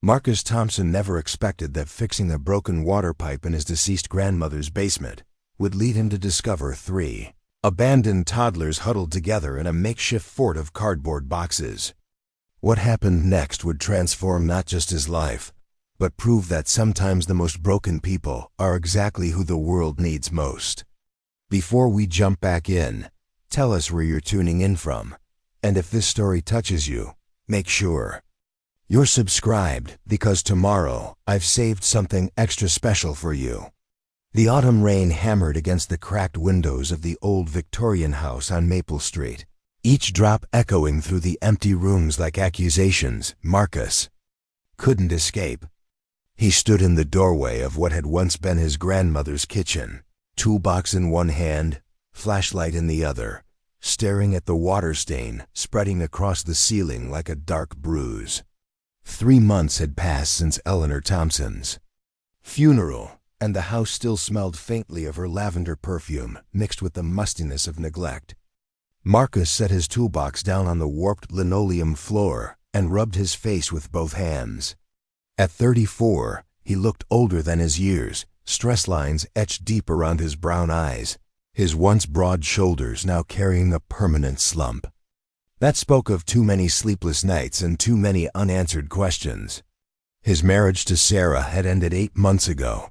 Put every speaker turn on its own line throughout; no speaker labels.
Marcus Thompson never expected that fixing a broken water pipe in his deceased grandmother's basement would lead him to discover 3 abandoned toddlers huddled together in a makeshift fort of cardboard boxes. What happened next would transform not just his life, but prove that sometimes the most broken people are exactly who the world needs most. Before we jump back in, tell us where you're tuning in from, and if this story touches you, make sure you're subscribed, because tomorrow I've saved something extra special for you. The autumn rain hammered against the cracked windows of the old Victorian house on Maple Street, each drop echoing through the empty rooms like accusations Marcus couldn't escape. He stood in the doorway of what had once been his grandmother's kitchen, toolbox in one hand, flashlight in the other, staring at the water stain spreading across the ceiling like a dark bruise. 3 months had passed since Eleanor Thompson's funeral, and the house still smelled faintly of her lavender perfume mixed with the mustiness of neglect. Marcus set his toolbox down on the warped linoleum floor and rubbed his face with both hands. At 34, he looked older than his years, stress lines etched deep around his brown eyes, his once broad shoulders now carrying a permanent slump. That spoke of too many sleepless nights and too many unanswered questions. His marriage to Sarah had ended 8 months ago,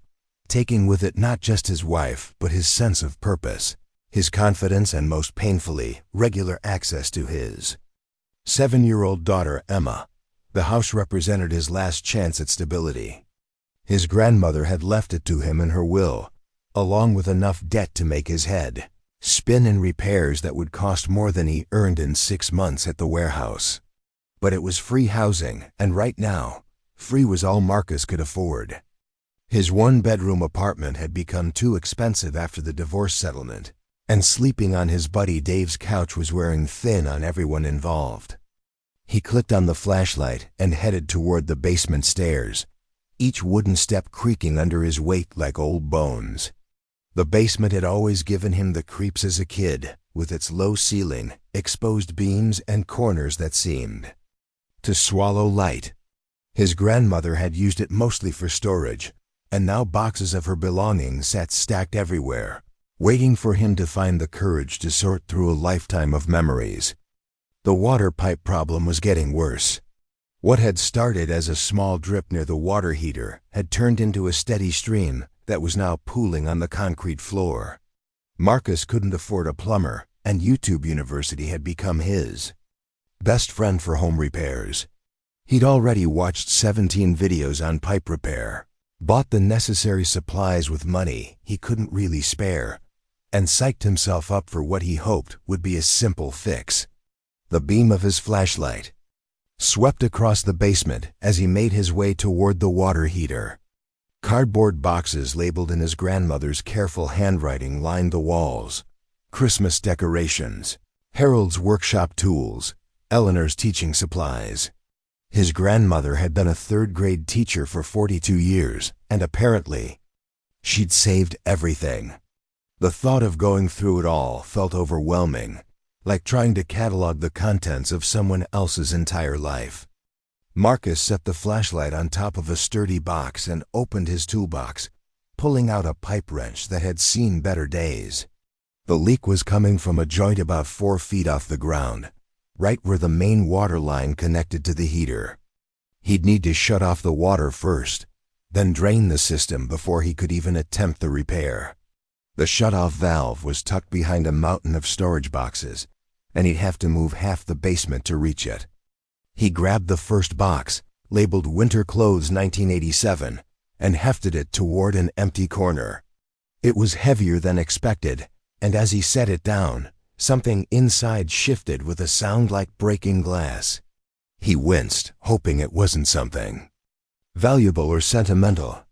taking with it not just his wife, but his sense of purpose, his confidence, and most painfully, regular access to his 7-year-old daughter, Emma. The house represented his last chance at stability. His grandmother had left it to him in her will, along with enough debt to make his head spin in repairs that would cost more than he earned in 6 months at the warehouse. But it was free housing, and right now, free was all Marcus could afford. His 1-bedroom apartment had become too expensive after the divorce settlement, and sleeping on his buddy Dave's couch was wearing thin on everyone involved. He clicked on the flashlight and headed toward the basement stairs, each wooden step creaking under his weight like old bones. The basement had always given him the creeps as a kid, with its low ceiling, exposed beams, and corners that seemed to swallow light. His grandmother had used it mostly for storage, and now boxes of her belongings sat stacked everywhere, waiting for him to find the courage to sort through a lifetime of memories. The water pipe problem was getting worse. What had started as a small drip near the water heater had turned into a steady stream that was now pooling on the concrete floor. Marcus couldn't afford a plumber, and YouTube University had become his best friend for home repairs. He'd already watched 17 videos on pipe repair, bought the necessary supplies with money he couldn't really spare, and psyched himself up for what he hoped would be a simple fix. The beam of his flashlight swept across the basement as he made his way toward the water heater. Cardboard boxes labeled in his grandmother's careful handwriting lined the walls. Christmas decorations, Harold's workshop tools, Eleanor's teaching supplies. His grandmother had been a 3rd-grade teacher for 42 years, and apparently, she'd saved everything. The thought of going through it all felt overwhelming, like trying to catalog the contents of someone else's entire life. Marcus set the flashlight on top of a sturdy box and opened his toolbox, pulling out a pipe wrench that had seen better days. The leak was coming from a joint about 4 feet off the ground, right where the main water line connected to the heater. He'd need to shut off the water first, then drain the system before he could even attempt the repair. The shut-off valve was tucked behind a mountain of storage boxes, and he'd have to move half the basement to reach it. He grabbed the first box, labeled Winter Clothes 1987, and hefted it toward an empty corner. It was heavier than expected, and as he set it down, something inside shifted with a sound like breaking glass. He winced, hoping it wasn't something valuable or sentimental.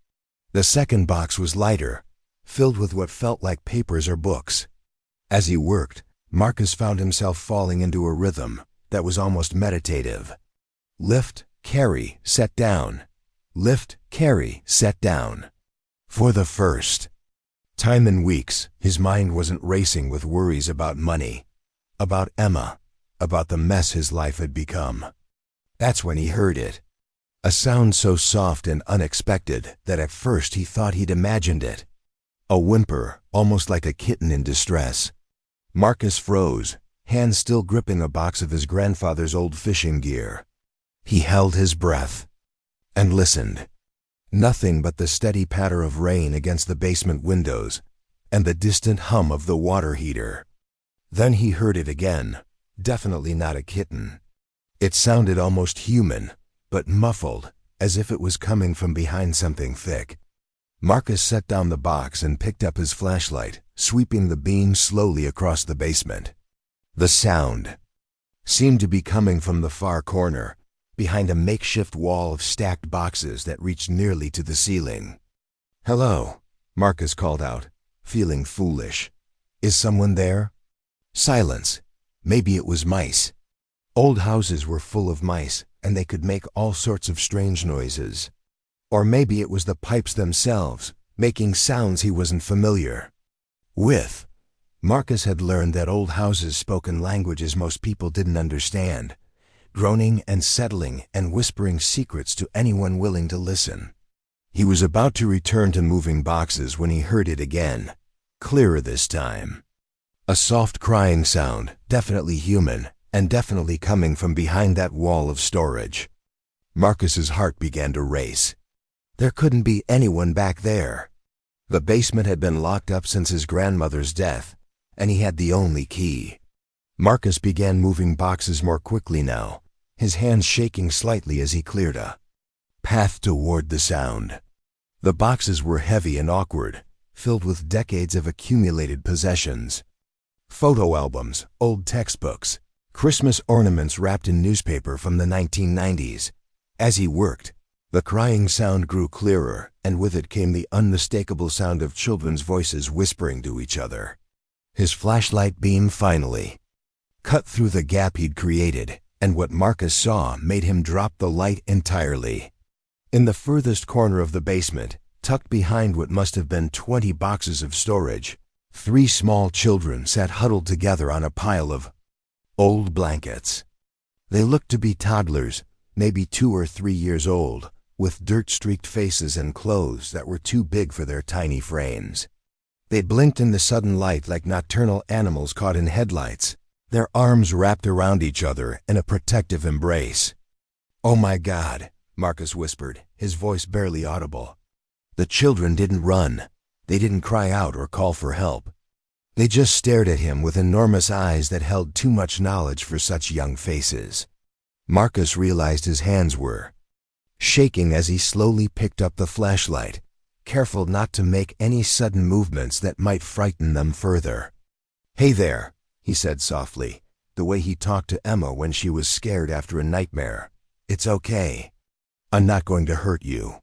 The second box was lighter, filled with what felt like papers or books. As he worked, Marcus found himself falling into a rhythm that was almost meditative. Lift, carry, set down. Lift, carry, set down. For the first time in weeks, his mind wasn't racing with worries about money, about Emma, about the mess his life had become. That's when he heard it. A sound so soft and unexpected that at first he thought he'd imagined it. A whimper, almost like a kitten in distress. Marcus froze, hands still gripping a box of his grandfather's old fishing gear. He held his breath and listened. Nothing but the steady patter of rain against the basement windows and the distant hum of the water heater. Then he heard it again, definitely not a kitten. It sounded almost human, but muffled, as if it was coming from behind something thick. Marcus set down the box and picked up his flashlight, sweeping the beam slowly across the basement. The sound seemed to be coming from the far corner, behind a makeshift wall of stacked boxes that reached nearly to the ceiling. "Hello," Marcus called out, feeling foolish. "Is someone there?" Silence. Maybe it was mice. Old houses were full of mice, and they could make all sorts of strange noises. Or maybe it was the pipes themselves, making sounds he wasn't familiar with. Marcus had learned that old houses spoke in languages most people didn't understand, groaning and settling and whispering secrets to anyone willing to listen. He was about to return to moving boxes when he heard it again, clearer this time. A soft crying sound, definitely human, and definitely coming from behind that wall of storage. Marcus's heart began to race. There couldn't be anyone back there. The basement had been locked up since his grandmother's death, and he had the only key. Marcus began moving boxes more quickly now, his hands shaking slightly as he cleared a path toward the sound. The boxes were heavy and awkward, filled with decades of accumulated possessions. Photo albums, old textbooks, Christmas ornaments wrapped in newspaper from the 1990s. As he worked, the crying sound grew clearer, and with it came the unmistakable sound of children's voices whispering to each other. His flashlight beam finally cut through the gap he'd created, and what Marcus saw made him drop the light entirely. In the furthest corner of the basement, tucked behind what must have been 20 boxes of storage, 3 small children sat huddled together on a pile of old blankets. They looked to be toddlers, maybe 2 or 3 years old, with dirt-streaked faces and clothes that were too big for their tiny frames. They blinked in the sudden light like nocturnal animals caught in headlights, their arms wrapped around each other in a protective embrace. "Oh my God," Marcus whispered, his voice barely audible. The children didn't run. They didn't cry out or call for help. They just stared at him with enormous eyes that held too much knowledge for such young faces. Marcus realized his hands were shaking as he slowly picked up the flashlight, careful not to make any sudden movements that might frighten them further. "Hey there," he said softly, the way he talked to Emma when she was scared after a nightmare. "It's okay. I'm not going to hurt you."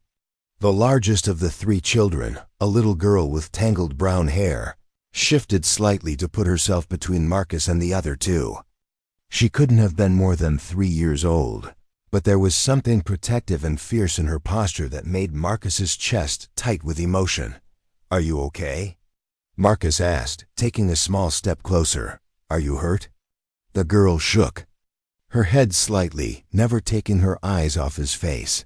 The largest of the 3 children, a little girl with tangled brown hair, shifted slightly to put herself between Marcus and the other 2. She couldn't have been more than 3 years old, but there was something protective and fierce in her posture that made Marcus's chest tight with emotion. "Are you okay?" Marcus asked, taking a small step closer. "Are you hurt?" The girl shook her head slightly, never taking her eyes off his face.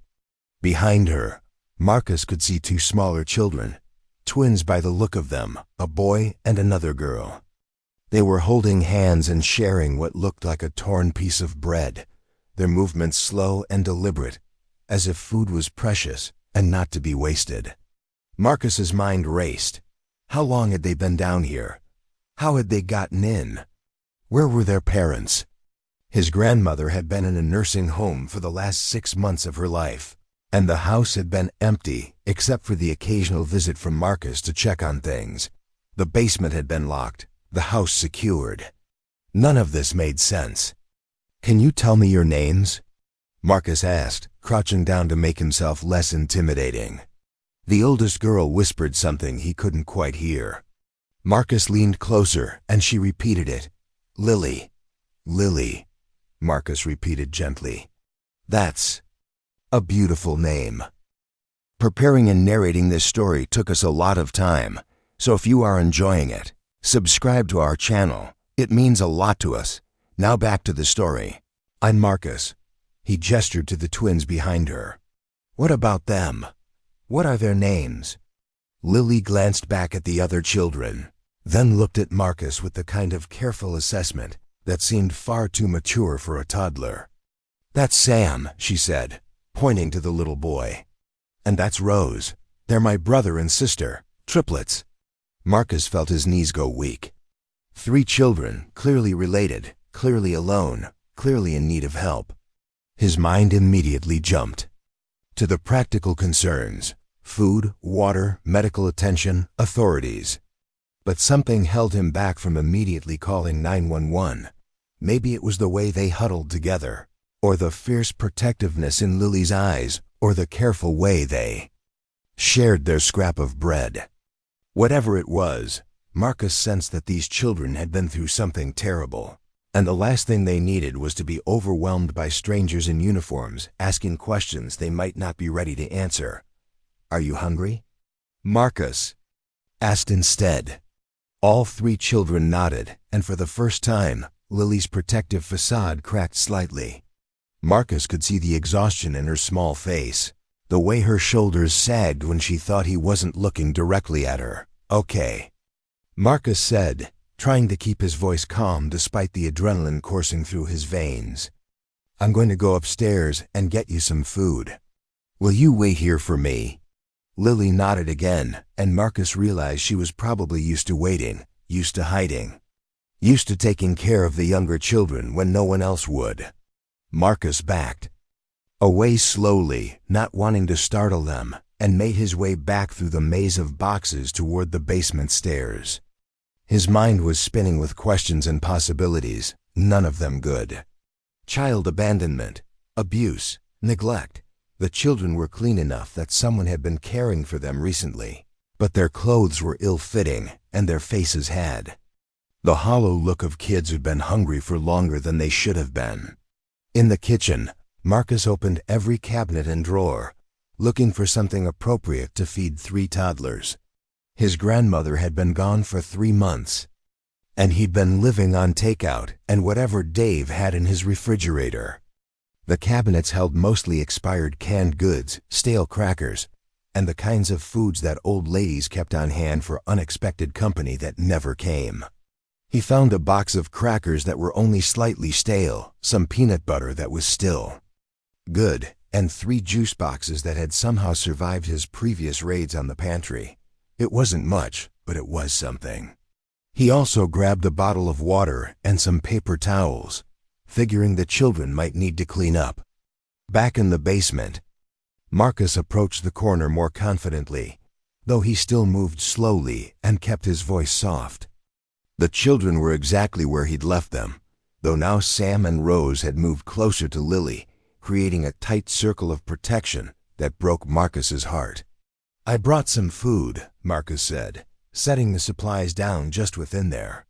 Behind her, Marcus could see 2 smaller children, twins by the look of them, a boy and another girl. They were holding hands and sharing what looked like a torn piece of bread, their movements slow and deliberate, as if food was precious and not to be wasted. Marcus's mind raced. How long had they been down here? How had they gotten in? Where were their parents? His grandmother had been in a nursing home for the last 6 months of her life, and the house had been empty except for the occasional visit from Marcus to check on things. The basement had been locked, the house secured. None of this made sense. "Can you tell me your names?" Marcus asked, crouching down to make himself less intimidating. The oldest girl whispered something he couldn't quite hear. Marcus leaned closer, and she repeated it. "Lily. Lily," Marcus repeated gently. "That's a beautiful name." Preparing and narrating this story took us a lot of time, so if you are enjoying it, subscribe to our channel. It means a lot to us. Now back to the story. "I'm Marcus." He gestured to the twins behind her. What about them? What are their names? Lily glanced back at the other children, then looked at Marcus with the kind of careful assessment that seemed far too mature for a toddler. "That's Sam," she said, pointing to the little boy. "And that's Rose. They're my brother and sister, triplets." Marcus felt his knees go weak. 3 children, clearly related, clearly alone, clearly in need of help. His mind immediately jumped to the practical concerns: food, water, medical attention, authorities. But something held him back from immediately calling 911. Maybe it was the way they huddled together, or the fierce protectiveness in Lily's eyes, or the careful way they shared their scrap of bread. Whatever it was, Marcus sensed that these children had been through something terrible, and the last thing they needed was to be overwhelmed by strangers in uniforms asking questions they might not be ready to answer. "Are you hungry?" Marcus asked instead. All 3 children nodded, and for the first time, Lily's protective facade cracked slightly. Marcus could see the exhaustion in her small face, the way her shoulders sagged when she thought he wasn't looking directly at her. "Okay," Marcus said, trying to keep his voice calm despite the adrenaline coursing through his veins. "I'm going to go upstairs and get you some food. Will you wait here for me?" Lily nodded again, and Marcus realized she was probably used to waiting, used to hiding, used to taking care of the younger children when no one else would. Marcus backed away slowly, not wanting to startle them, and made his way back through the maze of boxes toward the basement stairs. His mind was spinning with questions and possibilities, none of them good. Child abandonment, abuse, neglect. The children were clean enough that someone had been caring for them recently, but their clothes were ill-fitting, and their faces had the hollow look of kids who'd been hungry for longer than they should have been. In the kitchen, Marcus opened every cabinet and drawer, looking for something appropriate to feed 3 toddlers. His grandmother had been gone for 3 months, and he'd been living on takeout and whatever Dave had in his refrigerator. The cabinets held mostly expired canned goods, stale crackers, and the kinds of foods that old ladies kept on hand for unexpected company that never came. He found a box of crackers that were only slightly stale, some peanut butter that was still good, and 3 juice boxes that had somehow survived his previous raids on the pantry. It wasn't much, but it was something. He also grabbed a bottle of water and some paper towels, figuring the children might need to clean up. Back in the basement, Marcus approached the corner more confidently, though he still moved slowly and kept his voice soft. The children were exactly where he'd left them, though now Sam and Rose had moved closer to Lily, creating a tight circle of protection that broke Marcus's heart. "I brought some food," Marcus said, setting the supplies down just within there.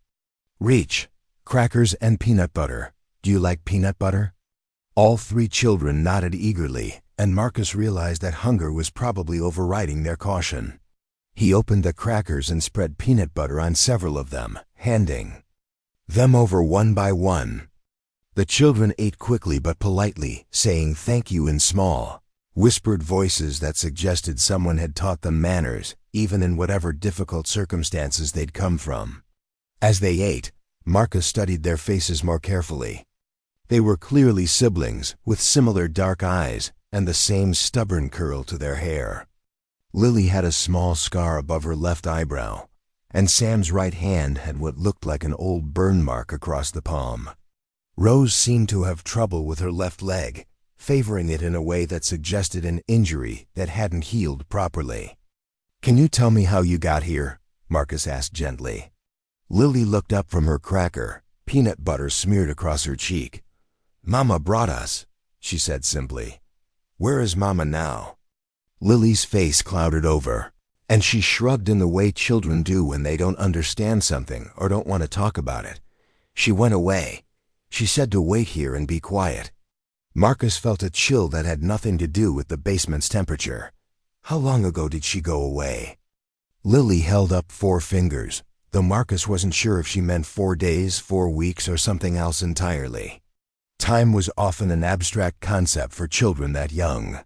"Reach, crackers and peanut butter. Do you like peanut butter?" All 3 children nodded eagerly, and Marcus realized that hunger was probably overriding their caution. He opened the crackers and spread peanut butter on several of them, handing them over one by one. The children ate quickly but politely, saying thank you in small, whispered voices that suggested someone had taught them manners, even in whatever difficult circumstances they'd come from. As they ate, Marcus studied their faces more carefully. They were clearly siblings, with similar dark eyes and the same stubborn curl to their hair. Lily had a small scar above her left eyebrow, and Sam's right hand had what looked like an old burn mark across the palm. Rose seemed to have trouble with her left leg, favoring it in a way that suggested an injury that hadn't healed properly. "Can you tell me how you got here?" Marcus asked gently. Lily looked up from her cracker, peanut butter smeared across her cheek. "Mama brought us," she said simply. "Where is Mama now?" Lily's face clouded over, and she shrugged in the way children do when they don't understand something or don't want to talk about it. "She went away. She said to wait here and be quiet." Marcus felt a chill that had nothing to do with the basement's temperature. How long ago did she go away? Lily held up 4 fingers, though Marcus wasn't sure if she meant 4 days, 4 weeks, or something else entirely. Time was often an abstract concept for children that young.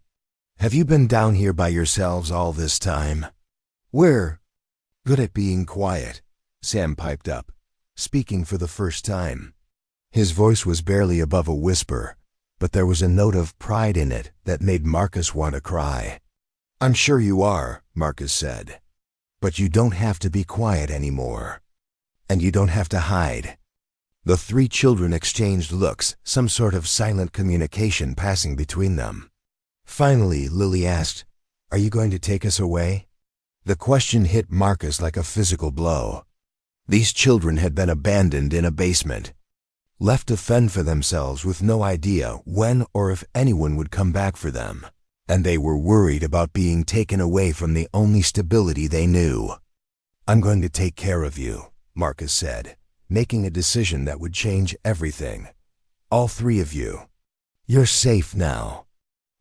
Have you been down here by yourselves all this time? We're good at being quiet, Sam piped up, speaking for the first time. His voice was barely above a whisper, but there was a note of pride in it that made Marcus want to cry. I'm sure you are, Marcus said. But you don't have to be quiet anymore. And you don't have to hide. The three children exchanged looks, some sort of silent communication passing between them. Finally, Lily asked, Are you going to take us away? The question hit Marcus like a physical blow. These children had been abandoned in a basement, left to fend for themselves with no idea when or if anyone would come back for them, and they were worried about being taken away from the only stability they knew. I'm going to take care of you, Marcus said, making a decision that would change everything. All three of you. You're safe now.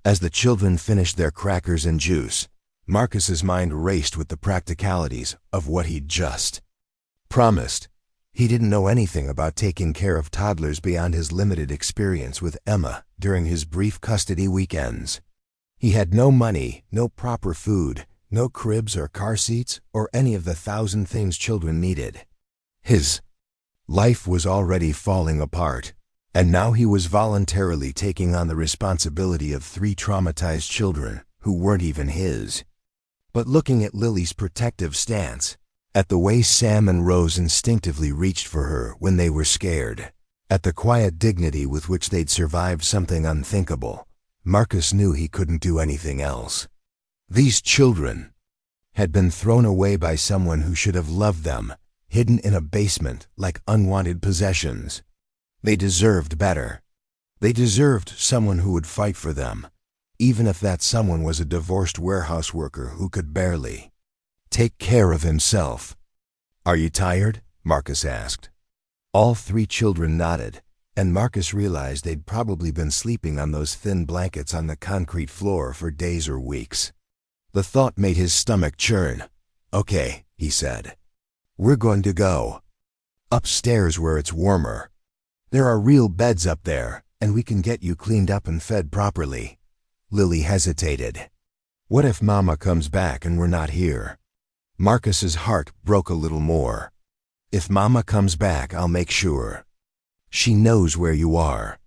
As the children finished their crackers and juice, Marcus's mind raced with the practicalities of what he'd just promised. He didn't know anything about taking care of toddlers beyond his limited experience with Emma during his brief custody weekends. He had no money, no proper food, no cribs or car seats, or any of the 1,000 things children needed. His life was already falling apart, and now he was voluntarily taking on the responsibility of 3 traumatized children who weren't even his. But looking at Lily's protective stance, at the way Sam and Rose instinctively reached for her when they were scared, at the quiet dignity with which they'd survived something unthinkable, Marcus knew he couldn't do anything else. These children had been thrown away by someone who should have loved them, hidden in a basement like unwanted possessions. They deserved better. They deserved someone who would fight for them, even if that someone was a divorced warehouse worker who could barely take care of himself. Are you tired? Marcus asked. All 3 children nodded, and Marcus realized they'd probably been sleeping on those thin blankets on the concrete floor for days or weeks. The thought made his stomach churn. Okay, he said. We're going to go upstairs where it's warmer. There are real beds up there, and we can get you cleaned up and fed properly. Lily hesitated. What if Mama comes back and we're not here? Marcus's heart broke a little more. If Mama comes back, I'll make sure. She knows where you are.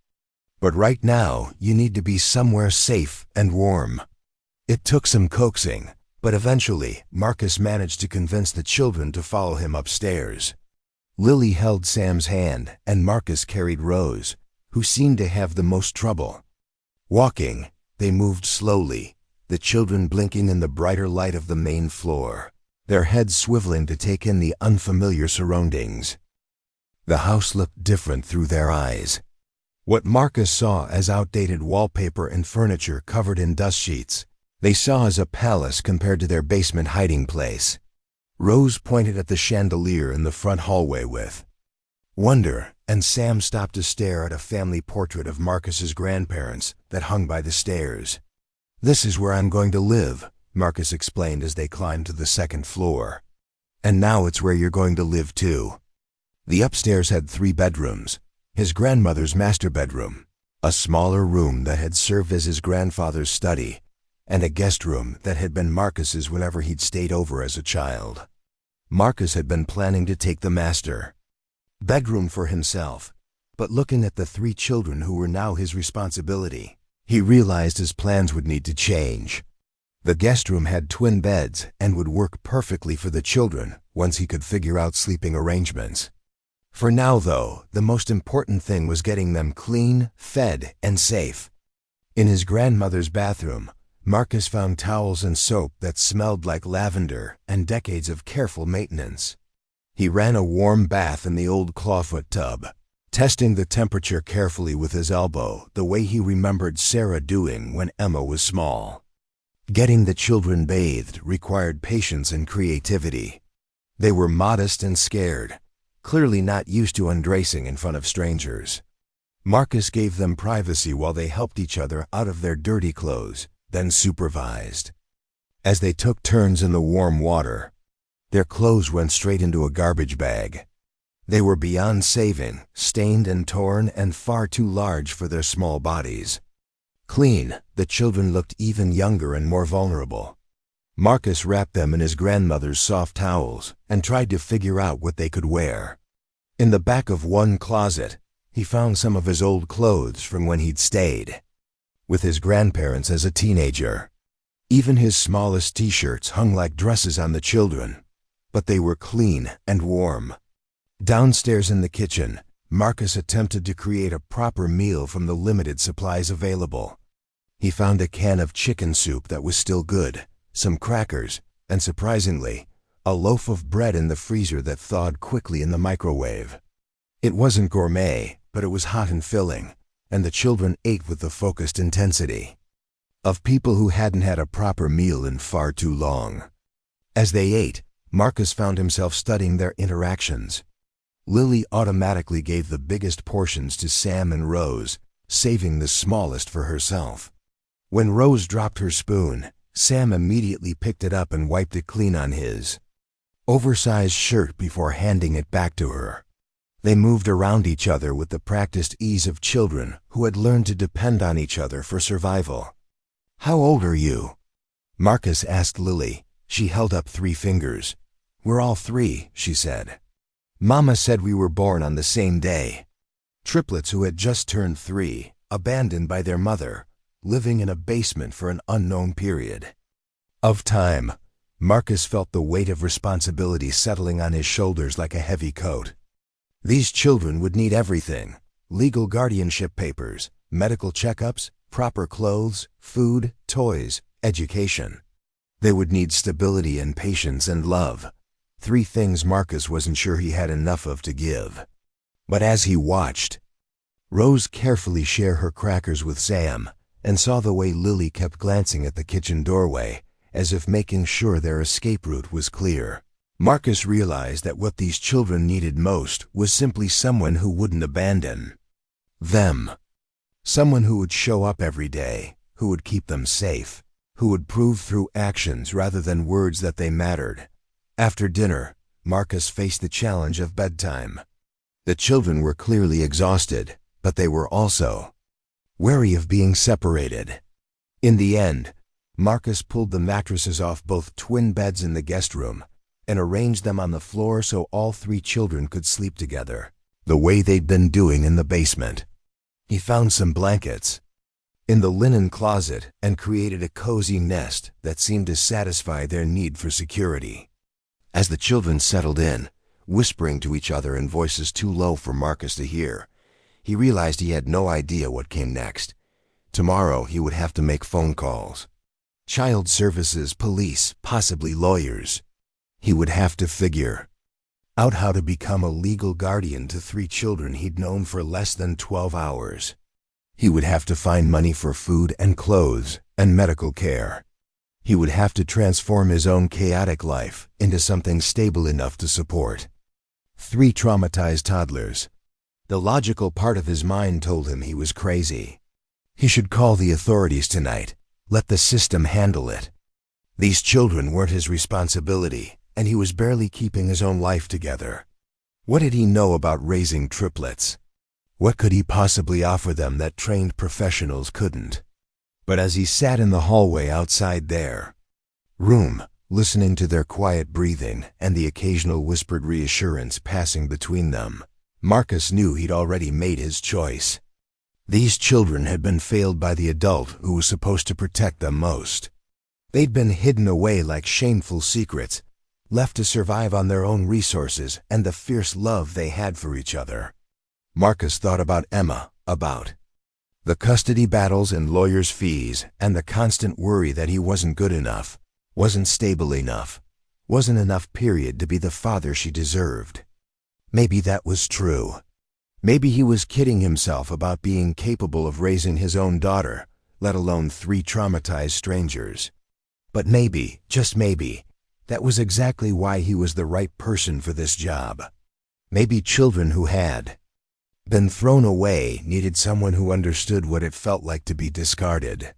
But right now, you need to be somewhere safe and warm. It took some coaxing, but eventually, Marcus managed to convince the children to follow him upstairs. Lily held Sam's hand, and Marcus carried Rose, who seemed to have the most trouble. Walking, they moved slowly, the children blinking in the brighter light of the main floor, their heads swiveling to take in the unfamiliar surroundings. The house looked different through their eyes. What Marcus saw as outdated wallpaper and furniture covered in dust sheets, they saw as a palace compared to their basement hiding place. Rose pointed at the chandelier in the front hallway with wonder, and Sam stopped to stare at a family portrait of Marcus's grandparents that hung by the stairs. This is where I'm going to live, Marcus explained as they climbed to the 2nd floor. And now it's where you're going to live too. The upstairs had 3 bedrooms, his grandmother's master bedroom, a smaller room that had served as his grandfather's study, and a guest room that had been Marcus's whenever he'd stayed over as a child. Marcus had been planning to take the master bedroom for himself, but looking at the 3 children who were now his responsibility, he realized his plans would need to change. The guest room had twin beds and would work perfectly for the children once he could figure out sleeping arrangements. For now, though, the most important thing was getting them clean, fed, and safe. In his grandmother's bathroom, Marcus found towels and soap that smelled like lavender and decades of careful maintenance. He ran a warm bath in the old clawfoot tub, testing the temperature carefully with his elbow the way he remembered Sarah doing when Emma was small. Getting the children bathed required patience and creativity. They were modest and scared, clearly not used to undressing in front of strangers. Marcus gave them privacy while they helped each other out of their dirty clothes, then supervised. As they took turns in the warm water, their clothes went straight into a garbage bag. They were beyond saving, stained and torn and far too large for their small bodies. Clean, the children looked even younger and more vulnerable. Marcus wrapped them in his grandmother's soft towels and tried to figure out what they could wear. In the back of one closet, he found some of his old clothes from when he'd stayed with his grandparents as a teenager. Even his smallest t-shirts hung like dresses on the children, but they were clean and warm. Downstairs in the kitchen, Marcus attempted to create a proper meal from the limited supplies available. He found a can of chicken soup that was still good, some crackers, and surprisingly, a loaf of bread in the freezer that thawed quickly in the microwave. It wasn't gourmet, but it was hot and filling, and the children ate with the focused intensity of people who hadn't had a proper meal in far too long. As they ate, Marcus found himself studying their interactions. Lily automatically gave the biggest portions to Sam and Rose, saving the smallest for herself. When Rose dropped her spoon, Sam immediately picked it up and wiped it clean on his oversized shirt before handing it back to her. They moved around each other with the practiced ease of children who had learned to depend on each other for survival. "How old are you?" Marcus asked Lily. She held up 3 fingers. "We're all 3, she said. Mama said we were born on the same day." Triplets who had just turned 3, abandoned by their mother, living in a basement for an unknown period of time. Marcus felt the weight of responsibility settling on his shoulders like a heavy coat. These children would need everything: legal guardianship papers, medical checkups, proper clothes, food, toys, education. They would need stability and patience and love. 3 things Marcus wasn't sure he had enough of to give. But as he watched Rose carefully share her crackers with Sam, and saw the way Lily kept glancing at the kitchen doorway, as if making sure their escape route was clear, Marcus realized that what these children needed most was simply someone who wouldn't abandon them. Someone who would show up every day, who would keep them safe, who would prove through actions rather than words that they mattered. After dinner, Marcus faced the challenge of bedtime. The children were clearly exhausted, but they were also wary of being separated. In the end, Marcus pulled the mattresses off both twin beds in the guest room and arranged them on the floor so all 3 children could sleep together, the way they'd been doing in the basement. He found some blankets in the linen closet and created a cozy nest that seemed to satisfy their need for security. As the children settled in, whispering to each other in voices too low for Marcus to hear, he realized he had no idea what came next. Tomorrow he would have to make phone calls. Child services, police, possibly lawyers. He would have to figure out how to become a legal guardian to 3 children he'd known for less than 12 hours. He would have to find money for food and clothes and medical care. He would have to transform his own chaotic life into something stable enough to support 3 traumatized toddlers. The logical part of his mind told him he was crazy. He should call the authorities tonight, let the system handle it. These children weren't his responsibility, and he was barely keeping his own life together. What did he know about raising triplets? What could he possibly offer them that trained professionals couldn't? But as he sat in the hallway outside their room, listening to their quiet breathing and the occasional whispered reassurance passing between them, Marcus knew he'd already made his choice. These children had been failed by the adult who was supposed to protect them most. They'd been hidden away like shameful secrets, left to survive on their own resources and the fierce love they had for each other. Marcus thought about Emma, about the custody battles and lawyers' fees, and the constant worry that he wasn't good enough, wasn't stable enough, wasn't enough period to be the father she deserved. Maybe that was true. Maybe he was kidding himself about being capable of raising his own daughter, let alone 3 traumatized strangers. But maybe, just maybe, that was exactly why he was the right person for this job. Maybe children who had been thrown away needed someone who understood what it felt like to be discarded.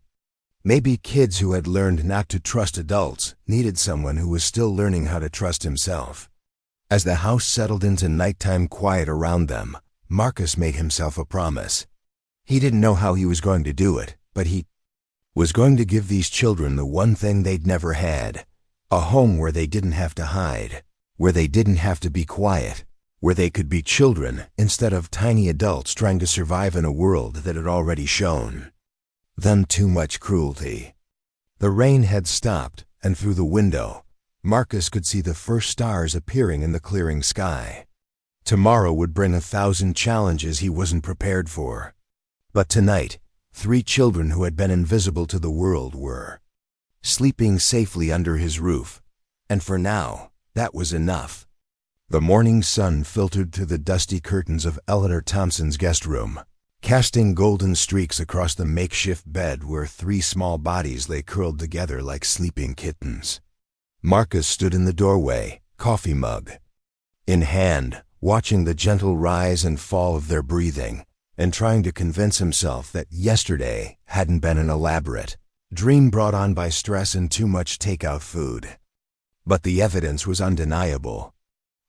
Maybe kids who had learned not to trust adults needed someone who was still learning how to trust himself. As the house settled into nighttime quiet around them, Marcus made himself a promise. He didn't know how he was going to do it, but he was going to give these children the one thing they'd never had, a home where they didn't have to hide, where they didn't have to be quiet, where they could be children instead of tiny adults trying to survive in a world that had already shown them too much cruelty. The rain had stopped, and through the window, Marcus could see the first stars appearing in the clearing sky. Tomorrow would bring 1,000 challenges he wasn't prepared for. But tonight, 3 children who had been invisible to the world were sleeping safely under his roof, and for now, that was enough. The morning sun filtered through the dusty curtains of Eleanor Thompson's guest room, casting golden streaks across the makeshift bed where 3 small bodies lay curled together like sleeping kittens. Marcus stood in the doorway, coffee mug in hand, watching the gentle rise and fall of their breathing, and trying to convince himself that yesterday hadn't been an elaborate dream brought on by stress and too much takeout food. But the evidence was undeniable.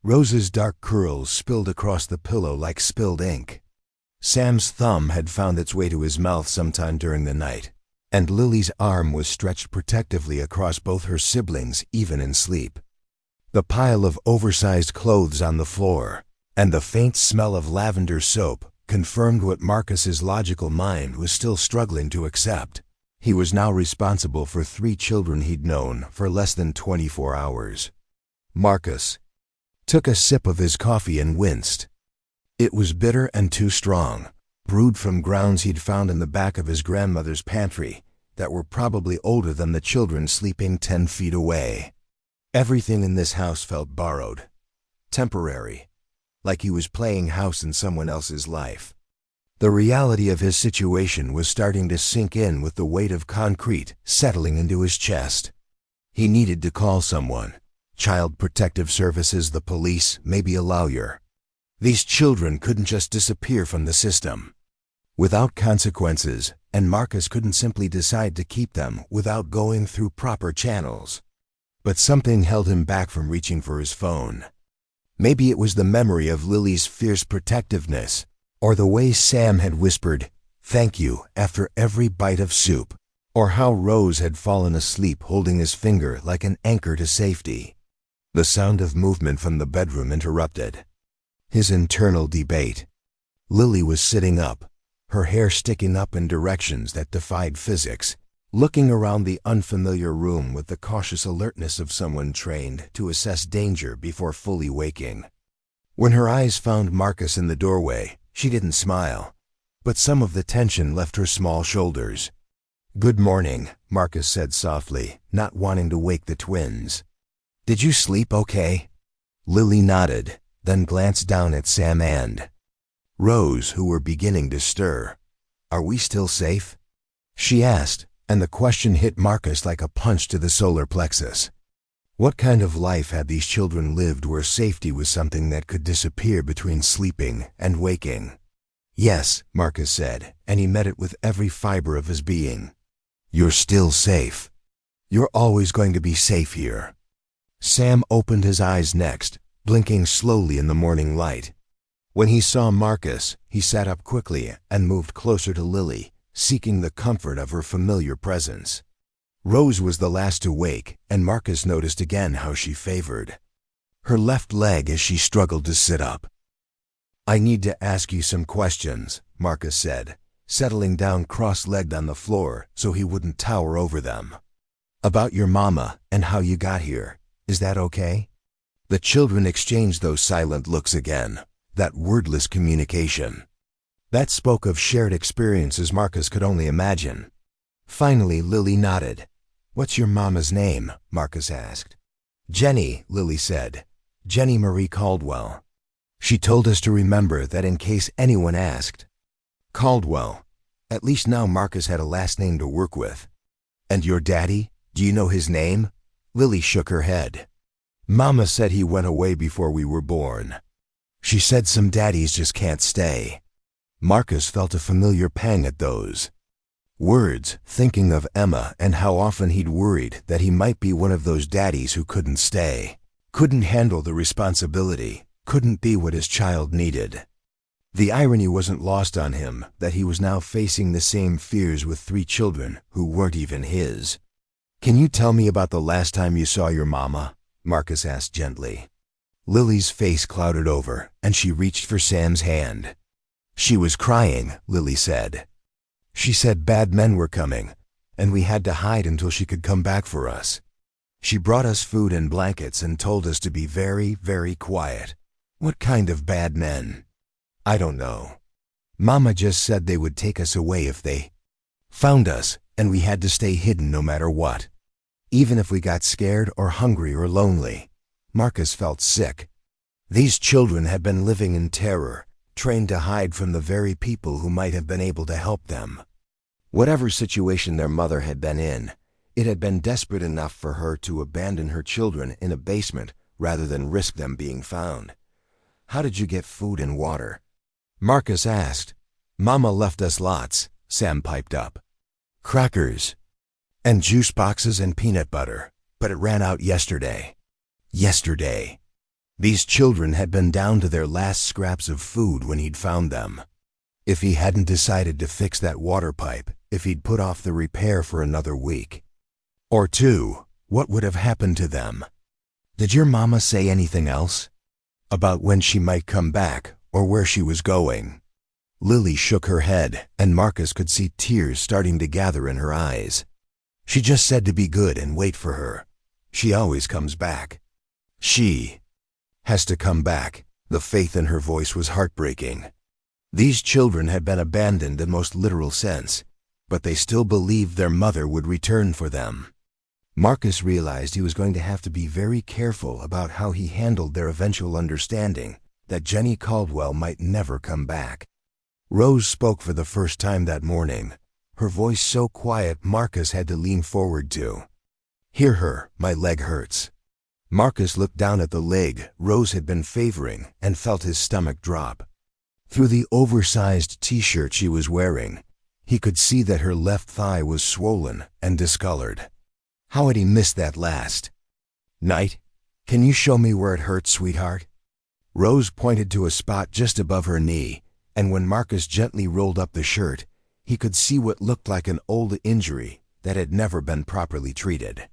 Rose's dark curls spilled across the pillow like spilled ink. Sam's thumb had found its way to his mouth sometime during the night, and Lily's arm was stretched protectively across both her siblings even in sleep. The pile of oversized clothes on the floor and the faint smell of lavender soap confirmed what Marcus's logical mind was still struggling to accept. He was now responsible for 3 children he'd known for less than 24 hours. Marcus took a sip of his coffee and winced. It was bitter and too strong, brewed from grounds he'd found in the back of his grandmother's pantry that were probably older than the children sleeping 10 feet away. Everything in this house felt borrowed, temporary, like he was playing house in someone else's life. The reality of his situation was starting to sink in with the weight of concrete settling into his chest. He needed to call someone. Child Protective Services, the police, maybe a lawyer. These children couldn't just disappear from the system without consequences, and Marcus couldn't simply decide to keep them without going through proper channels. But something held him back from reaching for his phone. Maybe it was the memory of Lily's fierce protectiveness, or the way Sam had whispered, "Thank you," after every bite of soup, or how Rose had fallen asleep holding his finger like an anchor to safety. The sound of movement from the bedroom interrupted his internal debate. Lily was sitting up, her hair sticking up in directions that defied physics, looking around the unfamiliar room with the cautious alertness of someone trained to assess danger before fully waking. When her eyes found Marcus in the doorway, she didn't smile, but some of the tension left her small shoulders. "Good morning," Marcus said softly, not wanting to wake the twins. "Did you sleep okay?" Lily nodded, then glanced down at Sam and Rose, who were beginning to stir. "Are we still safe?" she asked, and the question hit Marcus like a punch to the solar plexus. What kind of life had these children lived where safety was something that could disappear between sleeping and waking? "Yes," Marcus said, and he meant it with every fiber of his being. "You're still safe. You're always going to be safe here." Sam opened his eyes next, blinking slowly in the morning light. When he saw Marcus, he sat up quickly and moved closer to Lily, seeking the comfort of her familiar presence. Rose was the last to wake, and Marcus noticed again how she favored her left leg as she struggled to sit up. "I need to ask you some questions," Marcus said, settling down cross-legged on the floor so he wouldn't tower over them. "About your mama and how you got here. Is that okay?" The children exchanged those silent looks again, that wordless communication. That spoke of shared experiences Marcus could only imagine. Finally, Lily nodded. "What's your mama's name?" Marcus asked. "Jenny," Lily said. "Jenny Marie Caldwell. She told us to remember that in case anyone asked." Caldwell. At least now Marcus had a last name to work with. "And your daddy? Do you know his name?" Lily shook her head. "Mama said he went away before we were born. She said some daddies just can't stay." Marcus felt a familiar pang at those words, thinking of Emma and how often he'd worried that he might be one of those daddies who couldn't stay, couldn't handle the responsibility, couldn't be what his child needed. The irony wasn't lost on him that he was now facing the same fears with 3 children who weren't even his. "Can you tell me about the last time you saw your mama?" Marcus asked gently. Lily's face clouded over, and she reached for Sam's hand. "She was crying," Lily said. "She said bad men were coming, and we had to hide until she could come back for us. She brought us food and blankets and told us to be very, very quiet." "What kind of bad men?" "I don't know. Mama just said they would take us away if they found us, and we had to stay hidden no matter what. Even if we got scared or hungry or lonely." Marcus felt sick. These children had been living in terror, trained to hide from the very people who might have been able to help them. Whatever situation their mother had been in, it had been desperate enough for her to abandon her children in a basement rather than risk them being found. "How did you get food and water?" Marcus asked. "Mama left us lots," Sam piped up. "Crackers and juice boxes and peanut butter, but it ran out yesterday." Yesterday. These children had been down to their last scraps of food when he'd found them. If he hadn't decided to fix that water pipe, if he'd put off the repair for another week or 2, what would have happened to them? "Did your mama say anything else? About when she might come back, or where she was going?" Lily shook her head, and Marcus could see tears starting to gather in her eyes. "She just said to be good and wait for her. She always comes back. She has to come back." The faith in her voice was heartbreaking. These children had been abandoned in most literal sense, but they still believed their mother would return for them. Marcus realized he was going to have to be very careful about how he handled their eventual understanding that Jenny Caldwell might never come back. Rose spoke for the first time that morning, her voice so quiet Marcus had to lean forward to hear her. "My leg hurts." Marcus looked down at the leg Rose had been favoring and felt his stomach drop. Through the oversized t-shirt she was wearing, he could see that her left thigh was swollen and discolored. How had he missed that last night? "Can you show me where it hurts, sweetheart?" Rose pointed to a spot just above her knee, and when Marcus gently rolled up the shirt, he could see what looked like an old injury that had never been properly treated.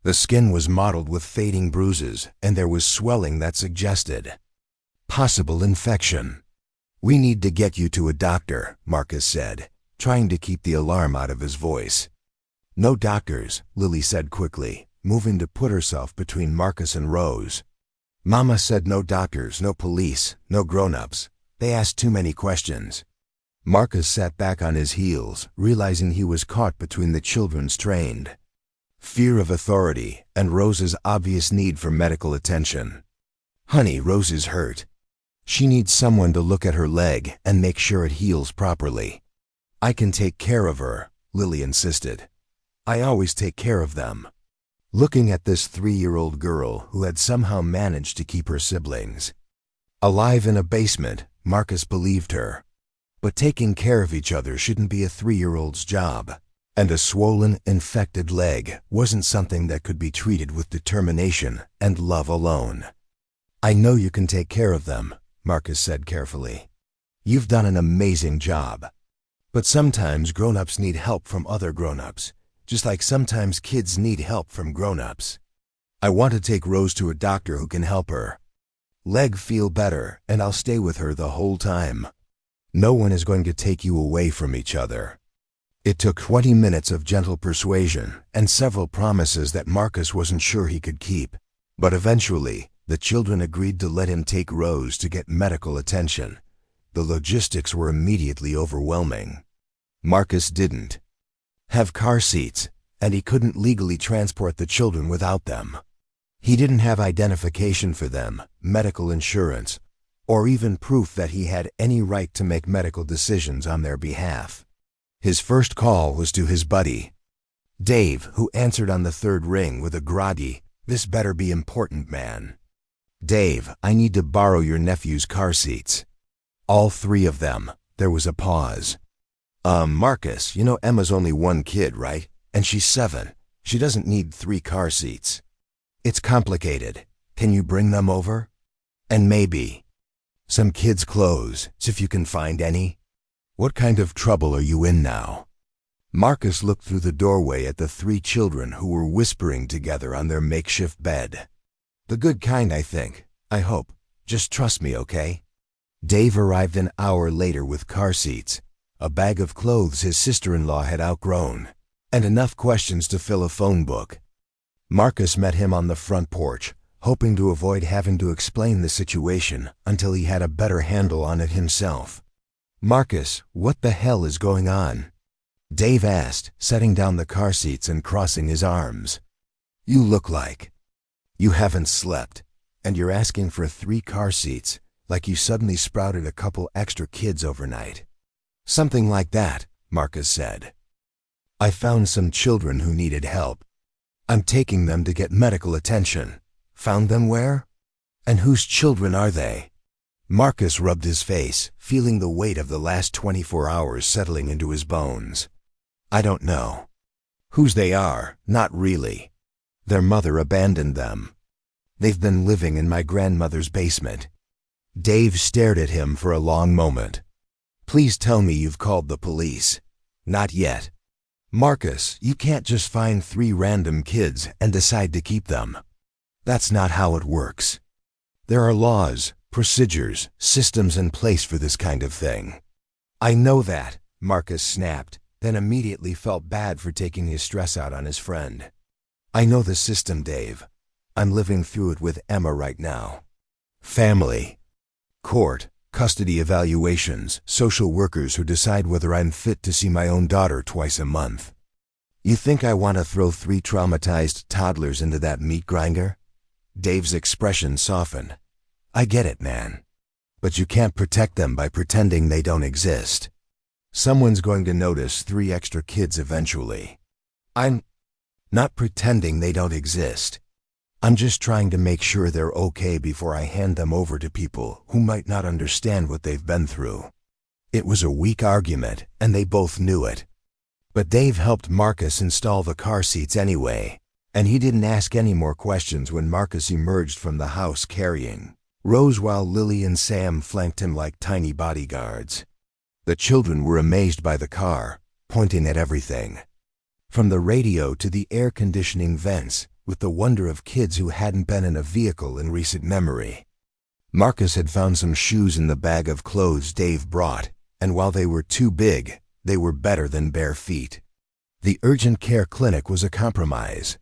The skin was mottled with fading bruises, and there was swelling that suggested possible infection. "We need to get you to a doctor," Marcus said, trying to keep the alarm out of his voice. "No doctors," Lily said quickly, moving to put herself between Marcus and Rose. "Mama said no doctors, no police, no grown-ups. They asked too many questions." Marcus sat back on his heels, realizing he was caught between the children's trained fear of authority and Rose's obvious need for medical attention. "Honey, Rose is hurt. She needs someone to look at her leg and make sure it heals properly." "I can take care of her," Lily insisted. "I always take care of them." Looking at this 3-year-old girl who had somehow managed to keep her siblings alive in a basement, Marcus believed her. But taking care of each other shouldn't be a 3-year-old's job, and a swollen, infected leg wasn't something that could be treated with determination and love alone. "I know you can take care of them," Marcus said carefully. "You've done an amazing job. But sometimes grown-ups need help from other grown-ups, just like sometimes kids need help from grown-ups. I want to take Rose to a doctor who can help her leg feel better, and I'll stay with her the whole time. No one is going to take you away from each other." It took 20 minutes of gentle persuasion and several promises that Marcus wasn't sure he could keep, but eventually the children agreed to let him take Rose to get medical attention. The logistics were immediately overwhelming. Marcus didn't have car seats, and he couldn't legally transport the children without them. He didn't have identification for them, medical insurance, or even proof that he had any right to make medical decisions on their behalf. His first call was to his buddy, Dave, who answered on the third ring with a groggy, "This better be important, man." "Dave, I need to borrow your nephew's car seats." All 3 of them. There was a pause. Marcus, you know Emma's only 1 kid, right? And she's 7. She doesn't need 3 car seats. It's complicated. Can you bring them over?" "And maybe Some kids' clothes, if you can find any. What kind of trouble are you in now? Marcus looked through the doorway at the 3 children who were whispering together on their makeshift bed. The good kind, I think. I hope. Just trust me, okay? Dave arrived an hour later with car seats, a bag of clothes his sister-in-law had outgrown, and enough questions to fill a phone book. Marcus met him on the front porch, hoping to avoid having to explain the situation until he had a better handle on it himself. "Marcus, what the hell is going on?" Dave asked, setting down the car seats and crossing his arms. "You look like you haven't slept, and you're asking for 3 car seats, like you suddenly sprouted a couple extra kids overnight." "Something like that," Marcus said. "I found some children who needed help. I'm taking them to get medical attention." "Found them where? And whose children are they?" Marcus rubbed his face, feeling the weight of the last 24 hours settling into his bones. "I don't know whose they are, not really. Their mother abandoned them. They've been living in my grandmother's basement." Dave stared at him for a long moment. "Please tell me you've called the police." "Not yet." "Marcus, you can't just find 3 random kids and decide to keep them. That's not how it works. There are laws, procedures, systems in place for this kind of thing." "I know that," Marcus snapped, then immediately felt bad for taking his stress out on his friend. "I know the system, Dave. I'm living through it with Emma right now. Family, court, custody evaluations, social workers who decide whether I'm fit to see my own daughter twice a month. You think I want to throw 3 traumatized toddlers into that meat grinder?" Dave's expression softened. "I get it, man. But you can't protect them by pretending they don't exist. Someone's going to notice 3 extra kids eventually. I'm not pretending they don't exist. I'm just trying to make sure they're okay before I hand them over to people who might not understand what they've been through." It was a weak argument, and they both knew it. But Dave helped Marcus install the car seats anyway, and he didn't ask any more questions when Marcus emerged from the house carrying Rose while Lily and Sam flanked him like tiny bodyguards. The children were amazed by the car, pointing at everything, from the radio to the air conditioning vents, with the wonder of kids who hadn't been in a vehicle in recent memory. Marcus had found some shoes in the bag of clothes Dave brought, and while they were too big, they were better than bare feet. The urgent care clinic was a compromise.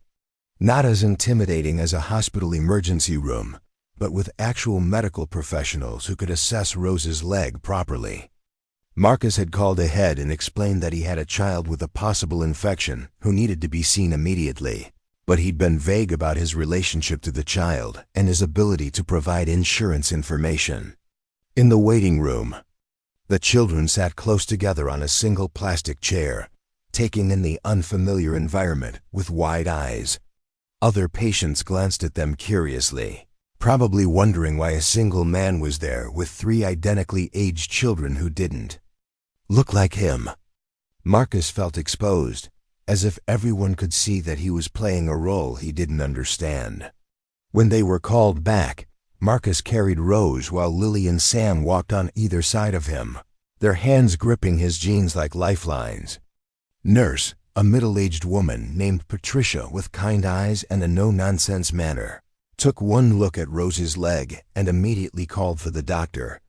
Not as intimidating as a hospital emergency room, but with actual medical professionals who could assess Rose's leg properly. Marcus had called ahead and explained that he had a child with a possible infection who needed to be seen immediately, but he'd been vague about his relationship to the child and his ability to provide insurance information. In the waiting room, the children sat close together on a single plastic chair, taking in the unfamiliar environment with wide eyes. Other patients glanced at them curiously, probably wondering why a single man was there with 3 identically aged children who didn't look like him. Marcus felt exposed, as if everyone could see that he was playing a role he didn't understand. When they were called back, Marcus carried Rose while Lily and Sam walked on either side of him, their hands gripping his jeans like lifelines. Nurse, a middle-aged woman named Patricia with kind eyes and a no-nonsense manner, took one look at Rose's leg and immediately called for the doctor.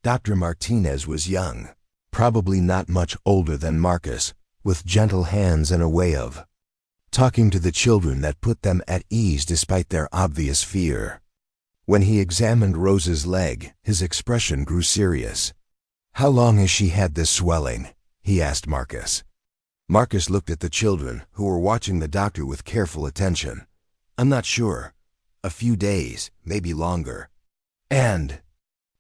Dr. Martinez was young, probably not much older than Marcus, with gentle hands and a way of talking to the children that put them at ease despite their obvious fear. When he examined Rose's leg, his expression grew serious. "How long has she had this swelling?" he asked Marcus. Marcus looked at the children, who were watching the doctor with careful attention. "I'm not sure. A few days, maybe longer." "And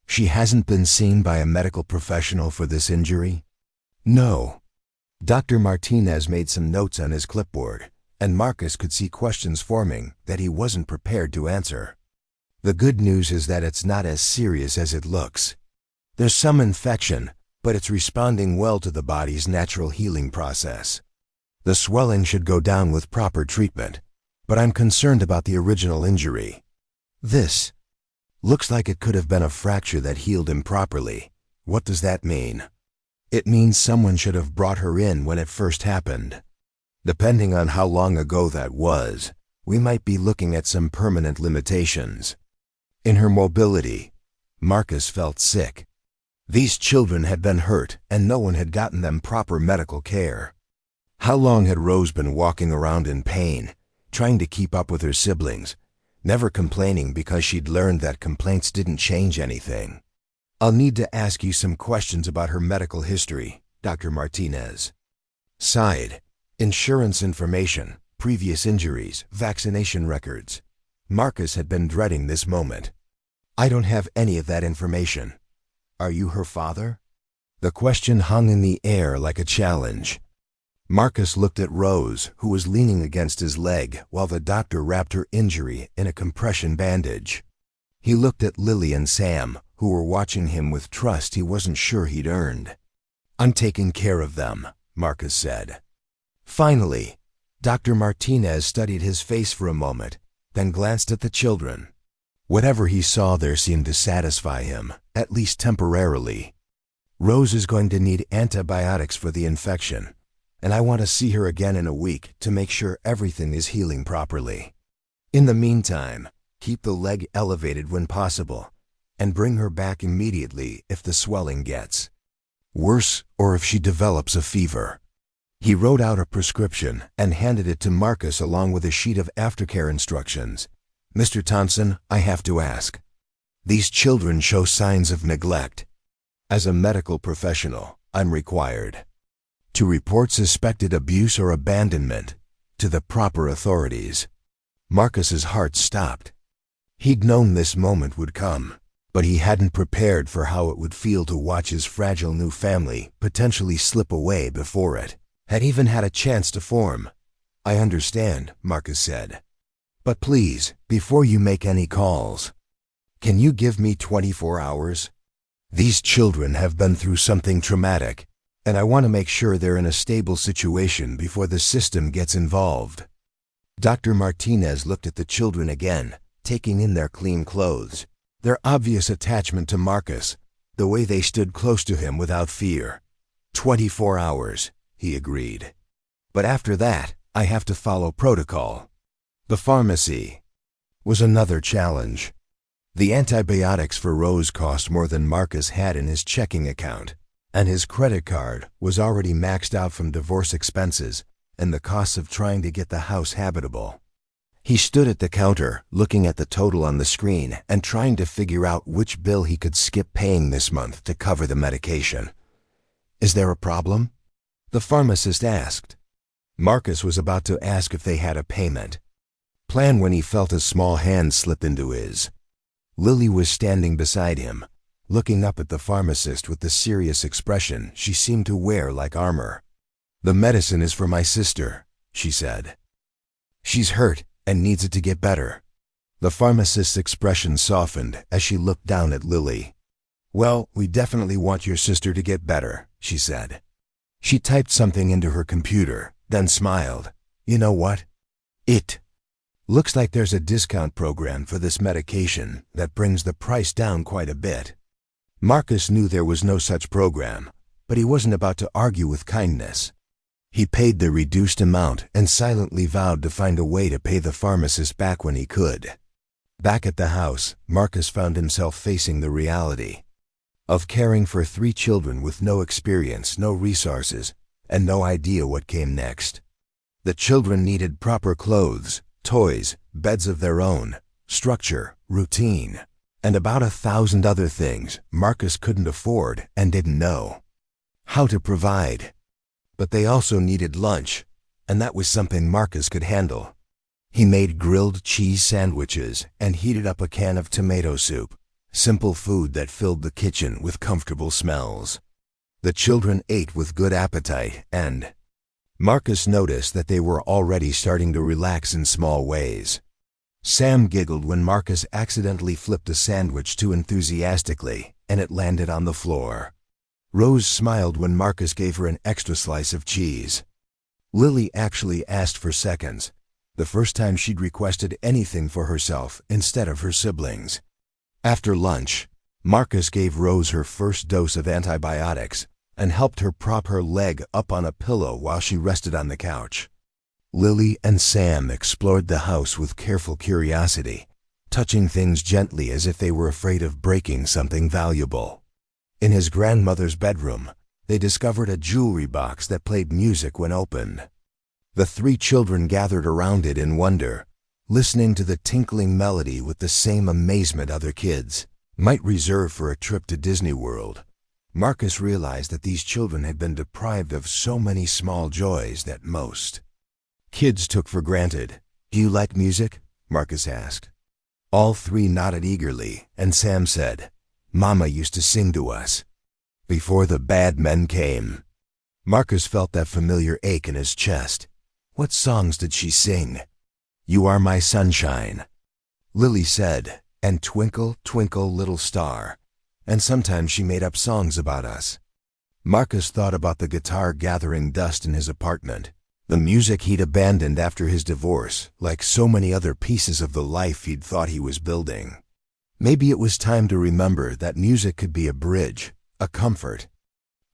she hasn't been seen by a medical professional for this injury?" "No." Dr. Martinez made some notes on his clipboard, and Marcus could see questions forming that he wasn't prepared to answer. "The good news is that it's not as serious as it looks. There's some infection, but it's responding well to the body's natural healing process. The swelling should go down with proper treatment, but I'm concerned about the original injury. This Looks like it could have been a fracture that healed improperly. What does that mean? It means someone should have brought her in when it first happened. Depending on how long ago that was, we might be looking at some permanent limitations. In her mobility, Marcus felt sick. These children had been hurt and no one had gotten them proper medical care. How long had Rose been walking around in pain, trying to keep up with her siblings, never complaining because she'd learned that complaints didn't change anything? I'll need to ask you some questions about her medical history, Dr. Martinez sighed. Insurance information, previous injuries, vaccination records. Marcus had been dreading this moment. I don't have any of that information. Are you her father? The question hung in the air like a challenge. Marcus looked at Rose, who was leaning against his leg while the doctor wrapped her injury in a compression bandage. He looked at Lily and Sam, who were watching him with trust he wasn't sure he'd earned. I'm taking care of them, Marcus said. Finally, Dr. Martinez studied his face for a moment, then glanced at the children. Whatever he saw there seemed to satisfy him, at least temporarily. Rose is going to need antibiotics for the infection, and I want to see her again in a week to make sure everything is healing properly. In the meantime, keep the leg elevated when possible, and bring her back immediately if the swelling gets worse or if she develops a fever. He wrote out a prescription and handed it to Marcus along with a sheet of aftercare instructions. Mr. Thompson, I have to ask. These children show signs of neglect. As a medical professional, I'm required to report suspected abuse or abandonment to the proper authorities. Marcus's heart stopped. He'd known this moment would come, but he hadn't prepared for how it would feel to watch his fragile new family potentially slip away before it had even had a chance to form. I understand, Marcus said. But please, before you make any calls, can you give me 24 hours? These children have been through something traumatic, and I want to make sure they're in a stable situation before the system gets involved. Dr. Martinez looked at the children again, taking in their clean clothes, their obvious attachment to Marcus, the way they stood close to him without fear. 24 hours, he agreed. But after that, I have to follow protocol. The pharmacy was another challenge. The antibiotics for Rose cost more than Marcus had in his checking account, and his credit card was already maxed out from divorce expenses and the costs of trying to get the house habitable. He stood at the counter, looking at the total on the screen and trying to figure out which bill he could skip paying this month to cover the medication. Is there a problem? The pharmacist asked. Marcus was about to ask if they had a payment plan when he felt a small hand slip into his. Lily was standing beside him, looking up at the pharmacist with the serious expression she seemed to wear like armor. The medicine is for my sister, she said. She's hurt and needs it to get better. The pharmacist's expression softened as she looked down at Lily. Well, we definitely want your sister to get better, she said. She typed something into her computer, then smiled. You know what? It looks like there's a discount program for this medication that brings the price down quite a bit. Marcus knew there was no such program, but he wasn't about to argue with kindness. He paid the reduced amount and silently vowed to find a way to pay the pharmacist back when he could. Back at the house, Marcus found himself facing the reality of caring for 3 children with no experience, no resources, and no idea what came next. The children needed proper clothes, toys, beds of their own, structure, routine, and about 1,000 other things Marcus couldn't afford and didn't know how to provide. But they also needed lunch, and that was something Marcus could handle. He made grilled cheese sandwiches and heated up a can of tomato soup, simple food that filled the kitchen with comfortable smells. The children ate with good appetite, and Marcus noticed that they were already starting to relax in small ways. Sam giggled when Marcus accidentally flipped a sandwich too enthusiastically, and it landed on the floor. Rose smiled when Marcus gave her an extra slice of cheese. Lily actually asked for seconds, the first time she'd requested anything for herself instead of her siblings. After lunch, Marcus gave Rose her first dose of antibiotics and helped her prop her leg up on a pillow while she rested on the couch. Lily and Sam explored the house with careful curiosity, touching things gently as if they were afraid of breaking something valuable. In his grandmother's bedroom, they discovered a jewelry box that played music when opened. The three children gathered around it in wonder, listening to the tinkling melody with the same amazement other kids might reserve for a trip to Disney World. Marcus realized that these children had been deprived of so many small joys that most kids took for granted. "Do you like music?" Marcus asked. All three nodded eagerly, and Sam said, "Mama used to sing to us before the bad men came." Marcus felt that familiar ache in his chest. What songs did she sing? "You Are My Sunshine," Lily said, and "Twinkle, Twinkle, Little Star," and sometimes she made up songs about us. Marcus thought about the guitar gathering dust in his apartment, the music he'd abandoned after his divorce, like so many other pieces of the life he'd thought he was building. Maybe it was time to remember that music could be a bridge, a comfort,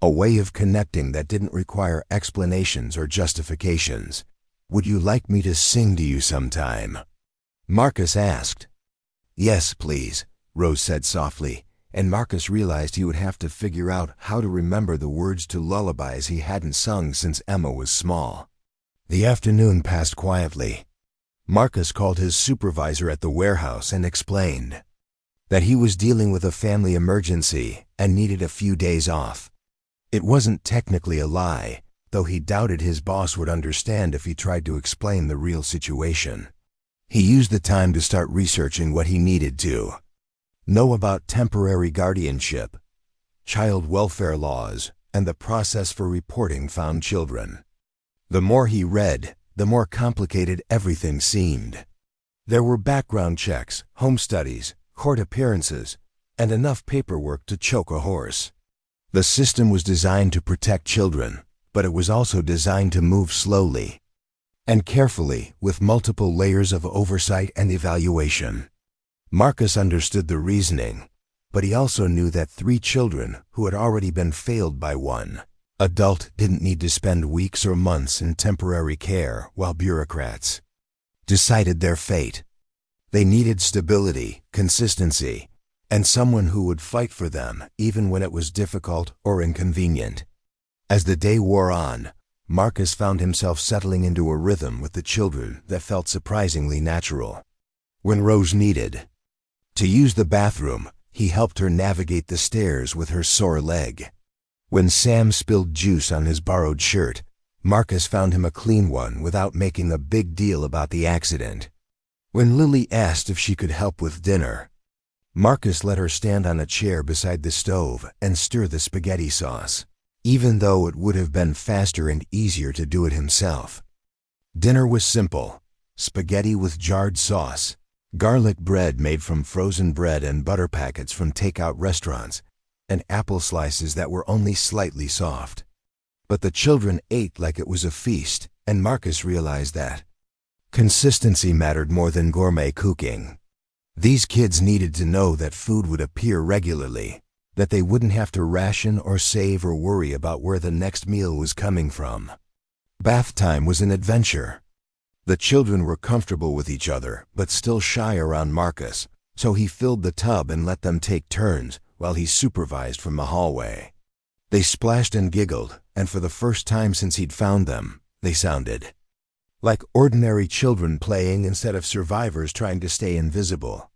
a way of connecting that didn't require explanations or justifications. "Would you like me to sing to you sometime?" Marcus asked. "Yes, please," Rose said softly, and Marcus realized he would have to figure out how to remember the words to lullabies he hadn't sung since Emma was small. The afternoon passed quietly. Marcus called his supervisor at the warehouse and explained that he was dealing with a family emergency and needed a few days off. It wasn't technically a lie, though he doubted his boss would understand if he tried to explain the real situation. He used the time to start researching what he needed to know about temporary guardianship, child welfare laws, and the process for reporting found children. The more he read, the more complicated everything seemed. There were background checks, home studies, court appearances, and enough paperwork to choke a horse. The system was designed to protect children, but it was also designed to move slowly and carefully, with multiple layers of oversight and evaluation. Marcus understood the reasoning, but he also knew that three children who had already been failed by one adult didn't need to spend weeks or months in temporary care while bureaucrats decided their fate. They needed stability, consistency, and someone who would fight for them even when it was difficult or inconvenient. As the day wore on, Marcus found himself settling into a rhythm with the children that felt surprisingly natural. When Rose needed to use the bathroom, he helped her navigate the stairs with her sore leg. When Sam spilled juice on his borrowed shirt, Marcus found him a clean one without making a big deal about the accident. When Lily asked if she could help with dinner, Marcus let her stand on a chair beside the stove and stir the spaghetti sauce, even though it would have been faster and easier to do it himself. Dinner was simple: spaghetti with jarred sauce, garlic bread made from frozen bread and butter packets from takeout restaurants, and apple slices that were only slightly soft. But the children ate like it was a feast, and Marcus realized that consistency mattered more than gourmet cooking. These kids needed to know that food would appear regularly, that they wouldn't have to ration or save or worry about where the next meal was coming from. Bath time was an adventure. The children were comfortable with each other, but still shy around Marcus, so he filled the tub and let them take turns while he supervised from the hallway. They splashed and giggled, and for the first time since he'd found them, they sounded like ordinary children playing instead of survivors trying to stay invisible.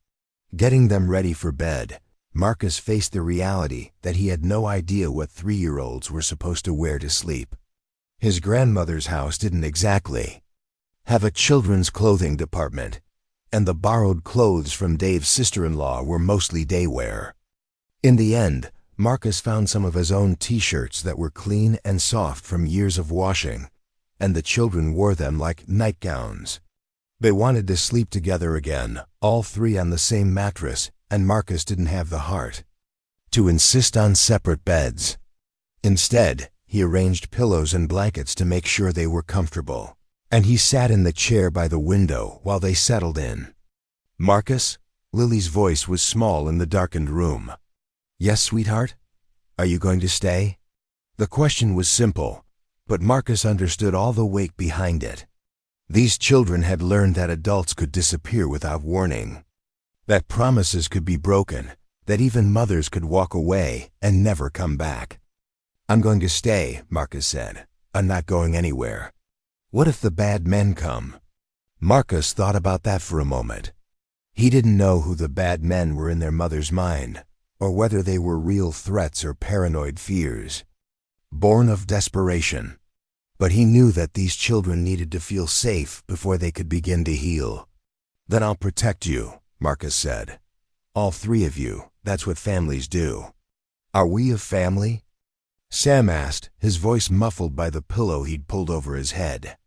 Getting them ready for bed, Marcus faced the reality that he had no idea what 3-year-olds were supposed to wear to sleep. His grandmother's house didn't exactly have a children's clothing department, and the borrowed clothes from Dave's sister-in-law were mostly day wear. In the end, Marcus found some of his own t-shirts that were clean and soft from years of washing, and the children wore them like nightgowns. They wanted to sleep together again, all three on the same mattress, and Marcus didn't have the heart to insist on separate beds. Instead, he arranged pillows and blankets to make sure they were comfortable, and he sat in the chair by the window while they settled in. "Marcus," Lily's voice was small in the darkened room. "Yes, sweetheart? Are you going to stay?" The question was simple, but Marcus understood all the weight behind it. These children had learned that adults could disappear without warning, that promises could be broken, that even mothers could walk away and never come back. "I'm going to stay," Marcus said. "I'm not going anywhere." What if the bad men come? Marcus thought about that for a moment. He didn't know who the bad men were in their mother's mind, or whether they were real threats or paranoid fears, born of desperation. But he knew that these children needed to feel safe before they could begin to heal. "Then I'll protect you," Marcus said. "All three of you. That's what families do." "Are we a family?" Sam asked, his voice muffled by the pillow he'd pulled over his head.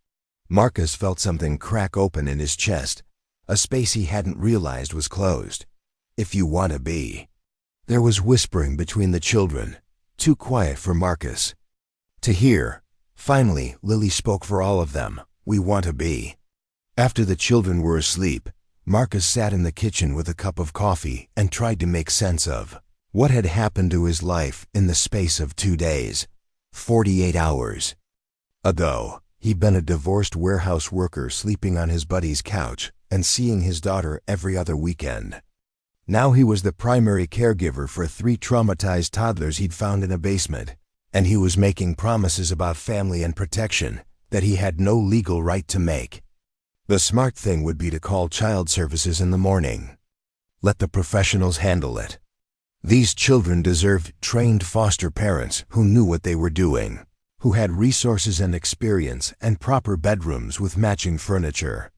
Marcus felt something crack open in his chest, a space he hadn't realized was closed. "If you want to be." There was whispering between the children, too quiet for Marcus to hear. Finally, Lily spoke for all of them. "We want to be." After the children were asleep, Marcus sat in the kitchen with a cup of coffee and tried to make sense of what had happened to his life in the space of 2 days, 48 hours ago. He'd been a divorced warehouse worker sleeping on his buddy's couch and seeing his daughter every other weekend. Now he was the primary caregiver for 3 traumatized toddlers he'd found in a basement, and he was making promises about family and protection that he had no legal right to make. The smart thing would be to call child services in the morning. Let the professionals handle it. These children deserved trained foster parents who knew what they were doing, who had resources and experience and proper bedrooms with matching furniture.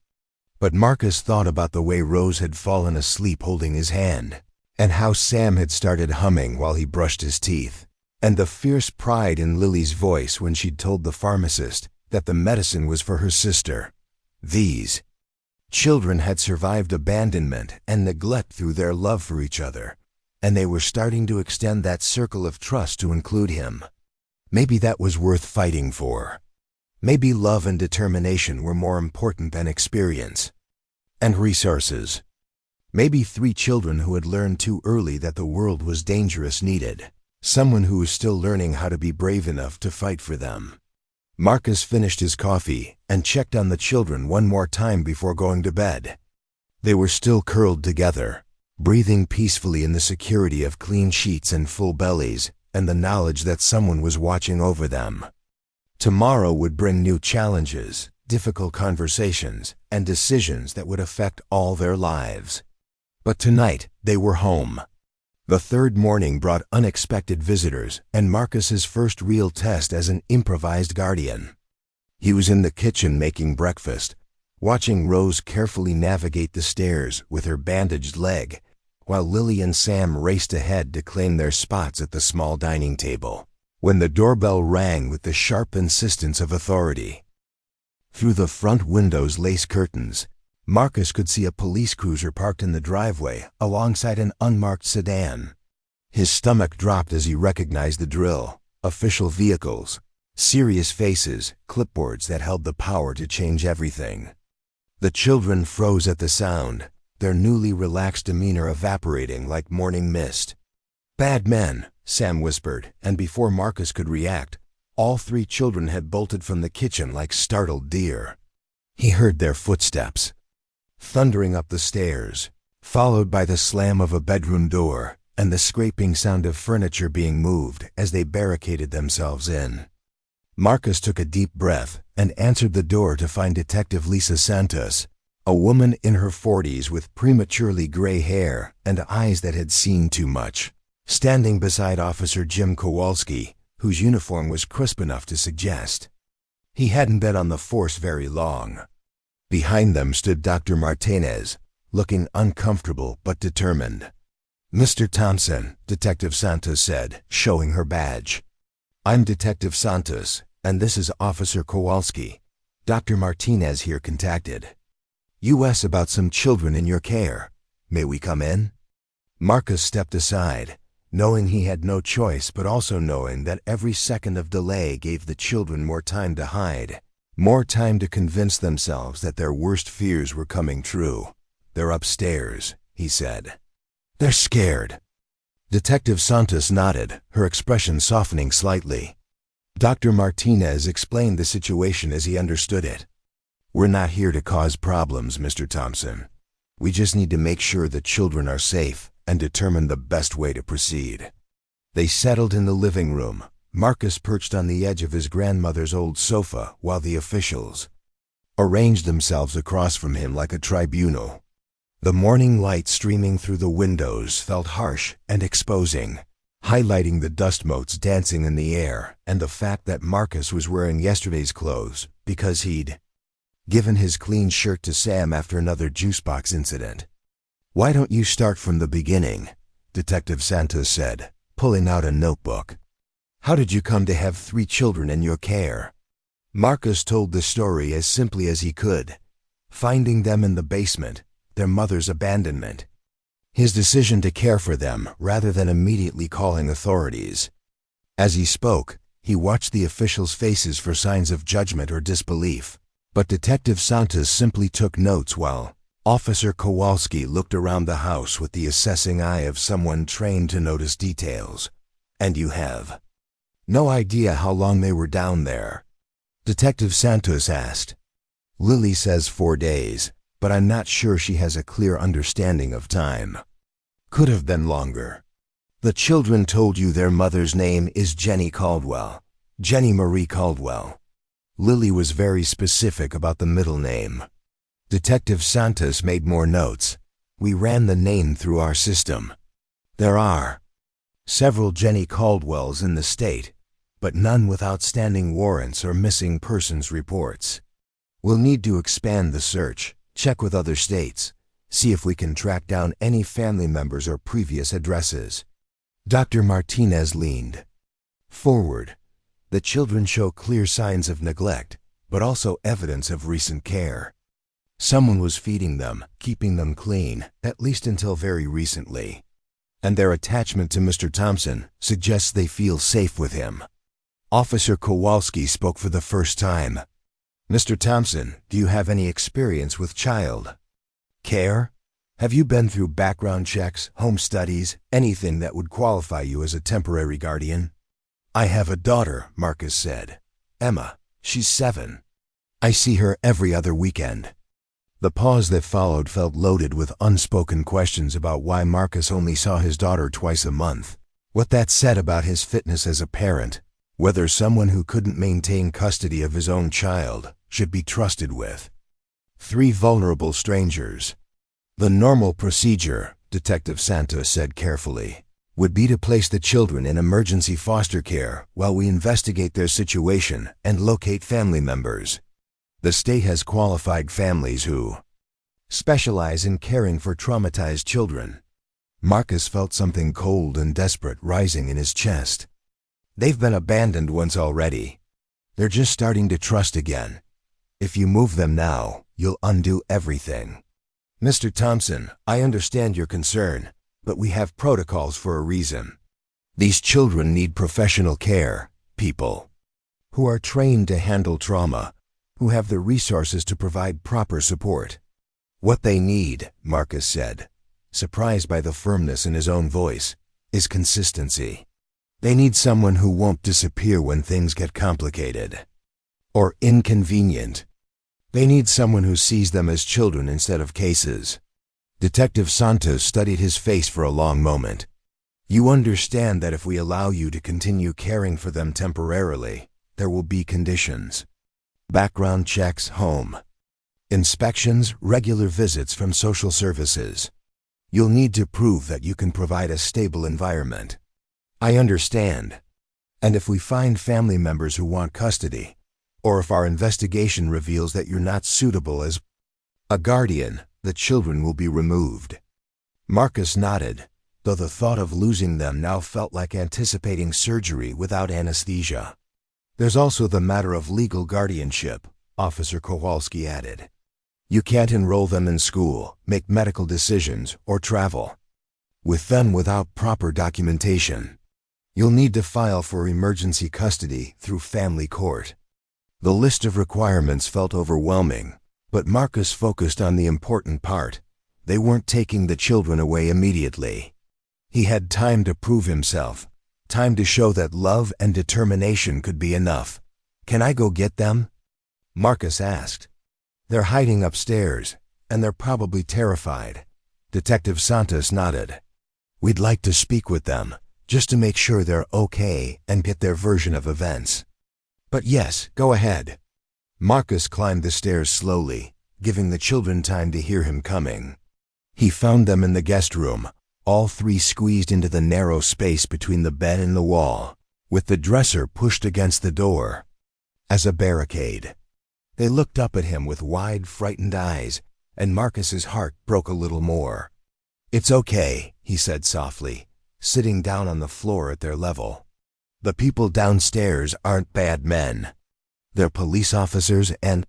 But Marcus thought about the way Rose had fallen asleep holding his hand, and how Sam had started humming while he brushed his teeth, and the fierce pride in Lily's voice when she'd told the pharmacist that the medicine was for her sister. These children had survived abandonment and neglect through their love for each other, and they were starting to extend that circle of trust to include him. Maybe that was worth fighting for. Maybe love and determination were more important than experience and resources. Maybe 3 children who had learned too early that the world was dangerous needed someone who was still learning how to be brave enough to fight for them. Marcus finished his coffee and checked on the children one more time before going to bed. They were still curled together, breathing peacefully in the security of clean sheets and full bellies, and the knowledge that someone was watching over them. Tomorrow would bring new challenges, difficult conversations, and decisions that would affect all their lives. But tonight, they were home. The 3rd morning brought unexpected visitors and Marcus's first real test as an improvised guardian. He was in the kitchen making breakfast, watching Rose carefully navigate the stairs with her bandaged leg, while Lily and Sam raced ahead to claim their spots at the small dining table, when the doorbell rang with the sharp insistence of authority. Through the front window's lace curtains, Marcus could see a police cruiser parked in the driveway alongside an unmarked sedan. His stomach dropped as he recognized the drill: official vehicles, serious faces, clipboards that held the power to change everything. The children froze at the sound, their newly relaxed demeanor evaporating like morning mist. "Bad men," Sam whispered, and before Marcus could react, all 3 children had bolted from the kitchen like startled deer. He heard their footsteps thundering up the stairs, followed by the slam of a bedroom door and the scraping sound of furniture being moved as they barricaded themselves in. Marcus took a deep breath and answered the door to find Detective Lisa Santos, a woman in her 40s with prematurely gray hair and eyes that had seen too much, standing beside Officer Jim Kowalski, whose uniform was crisp enough to suggest he hadn't been on the force very long. Behind them stood Dr. Martinez, looking uncomfortable but determined. "Mr. Thompson," Detective Santos said, showing her badge. "I'm Detective Santos, and this is Officer Kowalski. Dr. Martinez here contacted U.S. about some children in your care. May we come in?" Marcus stepped aside, knowing he had no choice but also knowing that every second of delay gave the children more time to hide, more time to convince themselves that their worst fears were coming true. "They're upstairs," he said. "They're scared." Detective Santos nodded, her expression softening slightly. Dr. Martinez explained the situation as he understood it. "We're not here to cause problems, Mr. Thompson. We just need to make sure the children are safe and determine the best way to proceed." They settled in the living room, Marcus perched on the edge of his grandmother's old sofa while the officials arranged themselves across from him like a tribunal. The morning light streaming through the windows felt harsh and exposing, highlighting the dust motes dancing in the air and the fact that Marcus was wearing yesterday's clothes because he'd given his clean shirt to Sam after another juice box incident. "Why don't you start from the beginning?" Detective Santos said, pulling out a notebook. "How did you come to have 3 children in your care?" Marcus told the story as simply as he could, finding them in the basement, their mother's abandonment, his decision to care for them rather than immediately calling authorities. As he spoke, he watched the officials' faces for signs of judgment or disbelief, but Detective Santos simply took notes while Officer Kowalski looked around the house with the assessing eye of someone trained to notice details. "And you have no idea how long they were down there?" Detective Santos asked. "Lily says 4 days, but I'm not sure she has a clear understanding of time. Could have been longer." "The children told you their mother's name is Jenny Caldwell, Jenny Marie Caldwell." Lily was very specific about the middle name. Detective Santos made more notes. "We ran the name through our system. There are several Jenny Caldwells in the state, but none with outstanding warrants or missing persons reports. We'll need to expand the search, check with other states, see if we can track down any family members or previous addresses." Dr. Martinez leaned forward. "The children show clear signs of neglect, but also evidence of recent care. Someone was feeding them, keeping them clean, at least until very recently. And their attachment to Mr. Thompson suggests they feel safe with him." Officer Kowalski spoke for the first time. "Mr. Thompson, do you have any experience with child care? Have you been through background checks, home studies, anything that would qualify you as a temporary guardian?" "I have a daughter," Marcus said. "Emma. She's 7. I see her every other weekend." The pause that followed felt loaded with unspoken questions about why Marcus only saw his daughter twice a month, what that said about his fitness as a parent, whether someone who couldn't maintain custody of his own child should be trusted with 3 vulnerable strangers. "The normal procedure," Detective Santos said carefully, "would be to place the children in emergency foster care while we investigate their situation and locate family members. The state has qualified families who specialize in caring for traumatized children." Marcus felt something cold and desperate rising in his chest. "They've been abandoned once already. They're just starting to trust again. If you move them now, you'll undo everything." "Mr. Thompson, I understand your concern, but we have protocols for a reason. These children need professional care, people who are trained to handle trauma, who have the resources to provide proper support." "What they need," Marcus said, surprised by the firmness in his own voice, "is consistency. They need someone who won't disappear when things get complicated or inconvenient. They need someone who sees them as children instead of cases." Detective Santos studied his face for a long moment. "You understand that if we allow you to continue caring for them temporarily, there will be conditions. Background checks, home inspections, regular visits from social services. You'll need to prove that you can provide a stable environment." "I understand. And if we find family members who want custody, or if our investigation reveals that you're not suitable as a guardian, the children will be removed." Marcus nodded, though the thought of losing them now felt like anticipating surgery without anesthesia. "There's also the matter of legal guardianship," Officer Kowalski added. "You can't enroll them in school, make medical decisions, or travel with them without proper documentation. You'll need to file for emergency custody through family court." The list of requirements felt overwhelming, but Marcus focused on the important part: They weren't taking the children away immediately. He had time to prove himself, time to show that love and determination could be enough. "Can I go get them?" Marcus asked. "They're hiding upstairs, and they're probably terrified." Detective Santos nodded. "We'd like to speak with them, just to make sure they're okay and get their version of events." "But yes, go ahead." Marcus climbed the stairs slowly, giving the children time to hear him coming. He found them in the guest room, all three squeezed into the narrow space between the bed and the wall, with the dresser pushed against the door as a barricade. They looked up at him with wide, frightened eyes, and Marcus's heart broke a little more. "It's okay," he said softly, sitting down on the floor at their level. "The people downstairs aren't bad men. They're police officers and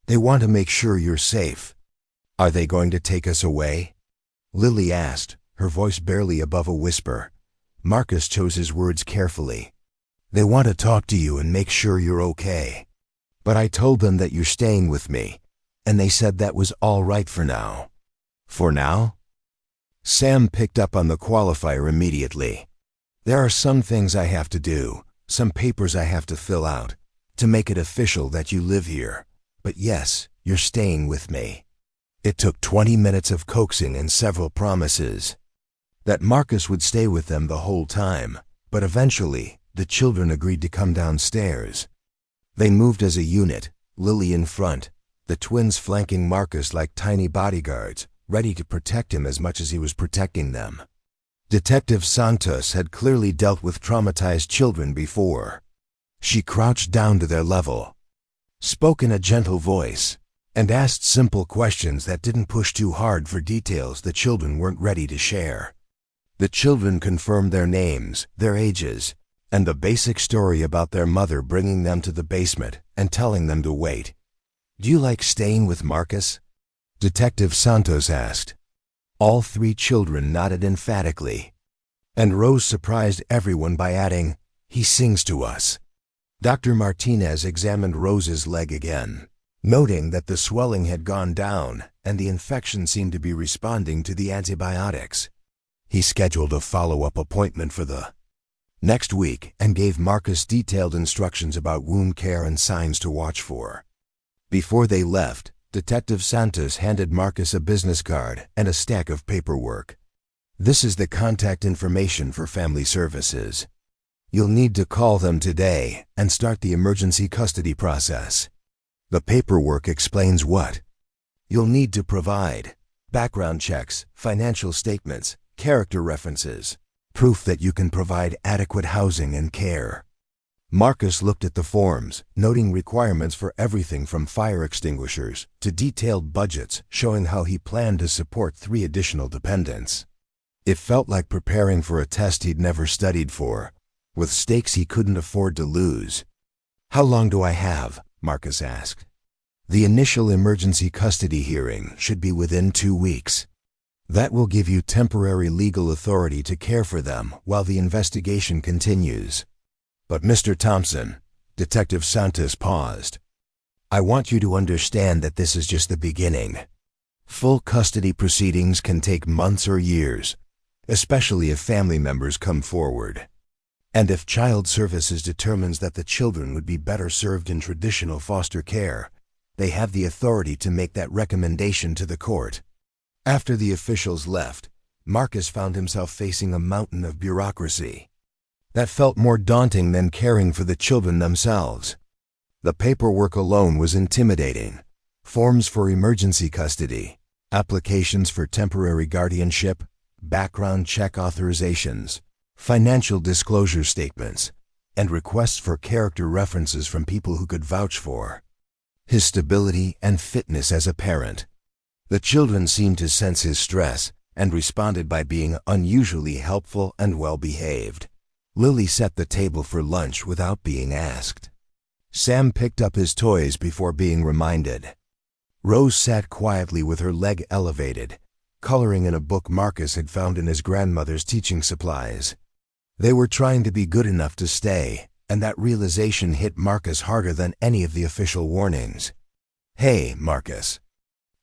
they want to make sure you're safe." "Are they going to take us away?" Lily asked, her voice barely above a whisper. Marcus chose his words carefully. "They want to talk to you and make sure you're okay. But I told them that you're staying with me, and they said that was all right for now." "For now?" Sam picked up on the qualifier immediately. "There are some things I have to do, some papers I have to fill out, to make it official that you live here. But yes, you're staying with me." It took 20 minutes of coaxing and several promises that Marcus would stay with them the whole time, but eventually, the children agreed to come downstairs. They moved as a unit, Lily in front, the twins flanking Marcus like tiny bodyguards, ready to protect him as much as he was protecting them. Detective Santos had clearly dealt with traumatized children before. She crouched down to their level, spoke in a gentle voice, and asked simple questions that didn't push too hard for details the children weren't ready to share. The children confirmed their names, their ages, and the basic story about their mother bringing them to the basement and telling them to wait. "Do you like staying with Marcus?" Detective Santos asked. All three children nodded emphatically, and Rose surprised everyone by adding, "He sings to us." Dr. Martinez examined Rose's leg again, noting that the swelling had gone down and the infection seemed to be responding to the antibiotics. He scheduled a follow-up appointment for the next week and gave Marcus detailed instructions about wound care and signs to watch for. Before they left, Detective Santos handed Marcus a business card and a stack of paperwork. "This is the contact information for family services. You'll need to call them today and start the emergency custody process." The paperwork explains what you'll need to provide: background checks, financial statements, character references, proof that you can provide adequate housing and care. Marcus looked at the forms, noting requirements for everything from fire extinguishers to detailed budgets showing how he planned to support 3 additional dependents. It felt like preparing for a test he'd never studied for, with stakes he couldn't afford to lose. "How long do I have?" Marcus asked. "The initial emergency custody hearing should be within 2 weeks. That will give you temporary legal authority to care for them while the investigation continues." "But Mr. Thompson," Detective Santos paused, "I want you to understand that this is just the beginning. Full custody proceedings can take months or years, especially if family members come forward. And if Child Services determines that the children would be better served in traditional foster care, they have the authority to make that recommendation to the court." After the officials left, Marcus found himself facing a mountain of bureaucracy that felt more daunting than caring for the children themselves. The paperwork alone was intimidating. Forms for emergency custody, applications for temporary guardianship, background check authorizations, financial disclosure statements, and requests for character references from people who could vouch for his stability and fitness as a parent. The children seemed to sense his stress and responded by being unusually helpful and well-behaved. Lily set the table for lunch without being asked. Sam picked up his toys before being reminded. Rose sat quietly with her leg elevated, coloring in a book Marcus had found in his grandmother's teaching supplies. They were trying to be good enough to stay, and that realization hit Marcus harder than any of the official warnings. "Hey, Marcus,"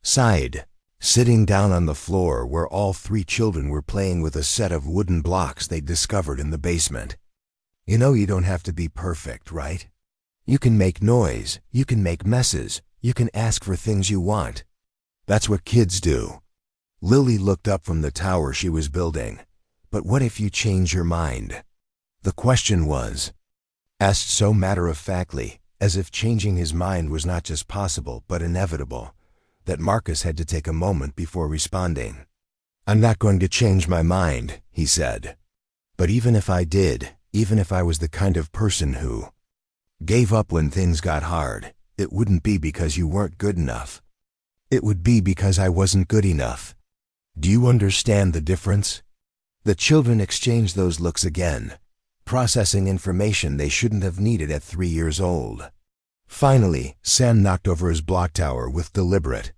sighed sitting down on the floor where all three children were playing with a set of wooden blocks they'd discovered in the basement. You know you don't have to be perfect, right? You can make noise, you can make messes, you can ask for things you want. That's what kids do. Lily looked up from the tower she was building. But what if you change your mind? The question was asked so matter-of-factly, as if changing his mind was not just possible but inevitable, that Marcus had to take a moment before responding. "I'm not going to change my mind," he said. "But even if I did, even if I was the kind of person who gave up when things got hard, it wouldn't be because you weren't good enough. It would be because I wasn't good enough. Do you understand the difference?" The children exchanged those looks again, processing information they shouldn't have needed at 3 years old. Finally, Sam knocked over his block tower with deliberate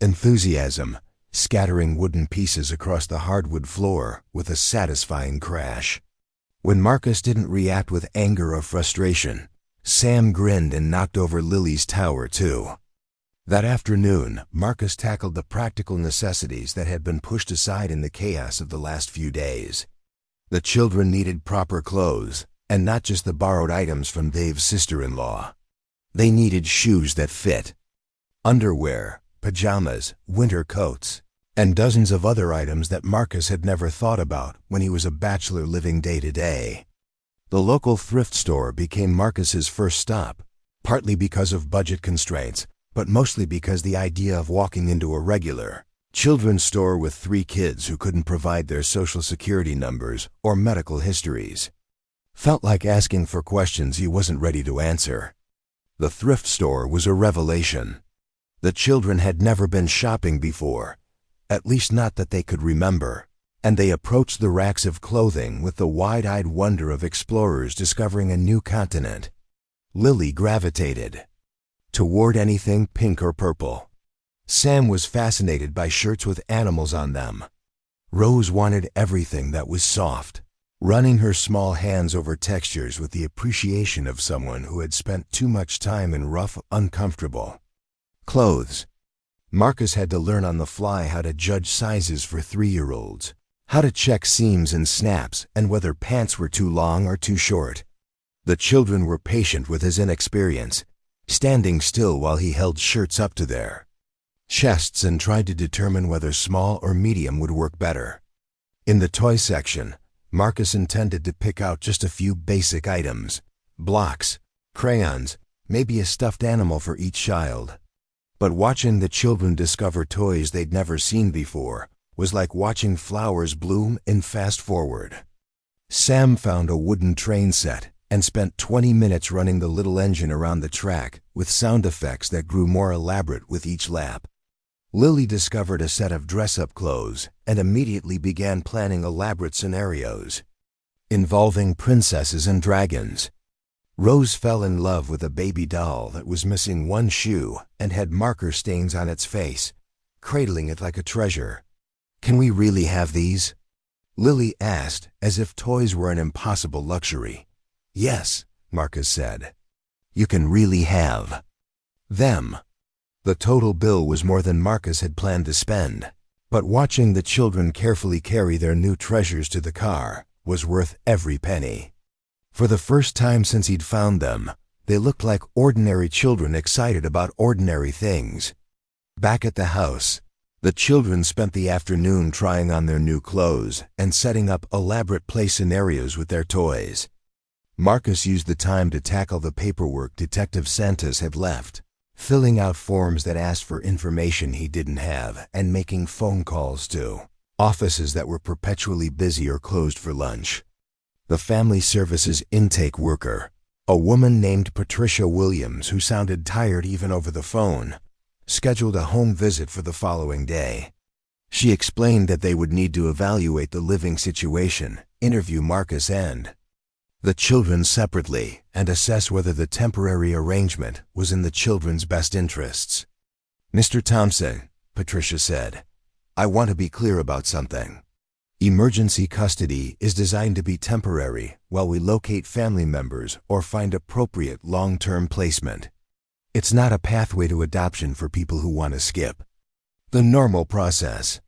enthusiasm, scattering wooden pieces across the hardwood floor with a satisfying crash. When Marcus didn't react with anger or frustration, Sam grinned and knocked over Lily's tower too. That afternoon, Marcus tackled the practical necessities that had been pushed aside in the chaos of the last few days. The children needed proper clothes, and not just the borrowed items from Dave's sister-in-law. They needed shoes that fit, underwear, pajamas, winter coats, and dozens of other items that Marcus had never thought about when he was a bachelor living day to day. The local thrift store became Marcus's first stop, partly because of budget constraints, but mostly because the idea of walking into a regular children's store with 3 kids who couldn't provide their social security numbers or medical histories felt like asking for questions he wasn't ready to answer. The thrift store was a revelation. The children had never been shopping before, at least not that they could remember, and they approached the racks of clothing with the wide-eyed wonder of explorers discovering a new continent. Lily gravitated toward anything pink or purple. Sam was fascinated by shirts with animals on them. Rose wanted everything that was soft, running her small hands over textures with the appreciation of someone who had spent too much time in rough, uncomfortable clothes. Marcus had to learn on the fly how to judge sizes for 3-year-olds, how to check seams and snaps, and whether pants were too long or too short. The children were patient with his inexperience, standing still while he held shirts up to their chests and tried to determine whether small or medium would work better. In the toy section, Marcus intended to pick out just a few basic items: blocks, crayons, maybe a stuffed animal for each child. But watching the children discover toys they'd never seen before was like watching flowers bloom in fast forward. Sam found a wooden train set and spent 20 minutes running the little engine around the track with sound effects that grew more elaborate with each lap. Lily discovered a set of dress-up clothes and immediately began planning elaborate scenarios involving princesses and dragons. Rose fell in love with a baby doll that was missing one shoe and had marker stains on its face, cradling it like a treasure. "Can we really have these?" Lily asked, as if toys were an impossible luxury. "Yes," Marcus said. "You can really have them." The total bill was more than Marcus had planned to spend, but watching the children carefully carry their new treasures to the car was worth every penny. For the first time since he'd found them, they looked like ordinary children excited about ordinary things. Back at the house, the children spent the afternoon trying on their new clothes and setting up elaborate play scenarios with their toys. Marcus used the time to tackle the paperwork Detective Santos had left, filling out forms that asked for information he didn't have and making phone calls to offices that were perpetually busy or closed for lunch. The family services intake worker, a woman named Patricia Williams who sounded tired even over the phone, scheduled a home visit for the following day. She explained that they would need to evaluate the living situation, interview Marcus and the children separately, and assess whether the temporary arrangement was in the children's best interests. "Mr. Thompson," Patricia said, "I want to be clear about something. Emergency custody is designed to be temporary while we locate family members or find appropriate long-term placement. It's not a pathway to adoption for people who want to skip." The normal process.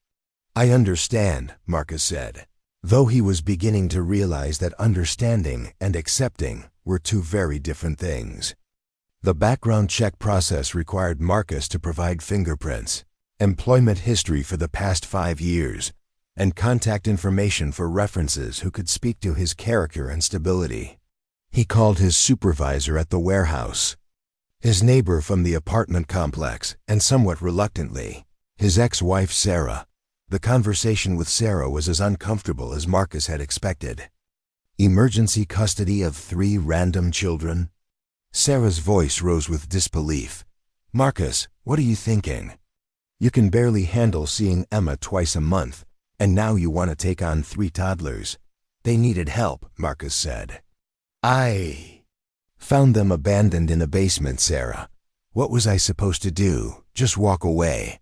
I understand, Marcus said, though he was beginning to realize that understanding and accepting were two very different things. The background check process required Marcus to provide fingerprints, employment history for the past 5 years, and contact information for references who could speak to his character and stability. He called his supervisor at the warehouse, his neighbor from the apartment complex, and somewhat reluctantly, his ex-wife Sarah. The conversation with Sarah was as uncomfortable as Marcus had expected. Emergency custody of 3 random children? Sarah's voice rose with disbelief. Marcus, what are you thinking? You can barely handle seeing Emma twice a month, and now you want to take on 3 toddlers. They needed help, Marcus said. I found them abandoned in a basement, Sarah. What was I supposed to do? Just walk away?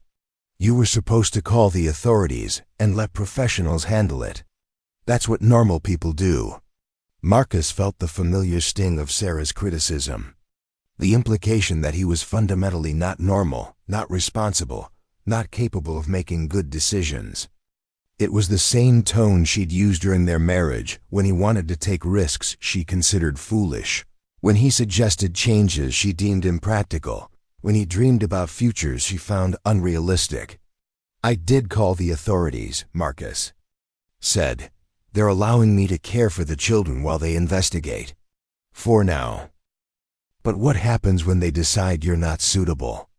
You were supposed to call the authorities and let professionals handle it. That's what normal people do. Marcus felt the familiar sting of Sarah's criticism. The implication that he was fundamentally not normal, not responsible, not capable of making good decisions. It was the same tone she'd used during their marriage when he wanted to take risks she considered foolish, when he suggested changes she deemed impractical, when he dreamed about futures she found unrealistic. I did call the authorities, Marcus said. They're allowing me to care for the children while they investigate. For now. But what happens when they decide you're not suitable?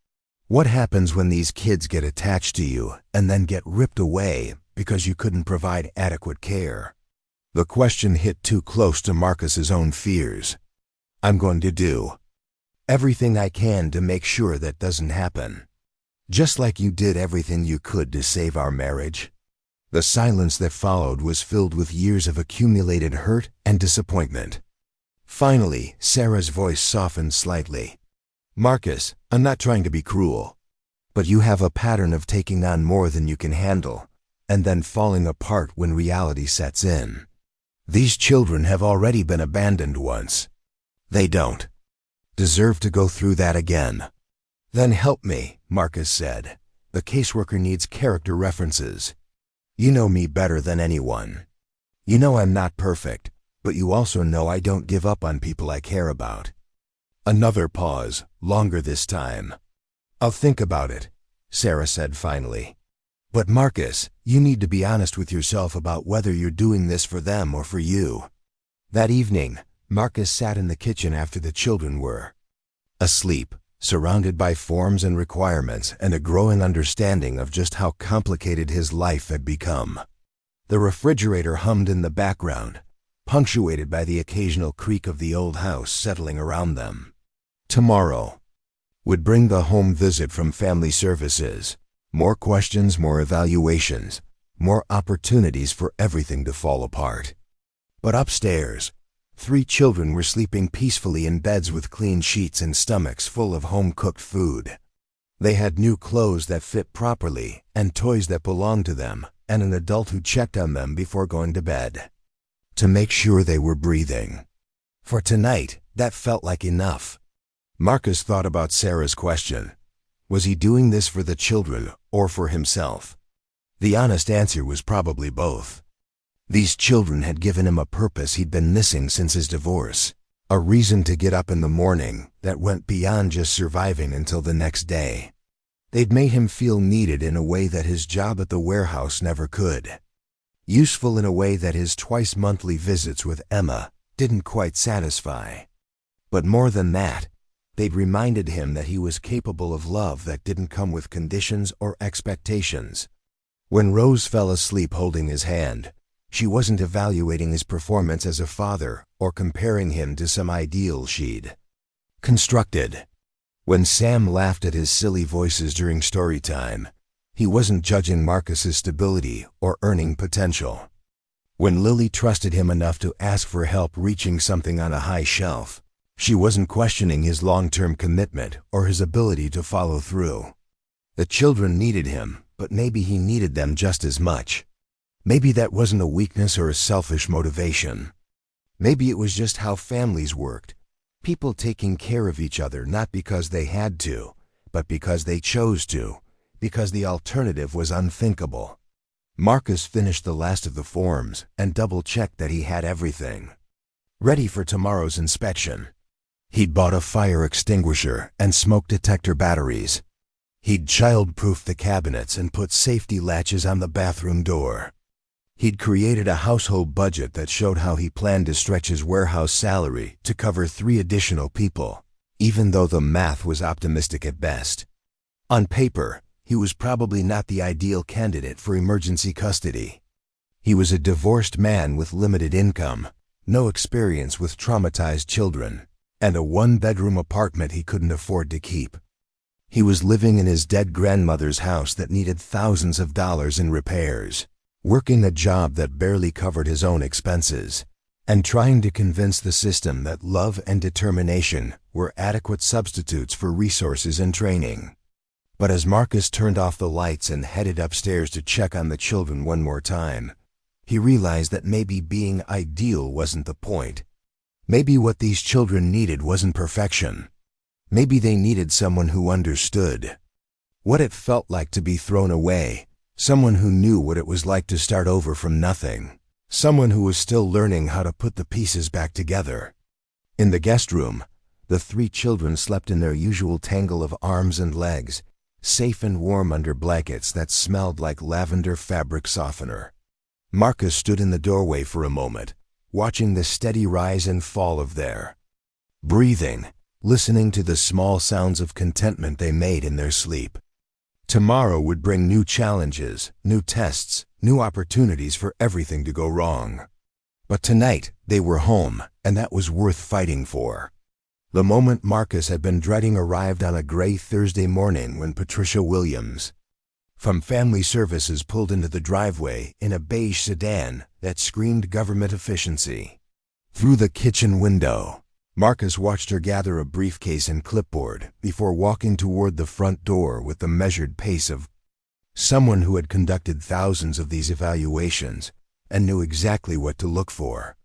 What happens when these kids get attached to you and then get ripped away because you couldn't provide adequate care? The question hit too close to Marcus's own fears. I'm going to do everything I can to make sure that doesn't happen. Just like you did everything you could to save our marriage. The silence that followed was filled with years of accumulated hurt and disappointment. Finally, Sarah's voice softened slightly. Marcus, I'm not trying to be cruel, but you have a pattern of taking on more than you can handle, and then falling apart when reality sets in. These children have already been abandoned once. They don't deserve to go through that again. Then help me, Marcus said. The caseworker needs character references. You know me better than anyone. You know I'm not perfect, but you also know I don't give up on people I care about. Another pause, longer this time. I'll think about it, Sarah said finally. But Marcus, you need to be honest with yourself about whether you're doing this for them or for you. That evening, Marcus sat in the kitchen after the children were asleep, surrounded by forms and requirements and a growing understanding of just how complicated his life had become. The refrigerator hummed in the background, punctuated by the occasional creak of the old house settling around them. Tomorrow would bring the home visit from family services. More questions, more evaluations, more opportunities for everything to fall apart. But upstairs, 3 children were sleeping peacefully in beds with clean sheets and stomachs full of home-cooked food. They had new clothes that fit properly and toys that belonged to them, and an adult who checked on them before going to bed to make sure they were breathing. For tonight, that felt like enough. Marcus thought about Sarah's question. Was he doing this for the children or for himself? The honest answer was probably both. These children had given him a purpose he'd been missing since his divorce, a reason to get up in the morning that went beyond just surviving until the next day. They'd made him feel needed in a way that his job at the warehouse never could. Useful in a way that his twice-monthly visits with Emma didn't quite satisfy. But more than that, they'd reminded him that he was capable of love that didn't come with conditions or expectations. When Rose fell asleep holding his hand, she wasn't evaluating his performance as a father or comparing him to some ideal she'd constructed. When Sam laughed at his silly voices during story time, he wasn't judging Marcus's stability or earning potential. When Lily trusted him enough to ask for help reaching something on a high shelf, she wasn't questioning his long-term commitment or his ability to follow through. The children needed him, but maybe he needed them just as much. Maybe that wasn't a weakness or a selfish motivation. Maybe it was just how families worked. People taking care of each other not because they had to, but because they chose to. because the alternative was unthinkable. Marcus finished the last of the forms and double-checked that he had everything ready for tomorrow's inspection. He'd bought a fire extinguisher and smoke detector batteries. He'd child-proofed the cabinets and put safety latches on the bathroom door. He'd created a household budget that showed how he planned to stretch his warehouse salary to cover 3 additional people, even though the math was optimistic at best. On paper, he was probably not the ideal candidate for emergency custody. He was a divorced man with limited income, no experience with traumatized children, and a 1-bedroom apartment he couldn't afford to keep. He was living in his dead grandmother's house that needed thousands of dollars in repairs, working a job that barely covered his own expenses, and trying to convince the system that love and determination were adequate substitutes for resources and training. But as Marcus turned off the lights and headed upstairs to check on the children one more time, he realized that maybe being ideal wasn't the point. Maybe what these children needed wasn't perfection. Maybe they needed someone who understood what it felt like to be thrown away, someone who knew what it was like to start over from nothing, someone who was still learning how to put the pieces back together. In the guest room, the 3 children slept in their usual tangle of arms and legs, safe and warm under blankets that smelled like lavender fabric softener. Marcus stood in the doorway for a moment, watching the steady rise and fall of their breathing, listening to the small sounds of contentment they made in their sleep. Tomorrow would bring new challenges, new tests, new opportunities for everything to go wrong. But tonight, they were home, and that was worth fighting for. The moment Marcus had been dreading arrived on a gray Thursday morning when Patricia Williams from Family Services pulled into the driveway in a beige sedan that screamed government efficiency. Through the kitchen window, Marcus watched her gather a briefcase and clipboard before walking toward the front door with the measured pace of someone who had conducted thousands of these evaluations and knew exactly what to look for.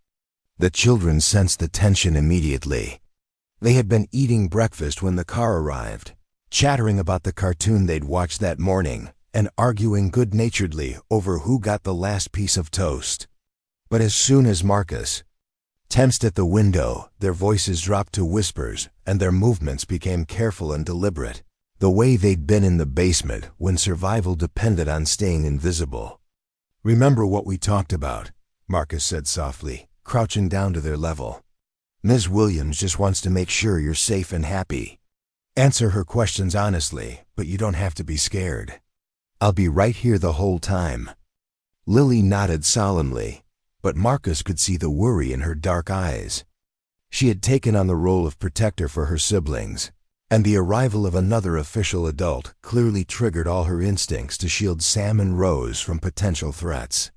The children sensed the tension immediately. They had been eating breakfast when the car arrived, chattering about the cartoon they'd watched that morning and arguing good-naturedly over who got the last piece of toast. But as soon as Marcus tensed at the window, their voices dropped to whispers and their movements became careful and deliberate, the way they'd been in the basement when survival depended on staying invisible. "Remember what we talked about," Marcus said softly, crouching down to their level. "Ms. Williams just wants to make sure you're safe and happy. Answer her questions honestly, but you don't have to be scared. I'll be right here the whole time." Lily nodded solemnly, but Marcus could see the worry in her dark eyes. She had taken on the role of protector for her siblings, and the arrival of another official adult clearly triggered all her instincts to shield Sam and Rose from potential threats.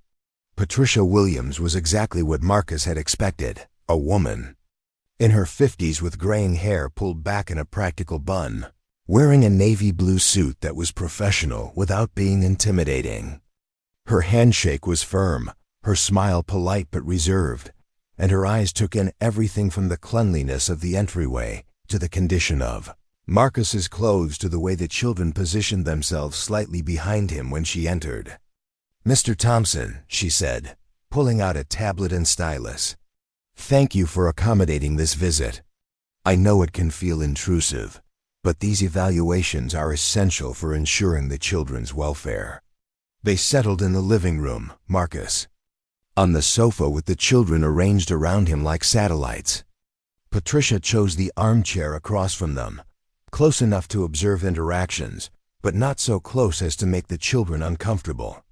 Patricia Williams was exactly what Marcus had expected, a woman in her 50s with graying hair pulled back in a practical bun, wearing a navy blue suit that was professional without being intimidating. Her handshake was firm, her smile polite but reserved, and her eyes took in everything from the cleanliness of the entryway to the condition of Marcus's clothes to the way the children positioned themselves slightly behind him when she entered. "Mr. Thompson," she said, pulling out a tablet and stylus. "Thank you for accommodating this visit. I know it can feel intrusive, but these evaluations are essential for ensuring the children's welfare." They settled in the living room, Marcus on the sofa with the children arranged around him like satellites. Patricia chose the armchair across from them, close enough to observe interactions, but not so close as to make the children uncomfortable.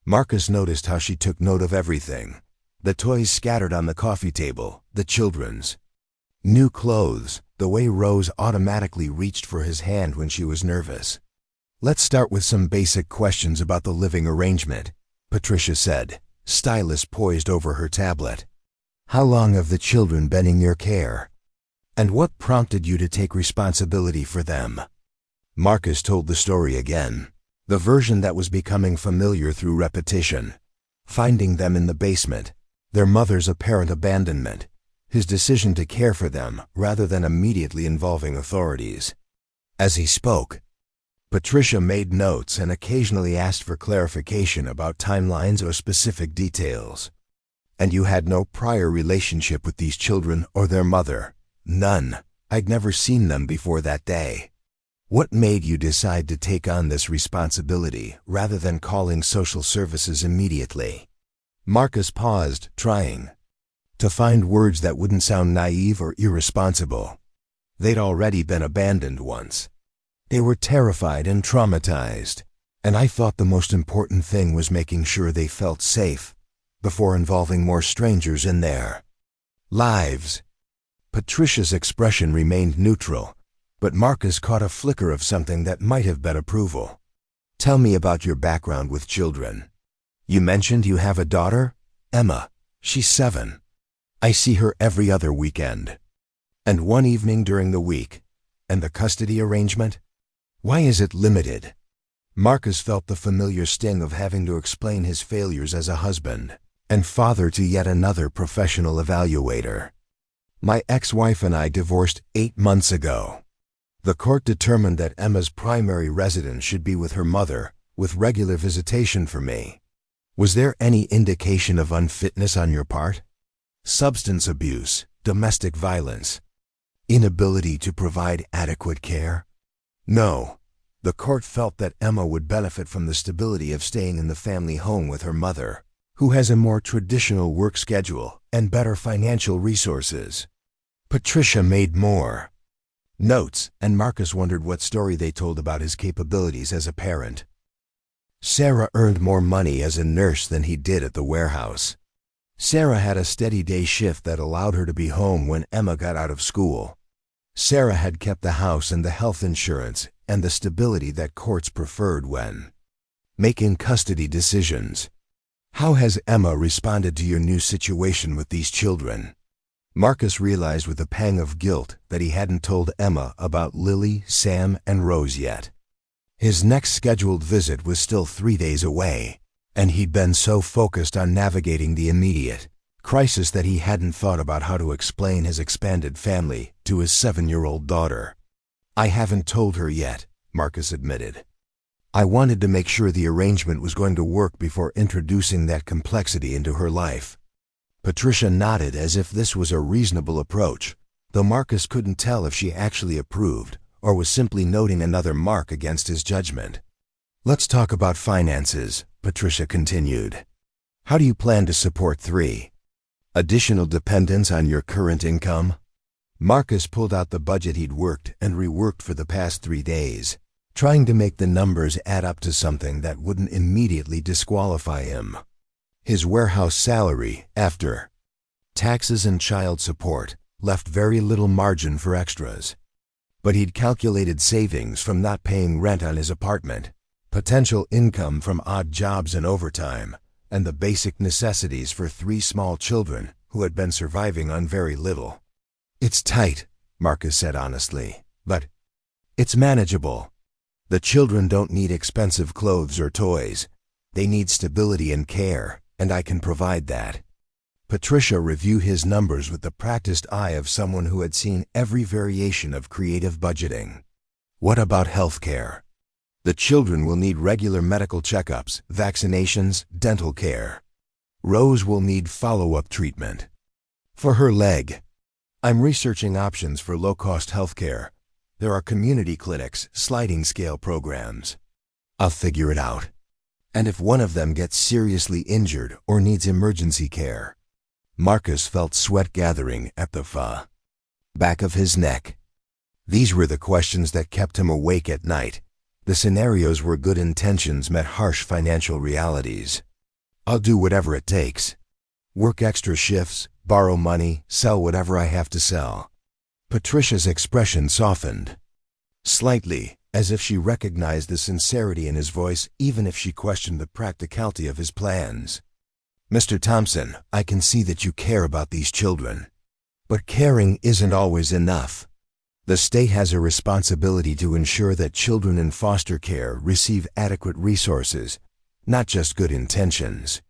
Marcus noticed how she took note of everything: the toys scattered on the coffee table, the children's new clothes, the way Rose automatically reached for his hand when she was nervous. "Let's start with some basic questions about the living arrangement," Patricia said, stylus poised over her tablet. "How long have the children been in your care? And what prompted you to take responsibility for them?" Marcus told the story again, the version that was becoming familiar through repetition: finding them in the basement, their mother's apparent abandonment, his decision to care for them rather than immediately involving authorities. As he spoke, Patricia made notes and occasionally asked for clarification about timelines or specific details. And you had no prior relationship with these children or their mother? None. I'd never seen them before that day. What made you decide to take on this responsibility rather than calling social services immediately? Marcus paused, trying to find words that wouldn't sound naive or irresponsible. They'd already been abandoned once. They were terrified and traumatized, and I thought the most important thing was making sure they felt safe before involving more strangers in their lives. Patricia's expression remained neutral, but Marcus caught a flicker of something that might have been approval. Tell me about your background with children. You mentioned you have a daughter? Emma. She's 7. I see her every other weekend. And one evening during the week. And the custody arrangement? Why is it limited? Marcus felt the familiar sting of having to explain his failures as a husband and father to yet another professional evaluator. My ex-wife and I divorced 8 months ago. The court determined that Emma's primary residence should be with her mother, with regular visitation for me. Was there any indication of unfitness on your part? Substance abuse, domestic violence, inability to provide adequate care? No. The court felt that Emma would benefit from the stability of staying in the family home with her mother, who has a more traditional work schedule and better financial resources. Patricia made more notes, and Marcus wondered what story they told about his capabilities as a parent. Sarah earned more money as a nurse than he did at the warehouse. Sarah had a steady day shift that allowed her to be home when Emma got out of school. Sarah had kept the house and the health insurance and the stability that courts preferred when making custody decisions. How has Emma responded to your new situation with these children? Marcus realized with a pang of guilt that he hadn't told Emma about Lily, Sam, and Rose yet. His next scheduled visit was still 3 days away, and he'd been so focused on navigating the immediate crisis that he hadn't thought about how to explain his expanded family to his 7-year-old daughter. I haven't told her yet, Marcus admitted. I wanted to make sure the arrangement was going to work before introducing that complexity into her life. Patricia nodded as if this was a reasonable approach, though Marcus couldn't tell if she actually approved or was simply noting another mark against his judgment. Let's talk about finances, Patricia continued. How do you plan to support 3 additional dependents on your current income? Marcus pulled out the budget he'd worked and reworked for the past 3 days, trying to make the numbers add up to something that wouldn't immediately disqualify him. His warehouse salary, after taxes and child support, left very little margin for extras. But he'd calculated savings from not paying rent on his apartment, potential income from odd jobs and overtime, and the basic necessities for 3 small children who had been surviving on very little. It's tight, Marcus said honestly, but it's manageable. The children don't need expensive clothes or toys. They need stability and care, and I can provide that. Patricia reviewed his numbers with the practiced eye of someone who had seen every variation of creative budgeting. What about health care? The children will need regular medical checkups, vaccinations, dental care. Rose will need follow-up treatment. For her leg, I'm researching options for low-cost health care. There are community clinics, sliding scale programs. I'll figure it out. And if one of them gets seriously injured or needs emergency care. Marcus felt sweat gathering at the back of his neck. These were the questions that kept him awake at night, the scenarios where good intentions met harsh financial realities. I'll do whatever it takes. Work extra shifts, borrow money, sell whatever I have to sell. Patricia's expression softened slightly, as if she recognized the sincerity in his voice even if she questioned the practicality of his plans. Mr. Thompson, I can see that you care about these children. But caring isn't always enough. The state has a responsibility to ensure that children in foster care receive adequate resources, not just good intentions.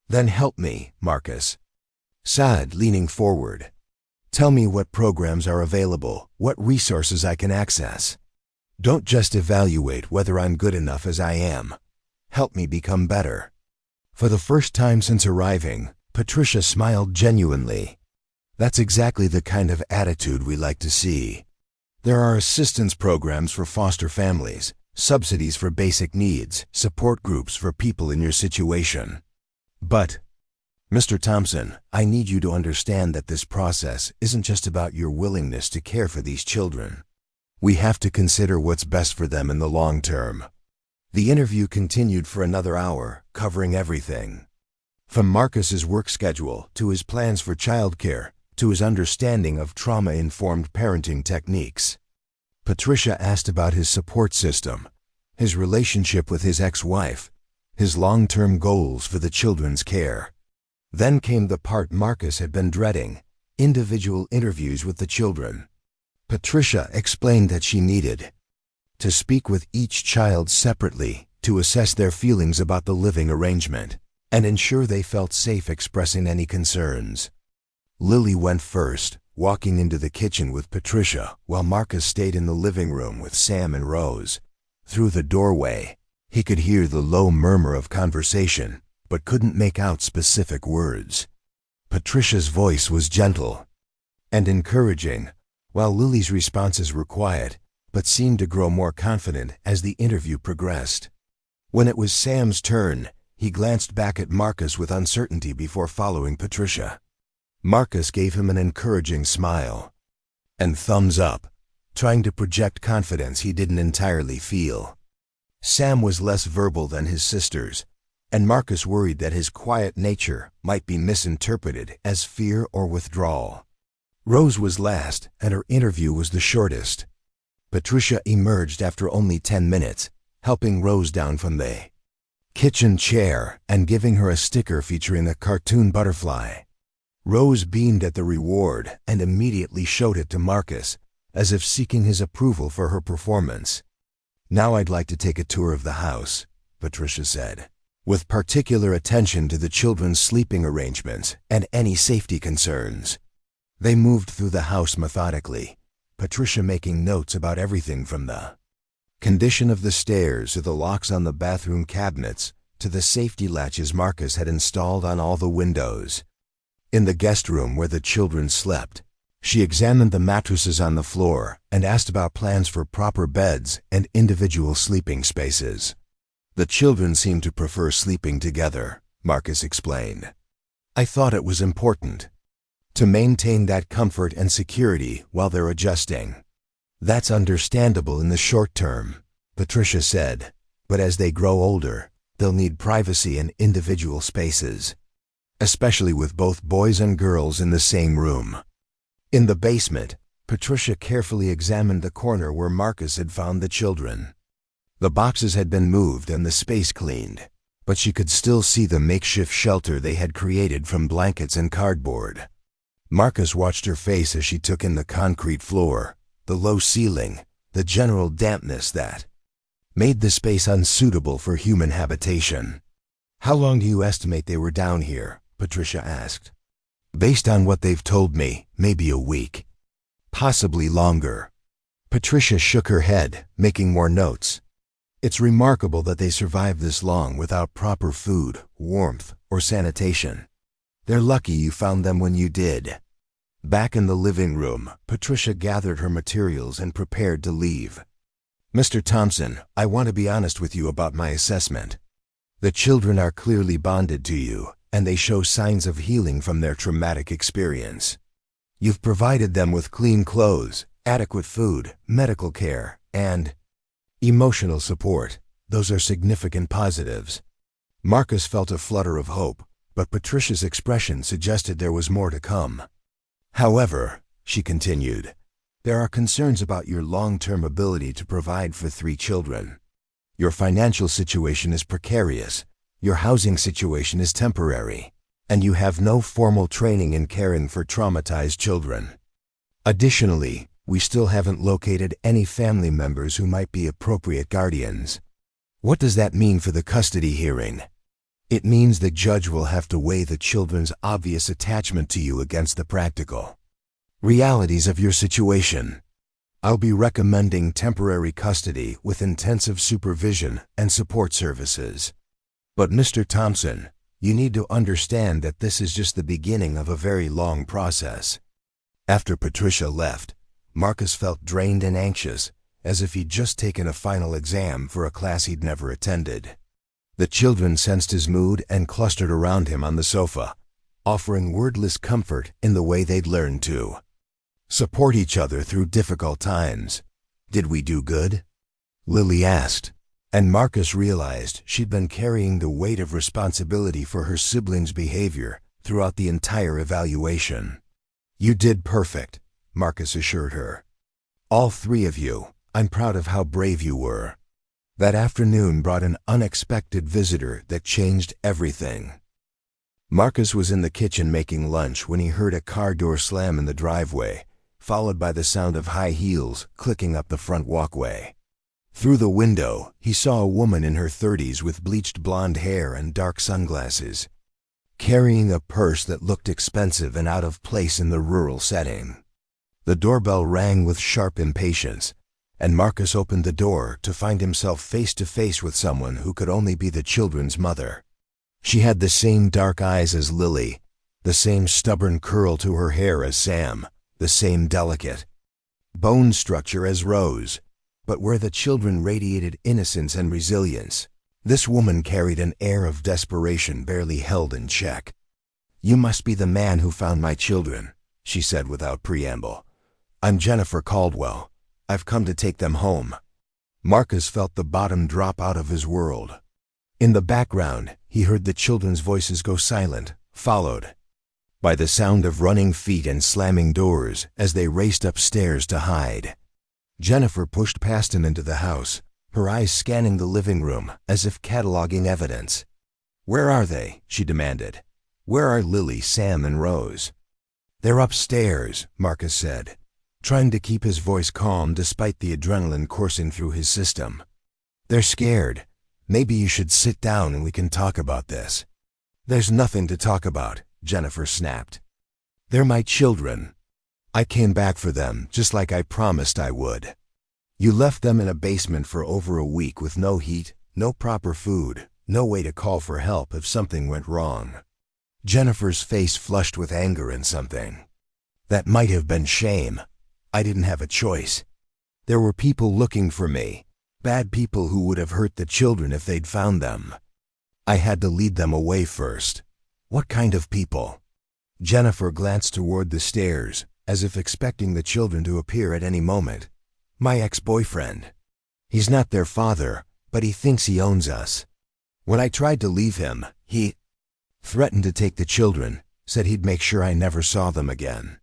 Then help me, Marcus. Saad, leaning forward. Tell me what programs are available, what resources I can access. Don't just evaluate whether I'm good enough as I am. Help me become better." For the first time since arriving, Patricia smiled genuinely. That's exactly the kind of attitude we like to see. There are assistance programs for foster families, subsidies for basic needs, support groups for people in your situation. But, Mr. Thompson, I need you to understand that this process isn't just about your willingness to care for these children. We have to consider what's best for them in the long term. The interview continued for another hour, covering everything. From Marcus's work schedule, to his plans for childcare, to his understanding of trauma-informed parenting techniques. Patricia asked about his support system, his relationship with his ex-wife, his long-term goals for the children's care. Then came the part Marcus had been dreading, individual interviews with the children. Patricia explained that she needed to speak with each child separately to assess their feelings about the living arrangement and ensure they felt safe expressing any concerns. Lily went first, walking into the kitchen with Patricia while Marcus stayed in the living room with Sam and Rose. Through the doorway, he could hear the low murmur of conversation, but couldn't make out specific words. Patricia's voice was gentle and encouraging, while Lily's responses were quiet, but seemed to grow more confident as the interview progressed. When it was Sam's turn, he glanced back at Marcus with uncertainty before following Patricia. Marcus gave him an encouraging smile and thumbs up, trying to project confidence he didn't entirely feel. Sam was less verbal than his sisters, and Marcus worried that his quiet nature might be misinterpreted as fear or withdrawal. Rose was last, and her interview was the shortest. Patricia emerged after only 10 minutes, helping Rose down from the kitchen chair and giving her a sticker featuring a cartoon butterfly. Rose beamed at the reward and immediately showed it to Marcus, as if seeking his approval for her performance. "Now I'd like to take a tour of the house," Patricia said, "with particular attention to the children's sleeping arrangements and any safety concerns." They moved through the house methodically, Patricia making notes about everything from the condition of the stairs to the locks on the bathroom cabinets to the safety latches Marcus had installed on all the windows. In the guest room where the children slept, she examined the mattresses on the floor and asked about plans for proper beds and individual sleeping spaces. "The children seem to prefer sleeping together," Marcus explained. "I thought it was important to maintain that comfort and security while they're adjusting." "That's understandable in the short term," Patricia said, "but as they grow older, they'll need privacy and individual spaces, especially with both boys and girls in the same room." In the basement, Patricia carefully examined the corner where Marcus had found the children. The boxes had been moved and the space cleaned, but she could still see the makeshift shelter they had created from blankets and cardboard. Marcus watched her face as she took in the concrete floor, the low ceiling, the general dampness that made the space unsuitable for human habitation. "How long do you estimate they were down here?" Patricia asked. "Based on what they've told me, maybe a week. Possibly longer." Patricia shook her head, making more notes. "It's remarkable that they survived this long without proper food, warmth, or sanitation. They're lucky you found them when you did." Back in the living room, Patricia gathered her materials and prepared to leave. "Mr. Thompson, I want to be honest with you about my assessment. The children are clearly bonded to you, and they show signs of healing from their traumatic experience. You've provided them with clean clothes, adequate food, medical care, and emotional support. Those are significant positives." Marcus felt a flutter of hope, but Patricia's expression suggested there was more to come. "However," she continued, "there are concerns about your long-term ability to provide for 3 children. Your financial situation is precarious, your housing situation is temporary, and you have no formal training in caring for traumatized children. Additionally, we still haven't located any family members who might be appropriate guardians. What does that mean for the custody hearing? It means the judge will have to weigh the children's obvious attachment to you against the practical realities of your situation. I'll be recommending temporary custody with intensive supervision and support services. But Mr. Thompson, you need to understand that this is just the beginning of a very long process. After Patricia left, Marcus felt drained and anxious, as if he'd just taken a final exam for a class he'd never attended. The children sensed his mood and clustered around him on the sofa, offering wordless comfort in the way they'd learned to. Support each other through difficult times. Did we do good? Lily asked, and Marcus realized she'd been carrying the weight of responsibility for her siblings' behavior throughout the entire evaluation. You did perfect, Marcus assured her. All three of you, I'm proud of how brave you were. That afternoon brought an unexpected visitor that changed everything. Marcus was in the kitchen making lunch when he heard a car door slam in the driveway, followed by the sound of high heels clicking up the front walkway. Through the window, he saw a woman in her 30s with bleached blonde hair and dark sunglasses, carrying a purse that looked expensive and out of place in the rural setting. The doorbell rang with sharp impatience, and Marcus opened the door to find himself face to face with someone who could only be the children's mother. She had the same dark eyes as Lily, the same stubborn curl to her hair as Sam, the same delicate bone structure as Rose, but where the children radiated innocence and resilience, this woman carried an air of desperation barely held in check. You must be the man who found my children, she said without preamble. I'm Jennifer Caldwell. I've come to take them home. Marcus felt the bottom drop out of his world. In the background, he heard the children's voices go silent, followed by the sound of running feet and slamming doors as they raced upstairs to hide. Jennifer pushed past him into the house, her eyes scanning the living room as if cataloging evidence. Where are they? She demanded. Where are Lily, Sam, and Rose? They're upstairs, Marcus said, trying to keep his voice calm despite the adrenaline coursing through his system. They're scared. Maybe you should sit down and we can talk about this. There's nothing to talk about, Jennifer snapped. They're my children. I came back for them just like I promised I would. You left them in a basement for over a week with no heat, no proper food, no way to call for help if something went wrong. Jennifer's face flushed with anger and something that might have been shame. I didn't have a choice. There were people looking for me, bad people who would have hurt the children if they'd found them. I had to lead them away first. What kind of people? Jennifer glanced toward the stairs, as if expecting the children to appear at any moment. My ex-boyfriend. He's not their father, but he thinks he owns us. When I tried to leave him, he threatened to take the children, said he'd make sure I never saw them again.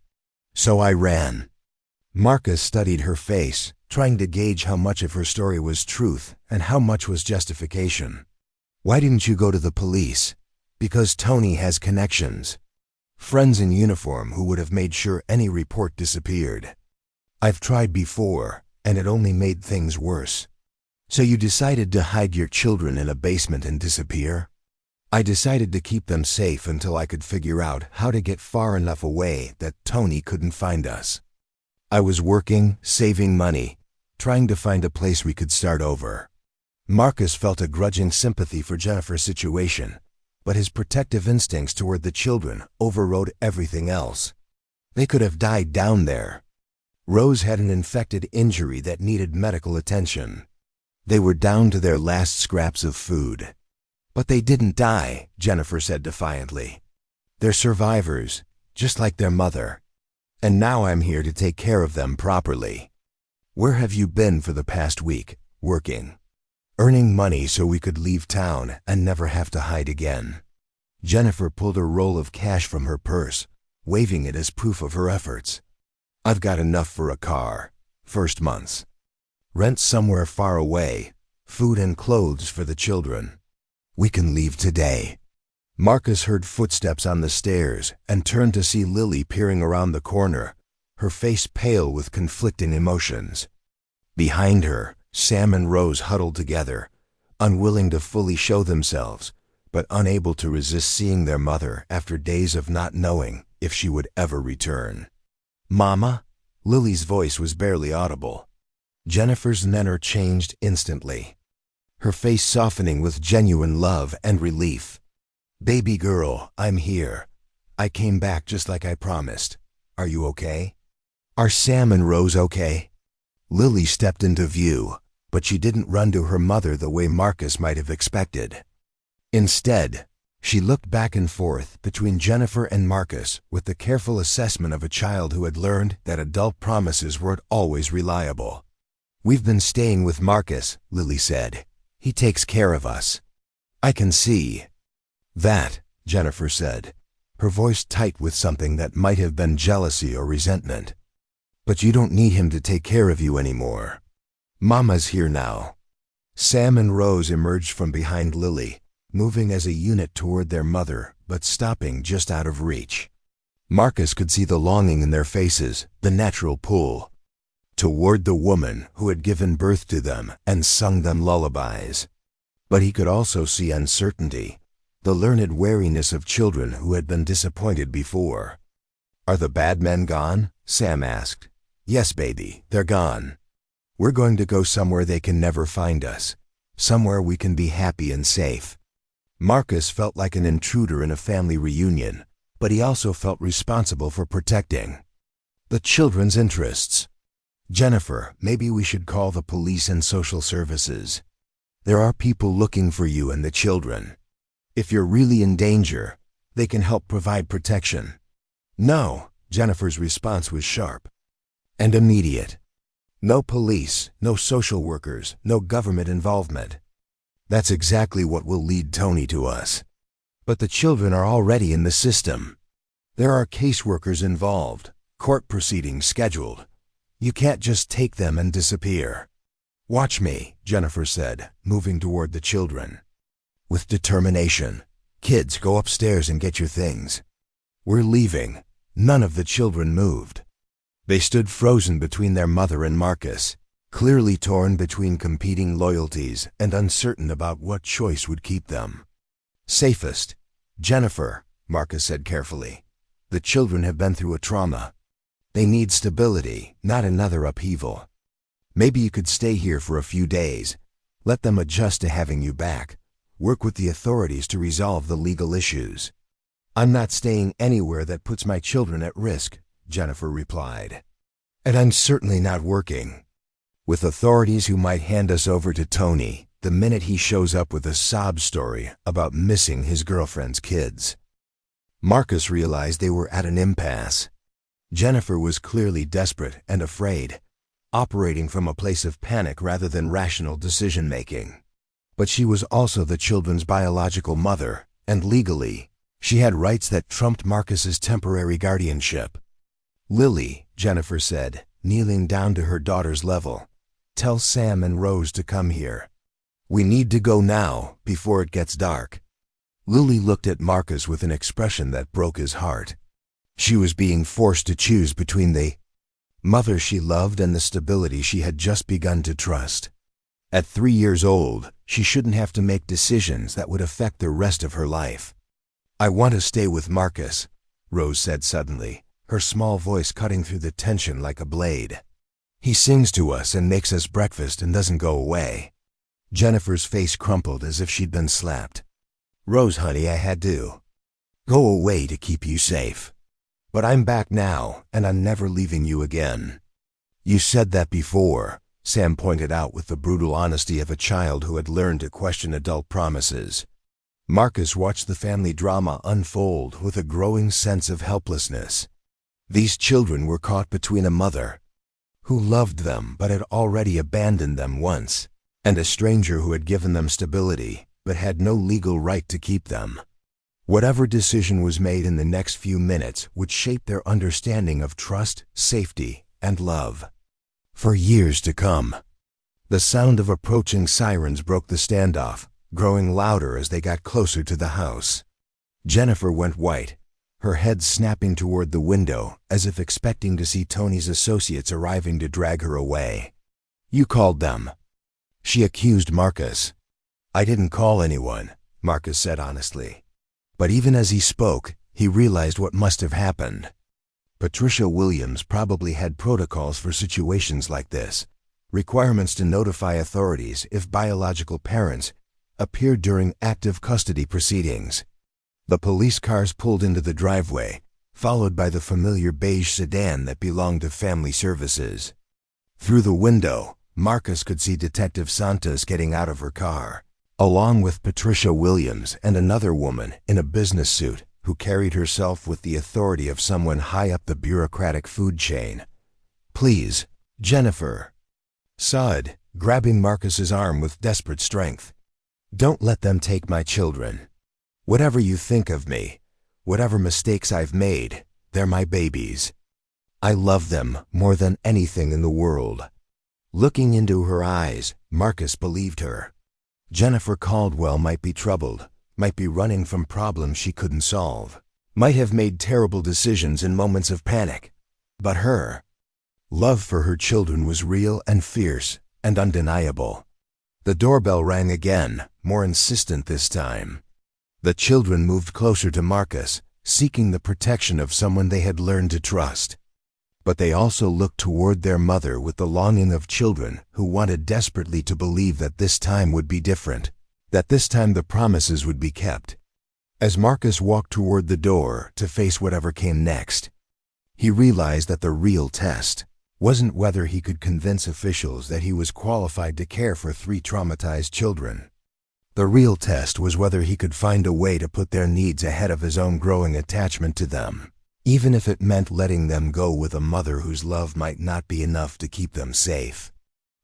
So I ran. Marcus studied her face, trying to gauge how much of her story was truth and how much was justification. Why didn't you go to the police? Because Tony has connections. Friends in uniform who would have made sure any report disappeared. I've tried before, and it only made things worse. So you decided to hide your children in a basement and disappear? I decided to keep them safe until I could figure out how to get far enough away that Tony couldn't find us. I was working, saving money, trying to find a place we could start over. Marcus felt a grudging sympathy for Jennifer's situation, but his protective instincts toward the children overrode everything else. They could have died down there. Rose had an infected injury that needed medical attention. They were down to their last scraps of food. But they didn't die, Jennifer said defiantly. They're survivors, just like their mother. And now I'm here to take care of them properly. Where have you been for the past week? Working. Earning money so we could leave town and never have to hide again. Jennifer pulled a roll of cash from her purse, waving it as proof of her efforts. I've got enough for a car, first month's rent somewhere far away, food and clothes for the children. We can leave today. Marcus heard footsteps on the stairs and turned to see Lily peering around the corner, her face pale with conflicting emotions. Behind her, Sam and Rose huddled together, unwilling to fully show themselves, but unable to resist seeing their mother after days of not knowing if she would ever return. Mama? Lily's voice was barely audible. Jennifer's manner changed instantly, her face softening with genuine love and relief. "Baby girl, I'm here. I came back just like I promised. Are you okay? Are Sam and Rose okay?" Lily stepped into view, but she didn't run to her mother the way Marcus might have expected. Instead, she looked back and forth between Jennifer and Marcus with the careful assessment of a child who had learned that adult promises weren't always reliable. "We've been staying with Marcus," Lily said. "He takes care of us." "I can see that," Jennifer said, her voice tight with something that might have been jealousy or resentment. "But you don't need him to take care of you anymore. Mama's here now." Sam and Rose emerged from behind Lily, moving as a unit toward their mother, but stopping just out of reach. Marcus could see the longing in their faces, the natural pull toward the woman who had given birth to them and sung them lullabies. But he could also see uncertainty, the learned wariness of children who had been disappointed before. "Are the bad men gone?" Sam asked. "Yes, baby, they're gone. We're going to go somewhere they can never find us, somewhere we can be happy and safe." Marcus felt like an intruder in a family reunion, but he also felt responsible for protecting the children's interests. "Jennifer, maybe we should call the police and social services. There are people looking for you and the children. If you're really in danger, they can help provide protection." "No," Jennifer's response was sharp and immediate. "No police, no social workers, no government involvement. That's exactly what will lead Tony to us. But the children are already in the system. There are caseworkers involved, court proceedings scheduled. You can't just take them and disappear." "Watch me," Jennifer said, moving toward the children with determination. "Kids, go upstairs and get your things. We're leaving." None of the children moved. They stood frozen between their mother and Marcus, clearly torn between competing loyalties and uncertain about what choice would keep them safest. "Jennifer," Marcus said carefully, "the children have been through a trauma. They need stability, not another upheaval. Maybe you could stay here for a few days, let them adjust to having you back, work with the authorities to resolve the legal issues." "I'm not staying anywhere that puts my children at risk," Jennifer replied. "And I'm certainly not working with authorities who might hand us over to Tony the minute he shows up with a sob story about missing his girlfriend's kids." Marcus realized they were at an impasse. Jennifer was clearly desperate and afraid, operating from a place of panic rather than rational decision-making. But she was also the children's biological mother, and legally, she had rights that trumped Marcus's temporary guardianship. "Lily," Jennifer said, kneeling down to her daughter's level, "tell Sam and Rose to come here. We need to go now, before it gets dark." Lily looked at Marcus with an expression that broke his heart. She was being forced to choose between the mother she loved and the stability she had just begun to trust. At 3 years old, she shouldn't have to make decisions that would affect the rest of her life. "I want to stay with Marcus," Rose said suddenly, her small voice cutting through the tension like a blade. "He sings to us and makes us breakfast and doesn't go away." Jennifer's face crumpled as if she'd been slapped. "Rose, honey, I had to go away to keep you safe. But I'm back now, and I'm never leaving you again." "You said that before," Sam pointed out with the brutal honesty of a child who had learned to question adult promises. Marcus watched the family drama unfold with a growing sense of helplessness. These children were caught between a mother who loved them but had already abandoned them once, and a stranger who had given them stability but had no legal right to keep them. Whatever decision was made in the next few minutes would shape their understanding of trust, safety, and love for years to come. The sound of approaching sirens broke the standoff, growing louder as they got closer to the house. Jennifer went white, her head snapping toward the window as if expecting to see Tony's associates arriving to drag her away. "You called them," she accused Marcus. "I didn't call anyone," Marcus said honestly. But even as he spoke, he realized what must have happened. Patricia Williams probably had protocols for situations like this, requirements to notify authorities if biological parents appeared during active custody proceedings. The police cars pulled into the driveway, followed by the familiar beige sedan that belonged to Family Services. Through the window, Marcus could see Detective Santos getting out of her car, along with Patricia Williams and another woman in a business suit who carried herself with the authority of someone high up the bureaucratic food chain. "Please, Jennifer," Sud, grabbing Marcus's arm with desperate strength. "Don't let them take my children. Whatever you think of me, whatever mistakes I've made, they're my babies. I love them more than anything in the world." Looking into her eyes, Marcus believed her. Jennifer Caldwell might be troubled, might be running from problems she couldn't solve, might have made terrible decisions in moments of panic. But her love for her children was real and fierce and undeniable. The doorbell rang again, more insistent this time. The children moved closer to Marcus, seeking the protection of someone they had learned to trust. But they also looked toward their mother with the longing of children who wanted desperately to believe that this time would be different, that this time the promises would be kept. As Marcus walked toward the door to face whatever came next, he realized that the real test wasn't whether he could convince officials that he was qualified to care for 3 traumatized children. The real test was whether he could find a way to put their needs ahead of his own growing attachment to them, even if it meant letting them go with a mother whose love might not be enough to keep them safe.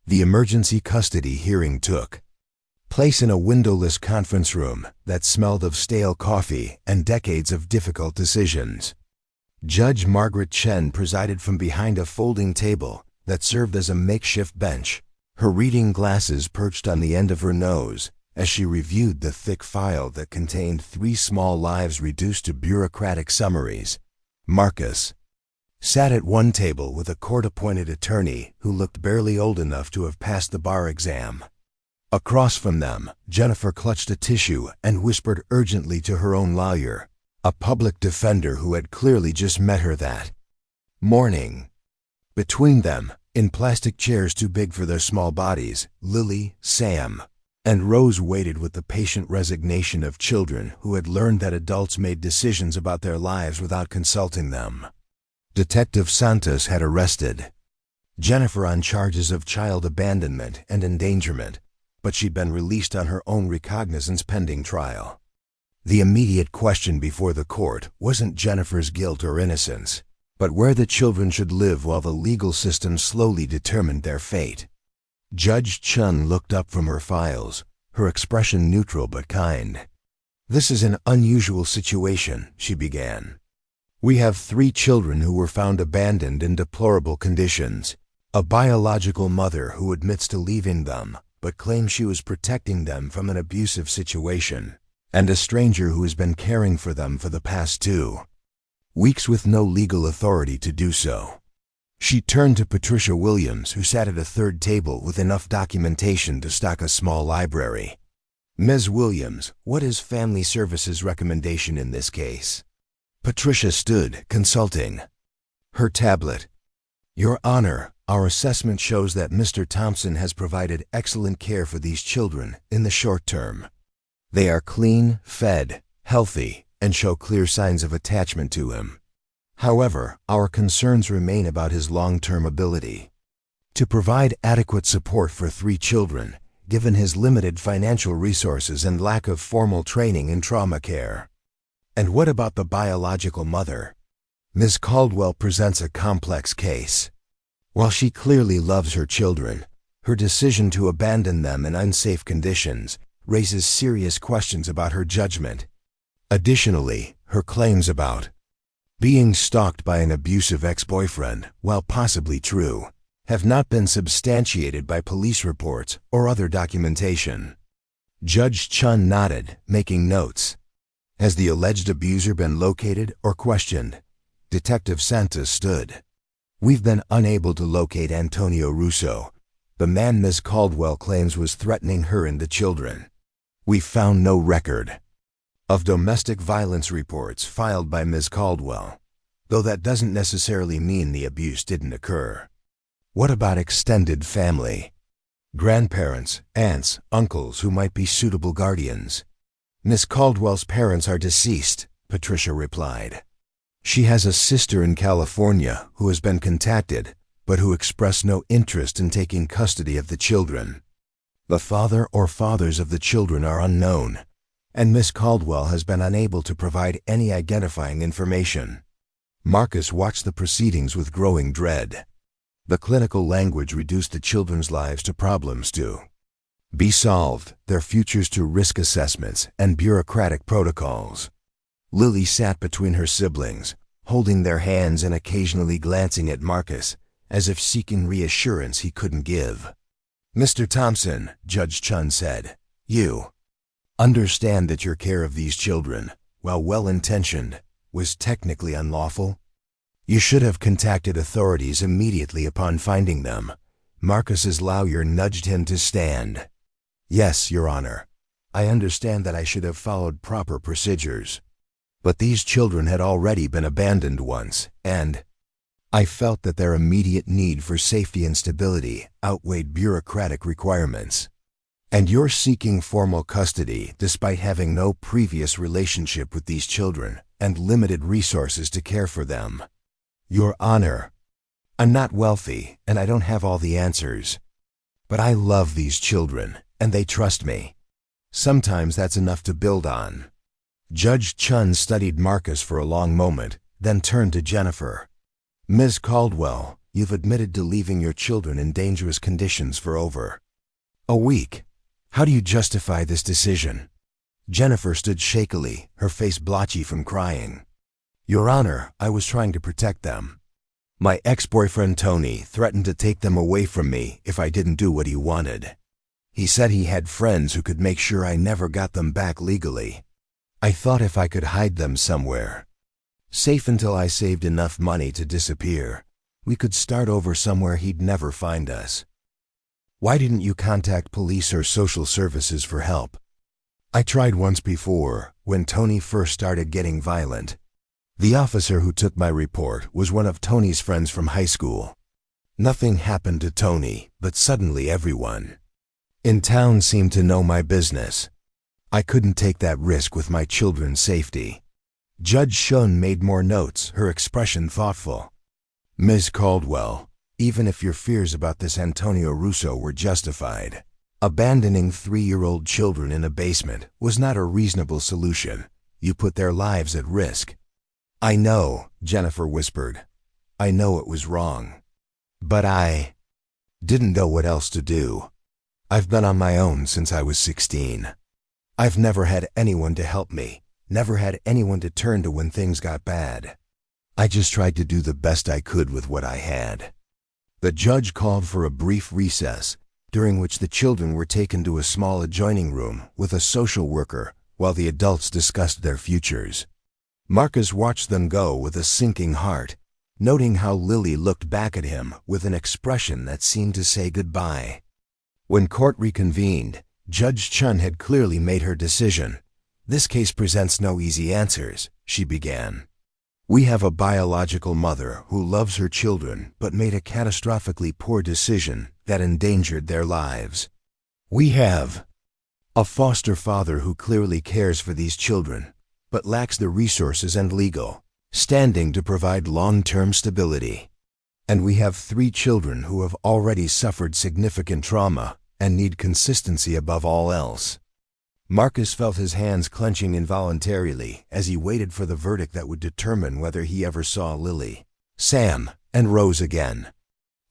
The emergency custody hearing took place in a windowless conference room that smelled of stale coffee and decades of difficult decisions. Judge Margaret Chen presided from behind a folding table that served as a makeshift bench, her reading glasses perched on the end of her nose as she reviewed the thick file that contained 3 small lives reduced to bureaucratic summaries. Marcus sat at one table with a court-appointed attorney who looked barely old enough to have passed the bar exam. Across from them, Jennifer clutched a tissue and whispered urgently to her own lawyer, a public defender who had clearly just met her that morning. Between them, in plastic chairs too big for their small bodies, Lily, Sam, and Rose waited with the patient resignation of children who had learned that adults made decisions about their lives without consulting them. Detective Santos had arrested Jennifer on charges of child abandonment and endangerment, but she'd been released on her own recognizance pending trial. The immediate question before the court wasn't Jennifer's guilt or innocence, but where the children should live while the legal system slowly determined their fate. Judge Chun looked up from her files, her expression neutral but kind. "This is an unusual situation," she began. "We have 3 children who were found abandoned in deplorable conditions, a biological mother who admits to leaving them but claims she was protecting them from an abusive situation, and a stranger who has been caring for them for the past 2 weeks with no legal authority to do so." She turned to Patricia Williams, who sat at a third table with enough documentation to stock a small library. "Ms. Williams, what is Family Services' recommendation in this case?" Patricia stood, consulting her tablet. "Your Honor, our assessment shows that Mr. Thompson has provided excellent care for these children in the short term. They are clean, fed, healthy, and show clear signs of attachment to him. However, our concerns remain about his long-term ability to provide adequate support for 3 children, given his limited financial resources and lack of formal training in trauma care." "And what about the biological mother?" Ms. Caldwell presents a complex case. While she clearly loves her children, her decision to abandon them in unsafe conditions raises serious questions about her judgment. Additionally, her claims about being stalked by an abusive ex-boyfriend, while possibly true, have not been substantiated by police reports or other documentation. Judge Chun nodded, making notes. Has the alleged abuser been located or questioned? Detective Santos stood. "We've been unable to locate Antonio Russo, the man Ms. Caldwell claims was threatening her and the children. We found no record of domestic violence reports filed by Ms. Caldwell. though that doesn't necessarily mean the abuse didn't occur. What about extended family? Grandparents, aunts, uncles who might be suitable guardians. Miss Caldwell's parents are deceased, Patricia replied. She has a sister in California who has been contacted, but who expressed no interest in taking custody of the children. The father or fathers of the children are unknown, and Miss Caldwell has been unable to provide any identifying information. Marcus watched the proceedings with growing dread. The clinical language reduced the children's lives to problems to be solved, their futures to risk assessments and bureaucratic protocols. Lily sat between her siblings, holding their hands and occasionally glancing at Marcus, as if seeking reassurance he couldn't give. Mr. Thompson, Judge Chun said, you understand that your care of these children, while well-intentioned, was technically unlawful? You should have contacted authorities immediately upon finding them. Marcus's lawyer nudged him to stand. Yes, Your Honor. I understand that I should have followed proper procedures. But these children had already been abandoned once, and I felt that their immediate need for safety and stability outweighed bureaucratic requirements. And you're seeking formal custody despite having no previous relationship with these children and limited resources to care for them. Your Honor, I'm not wealthy and I don't have all the answers. But I love these children and they trust me. Sometimes that's enough to build on. Judge Chun studied Marcus for a long moment, then turned to Jennifer. Ms. Caldwell, you've admitted to leaving your children in dangerous conditions for over a week. How do you justify this decision? Jennifer stood shakily, her face blotchy from crying. Your Honor, I was trying to protect them. My ex-boyfriend Tony threatened to take them away from me if I didn't do what he wanted. He said he had friends who could make sure I never got them back legally. I thought if I could hide them somewhere, safe until I saved enough money to disappear, we could start over somewhere he'd never find us. Why didn't you contact police or social services for help? I tried once before, when Tony first started getting violent. The officer who took my report was one of Tony's friends from high school. Nothing happened to Tony, but suddenly everyone in town seemed to know my business. I couldn't take that risk with my children's safety. Judge Shun made more notes, her expression thoughtful. Ms. Caldwell, even if your fears about this Antonio Russo were justified, abandoning 3-year-old children in a basement was not a reasonable solution. You put their lives at risk. I know, Jennifer whispered. I know it was wrong. But I didn't know what else to do. I've been on my own since I was 16. I've never had anyone to help me, never had anyone to turn to when things got bad. I just tried to do the best I could with what I had. The judge called for a brief recess, during which the children were taken to a small adjoining room with a social worker while the adults discussed their futures. Marcus watched them go with a sinking heart, noting how Lily looked back at him with an expression that seemed to say goodbye. When court reconvened, Judge Chun had clearly made her decision. This case presents no easy answers, she began. We have a biological mother who loves her children but made a catastrophically poor decision that endangered their lives. We have a foster father who clearly cares for these children but lacks the resources and legal standing to provide long-term stability. And we have 3 children who have already suffered significant trauma and need consistency above all else. Marcus felt his hands clenching involuntarily as he waited for the verdict that would determine whether he ever saw Lily, Sam, and Rose again.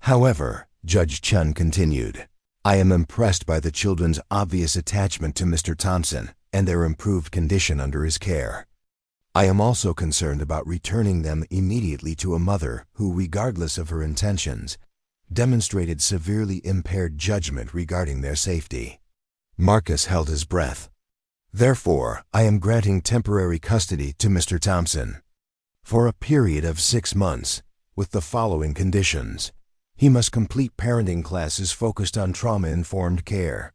However, Judge Chun continued, I am impressed by the children's obvious attachment to Mr. Thompson and their improved condition under his care. I am also concerned about returning them immediately to a mother who, regardless of her intentions, demonstrated severely impaired judgment regarding their safety. Marcus held his breath. Therefore, I am granting temporary custody to Mr. Thompson for a period of 6 months, with the following conditions. He must complete parenting classes focused on trauma-informed care.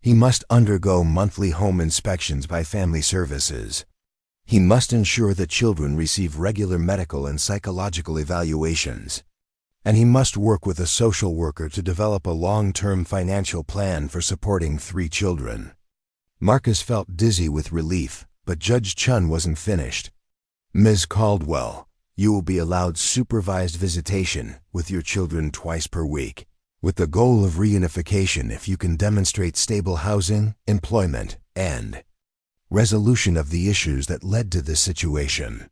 He must undergo monthly home inspections by family services. He must ensure that children receive regular medical and psychological evaluations. And he must work with a social worker to develop a long-term financial plan for supporting 3 children. Marcus felt dizzy with relief, but Judge Chun wasn't finished. "Ms. Caldwell, you will be allowed supervised visitation with your children twice per week, with the goal of reunification if you can demonstrate stable housing, employment, and resolution of the issues that led to this situation.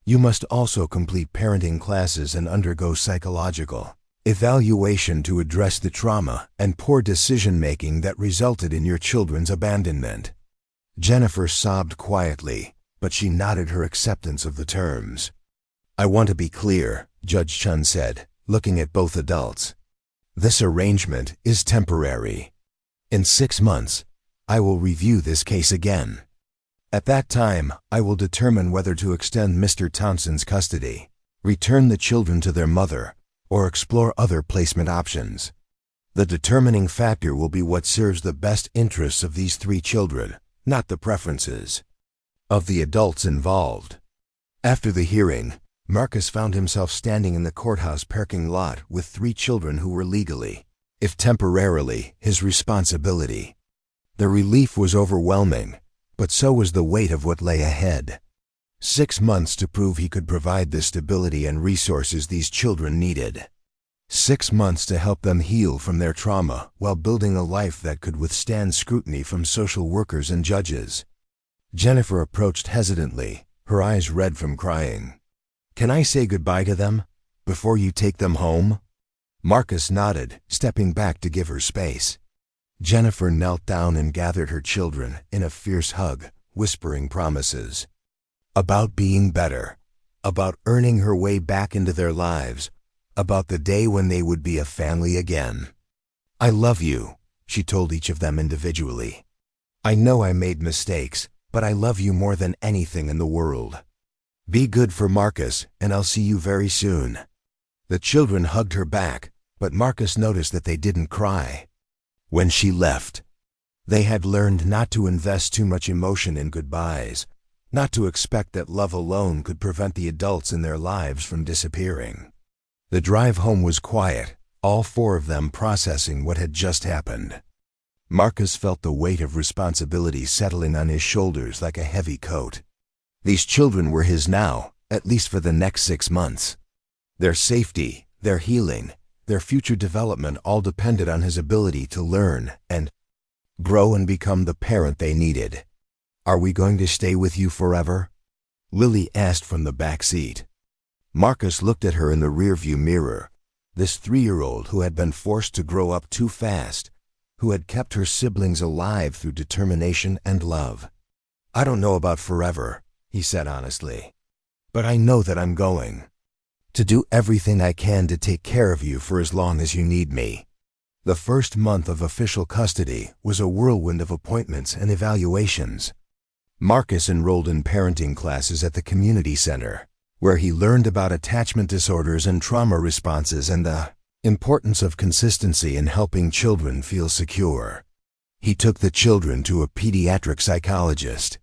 You must also complete parenting classes and undergo psychological evaluation to address the trauma and poor decision-making that resulted in your children's abandonment." Jennifer sobbed quietly, but she nodded her acceptance of the terms. "I want to be clear," Judge Chun said, looking at both adults. "This arrangement is temporary. In 6 months, I will review this case again. At that time, I will determine whether to extend Mr. Thompson's custody, return the children to their mother, or explore other placement options. The determining factor will be what serves the best interests of these 3 children, not the preferences of the adults involved." After the hearing, Marcus found himself standing in the courthouse parking lot with 3 children who were legally, if temporarily, his responsibility. The relief was overwhelming, but so was the weight of what lay ahead. 6 months to prove he could provide the stability and resources these children needed. 6 months to help them heal from their trauma while building a life that could withstand scrutiny from social workers and judges. Jennifer approached hesitantly, her eyes red from crying. "Can I say goodbye to them before you take them home?" Marcus nodded, stepping back to give her space. Jennifer knelt down and gathered her children in a fierce hug, whispering promises about being better, about earning her way back into their lives, about the day when they would be a family again. "I love you," she told each of them individually. "I know I made mistakes, but I love you more than anything in the world. Be good for Marcus, and I'll see you very soon." The children hugged her back, but Marcus noticed that they didn't cry. When she left, they had learned not to invest too much emotion in goodbyes, not to expect that love alone could prevent the adults in their lives from disappearing. The drive home was quiet, all 4 of them processing what had just happened. Marcus felt the weight of responsibility settling on his shoulders like a heavy coat. These children were his now, at least for the next 6 months. Their safety, their healing, their future development all depended on his ability to learn and grow and become the parent they needed. "Are we going to stay with you forever?" Lily asked from the back seat. Marcus looked at her in the rearview mirror, this 3-year-old who had been forced to grow up too fast, who had kept her siblings alive through determination and love. "I don't know about forever," he said honestly, "but I know that I'm going to do everything I can to take care of you for as long as you need me." The first month of official custody was a whirlwind of appointments and evaluations. Marcus enrolled in parenting classes at the community center, where he learned about attachment disorders and trauma responses and the importance of consistency in helping children feel secure. He took the children to a pediatric psychologist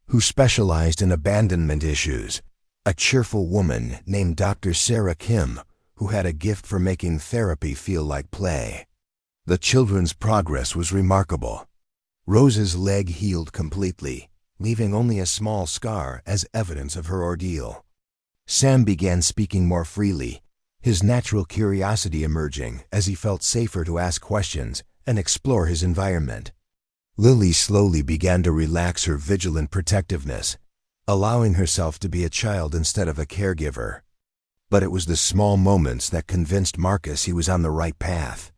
who specialized in abandonment issues, a cheerful woman named Dr. Sarah Kim, who had a gift for making therapy feel like play. The children's progress was remarkable. Rose's leg healed completely, leaving only a small scar as evidence of her ordeal. Sam began speaking more freely, his natural curiosity emerging as he felt safer to ask questions and explore his environment. Lily slowly began to relax her vigilant protectiveness, allowing herself to be a child instead of a caregiver. But it was the small moments that convinced Marcus he was on the right path.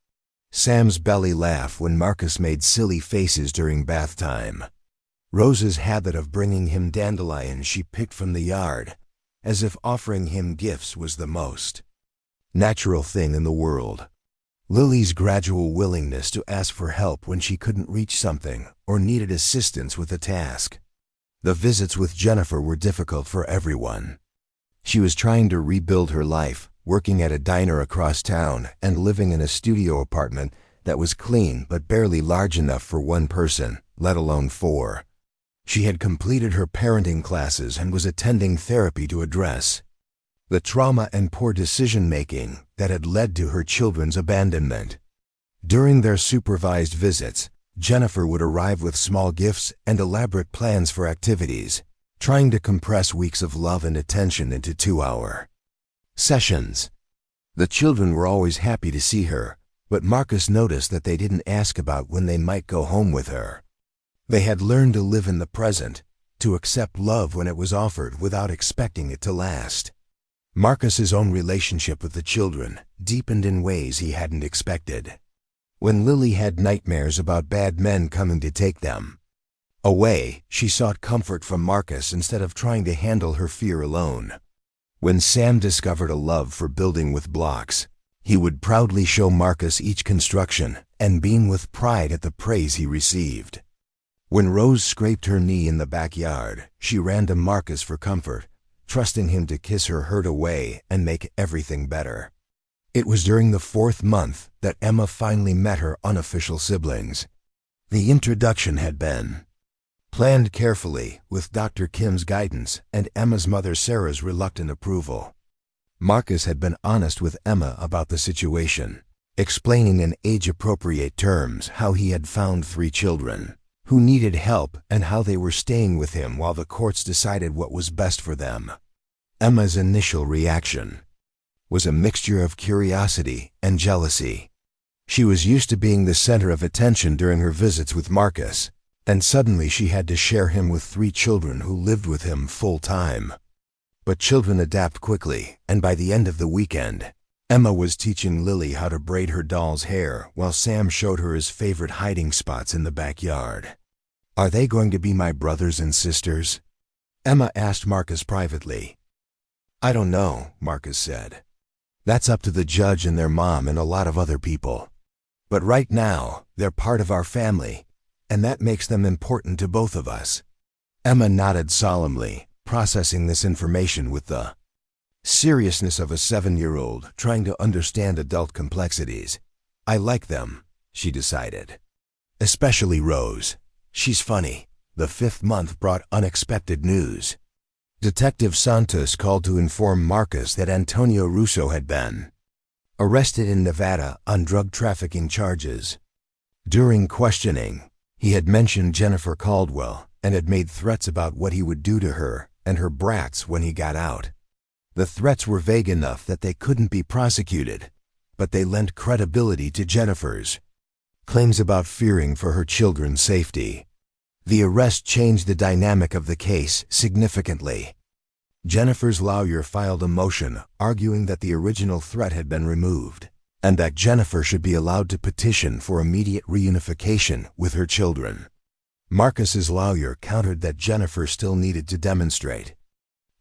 Sam's belly laugh when Marcus made silly faces during bath time. Rose's habit of bringing him dandelions she picked from the yard, as if offering him gifts was the most natural thing in the world. Lily's gradual willingness to ask for help when she couldn't reach something or needed assistance with a task. The visits with Jennifer were difficult for everyone. She was trying to rebuild her life, working at a diner across town and living in a studio apartment that was clean but barely large enough for 1 person, let alone 4. She had completed her parenting classes and was attending therapy to address the trauma and poor decision-making that had led to her children's abandonment. During their supervised visits, Jennifer would arrive with small gifts and elaborate plans for activities, trying to compress weeks of love and attention into 2-hour sessions. The children were always happy to see her, but Marcus noticed that they didn't ask about when they might go home with her. They had learned to live in the present, to accept love when it was offered without expecting it to last. Marcus's own relationship with the children deepened in ways he hadn't expected. When Lily had nightmares about bad men coming to take them away, she sought comfort from Marcus instead of trying to handle her fear alone. When Sam discovered a love for building with blocks, he would proudly show Marcus each construction and beam with pride at the praise he received. When Rose scraped her knee in the backyard, she ran to Marcus for comfort, trusting him to kiss her hurt away and make everything better. It was during the 4th month that Emma finally met her unofficial siblings. The introduction had been planned carefully with Dr. Kim's guidance and Emma's mother Sarah's reluctant approval. Marcus had been honest with Emma about the situation, explaining in age-appropriate terms how he had found 3 children who needed help and how they were staying with him while the courts decided what was best for them. Emma's initial reaction was a mixture of curiosity and jealousy. She was used to being the center of attention during her visits with Marcus, and suddenly she had to share him with 3 children who lived with him full-time. But children adapt quickly, and by the end of the weekend, Emma was teaching Lily how to braid her doll's hair while Sam showed her his favorite hiding spots in the backyard. "Are they going to be my brothers and sisters?" Emma asked Marcus privately. "I don't know," Marcus said. "That's up to the judge and their mom and a lot of other people. But right now, they're part of our family, and that makes them important to both of us." Emma nodded solemnly, processing this information with the seriousness of a 7-year-old trying to understand adult complexities. "I like them," she decided. "Especially Rose. She's funny." The 5th month brought unexpected news. Detective Santos called to inform Marcus that Antonio Russo had been arrested in Nevada on drug trafficking charges. During questioning, he had mentioned Jennifer Caldwell and had made threats about what he would do to her and her brats when he got out. The threats were vague enough that they couldn't be prosecuted, but they lent credibility to Jennifer's claims about fearing for her children's safety. The arrest changed the dynamic of the case significantly. Jennifer's lawyer filed a motion arguing that the original threat had been removed, and that Jennifer should be allowed to petition for immediate reunification with her children. Marcus's lawyer countered that Jennifer still needed to demonstrate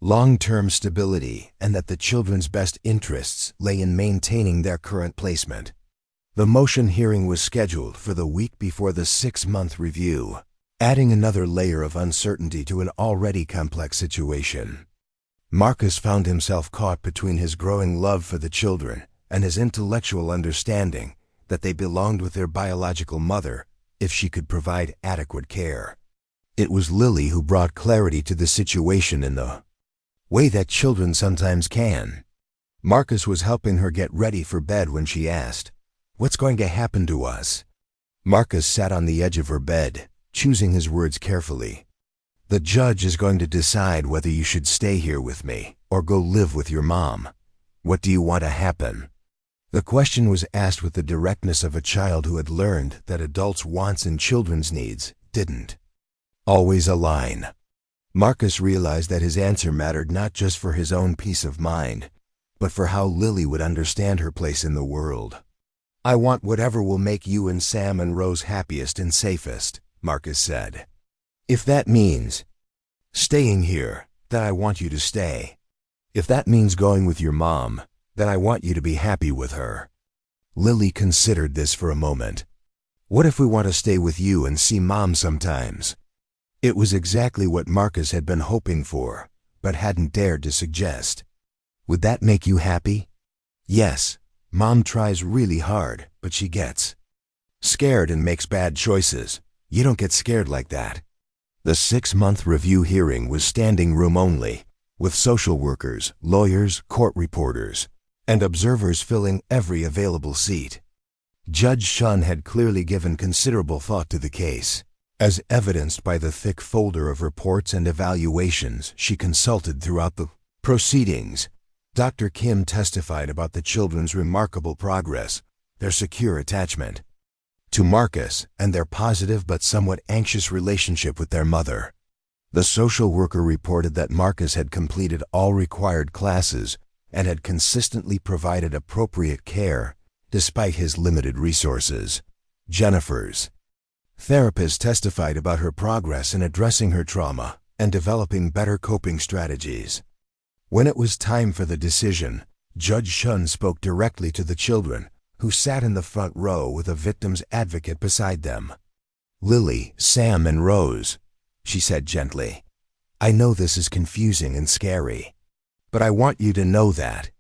long-term stability and that the children's best interests lay in maintaining their current placement. The motion hearing was scheduled for the week before the 6-month review, adding another layer of uncertainty to an already complex situation. Marcus found himself caught between his growing love for the children and his intellectual understanding that they belonged with their biological mother if she could provide adequate care. It was Lily who brought clarity to the situation in the way that children sometimes can. Marcus was helping her get ready for bed when she asked, "What's going to happen to us?" Marcus sat on the edge of her bed, choosing his words carefully. "The judge is going to decide whether you should stay here with me or go live with your mom. What do you want to happen?" The question was asked with the directness of a child who had learned that adults' wants and children's needs didn't always align. Marcus realized that his answer mattered not just for his own peace of mind, but for how Lily would understand her place in the world. "I want whatever will make you and Sam and Rose happiest and safest," Marcus said. "If that means staying here, then I want you to stay. If that means going with your mom, then I want you to be happy with her." Lily considered this for a moment. "What if we want to stay with you and see Mom sometimes?" It was exactly what Marcus had been hoping for, but hadn't dared to suggest. "Would that make you happy?" "Yes. Mom tries really hard, but she gets scared and makes bad choices. You don't get scared like that." The 6-month review hearing was standing room only, with social workers, lawyers, court reporters, and observers filling every available seat. Judge Shun had clearly given considerable thought to the case, as evidenced by the thick folder of reports and evaluations she consulted throughout the proceedings. Dr. Kim testified about the children's remarkable progress, their secure attachment to Marcus, and their positive but somewhat anxious relationship with their mother. The social worker reported that Marcus had completed all required classes and had consistently provided appropriate care despite his limited resources. Jennifer's therapist testified about her progress in addressing her trauma and developing better coping strategies. When it was time for the decision, Judge Shun spoke directly to the children, who sat in the front row with a victim's advocate beside them. "Lily, Sam, and Rose," she said gently, "I know this is confusing and scary, but I want you to know that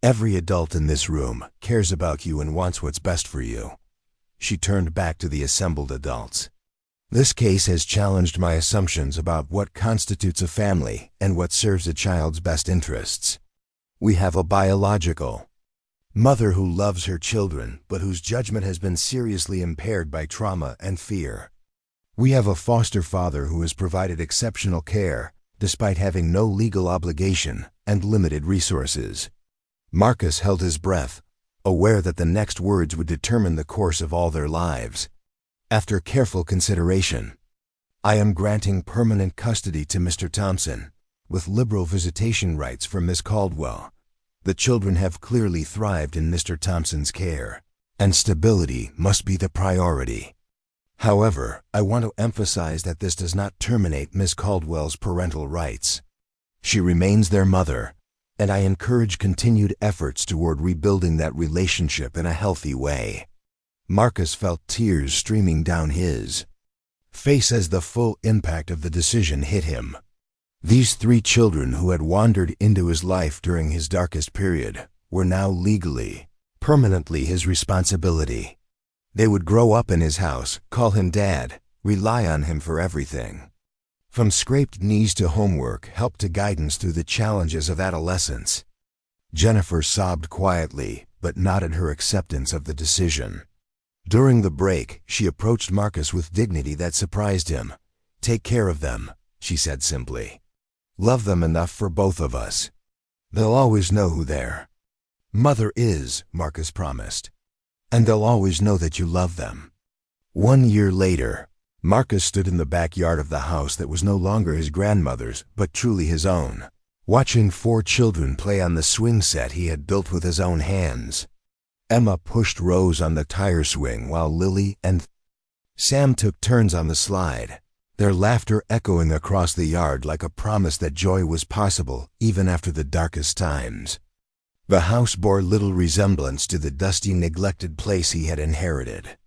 every adult in this room cares about you and wants what's best for you." She turned back to the assembled adults. "This case has challenged my assumptions about what constitutes a family and what serves a child's best interests. We have a biological mother who loves her children but whose judgment has been seriously impaired by trauma and fear. We have a foster father who has provided exceptional care despite having no legal obligation and limited resources." Marcus held his breath, aware that the next words would determine the course of all their lives. After careful consideration, "I am granting permanent custody to Mr. Thompson, with liberal visitation rights for Miss Caldwell. The children have clearly thrived in Mr. Thompson's care, and stability must be the priority. However, I want to emphasize that this does not terminate Miss Caldwell's parental rights. She remains their mother, and I encourage continued efforts toward rebuilding that relationship in a healthy way." Marcus felt tears streaming down his face as the full impact of the decision hit him. These 3 children who had wandered into his life during his darkest period were now legally, permanently his responsibility. They would grow up in his house, call him Dad, rely on him for everything. From scraped knees to homework, help to guidance through the challenges of adolescence. Jennifer sobbed quietly, but nodded her acceptance of the decision. During the break, she approached Marcus with dignity that surprised him. "Take care of them," she said simply. "Love them enough for both of us. They'll always know who their mother is," Marcus promised. "And they'll always know that you love them." 1 year later, Marcus stood in the backyard of the house that was no longer his grandmother's, but truly his own, watching 4 children play on the swing set he had built with his own hands. Emma pushed Rose on the tire swing while Lily and Sam took turns on the slide, their laughter echoing across the yard like a promise that joy was possible even after the darkest times. The house bore little resemblance to the dusty, neglected place he had inherited.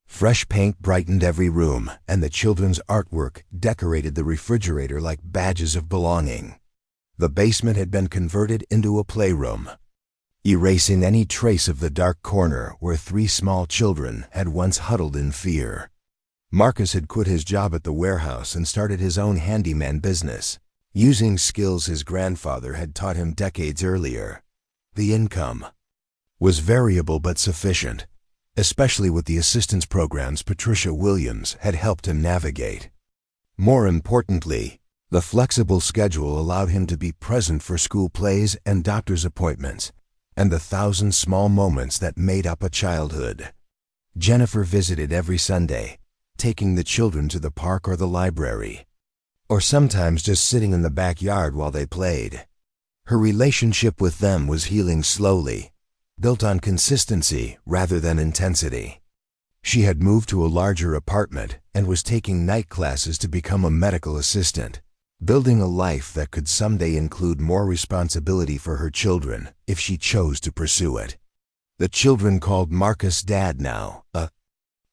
Fresh paint brightened every room, and the children's artwork decorated the refrigerator like badges of belonging. The basement had been converted into a playroom, erasing any trace of the dark corner where 3 small children had once huddled in fear. Marcus had quit his job at the warehouse and started his own handyman business, using skills his grandfather had taught him decades earlier. The income was variable but sufficient, especially with the assistance programs Patricia Williams had helped him navigate. More importantly, the flexible schedule allowed him to be present for school plays and doctor's appointments, and the 1,000 small moments that made up a childhood. Jennifer visited every Sunday, taking the children to the park or the library, or sometimes just sitting in the backyard while they played. Her relationship with them was healing slowly, built on consistency rather than intensity. She had moved to a larger apartment and was taking night classes to become a medical assistant, building a life that could someday include more responsibility for her children if she chose to pursue it. The children called Marcus Dad now, a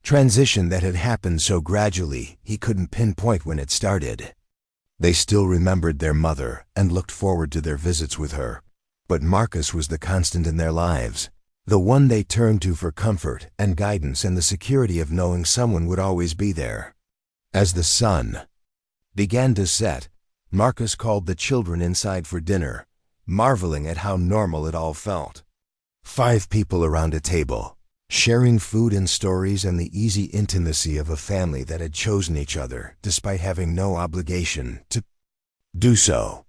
transition that had happened so gradually he couldn't pinpoint when it started. They still remembered their mother and looked forward to their visits with her, but Marcus was the constant in their lives, the one they turned to for comfort and guidance and the security of knowing someone would always be there. As the sun began to set, Marcus called the children inside for dinner, marveling at how normal it all felt. 5 people around a table, sharing food and stories and the easy intimacy of a family that had chosen each other despite having no obligation to do so.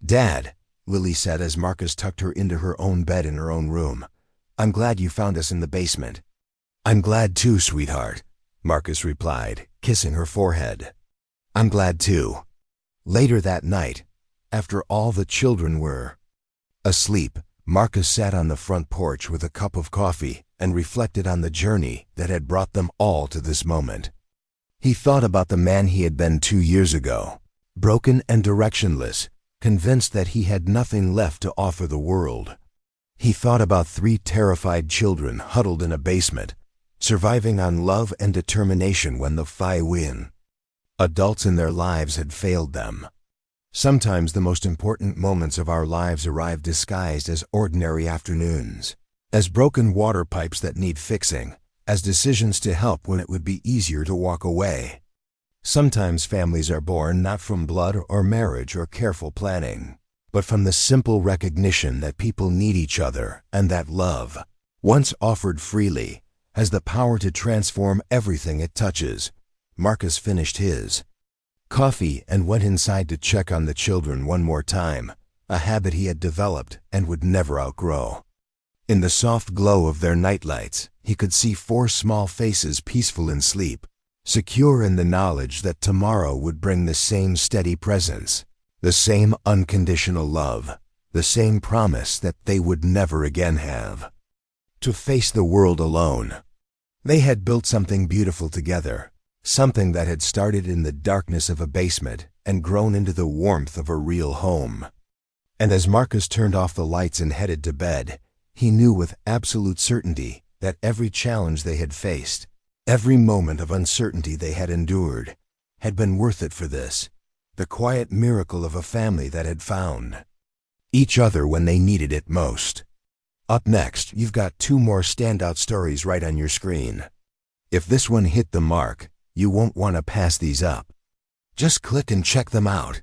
"Dad," Lily said as Marcus tucked her into her own bed in her own room, "I'm glad you found us in the basement." "I'm glad too, sweetheart," Marcus replied, kissing her forehead. "I'm glad too." Later that night, after all the children were asleep, Marcus sat on the front porch with a cup of coffee and reflected on the journey that had brought them all to this moment. He thought about the man he had been 2 years ago, broken and directionless, convinced that he had nothing left to offer the world. He thought about 3 terrified children huddled in a basement, surviving on love and determination when the win. Adults in their lives had failed them. Sometimes the most important moments of our lives arrive disguised as ordinary afternoons, as broken water pipes that need fixing, as decisions to help when it would be easier to walk away. Sometimes families are born not from blood or marriage or careful planning, but from the simple recognition that people need each other and that love, once offered freely, has the power to transform everything it touches. Marcus finished his coffee and went inside to check on the children one more time, a habit he had developed and would never outgrow. In the soft glow of their nightlights, he could see 4 small faces peaceful in sleep, secure in the knowledge that tomorrow would bring the same steady presence, the same unconditional love, the same promise that they would never again have to face the world alone. They had built something beautiful together, something that had started in the darkness of a basement and grown into the warmth of a real home. And as Marcus turned off the lights and headed to bed, he knew with absolute certainty that every challenge they had faced, every moment of uncertainty they had endured, had been worth it for this, the quiet miracle of a family that had found each other when they needed it most. Up next, you've got 2 more standout stories right on your screen. If this one hit the mark, you won't want to pass these up. Just click and check them out.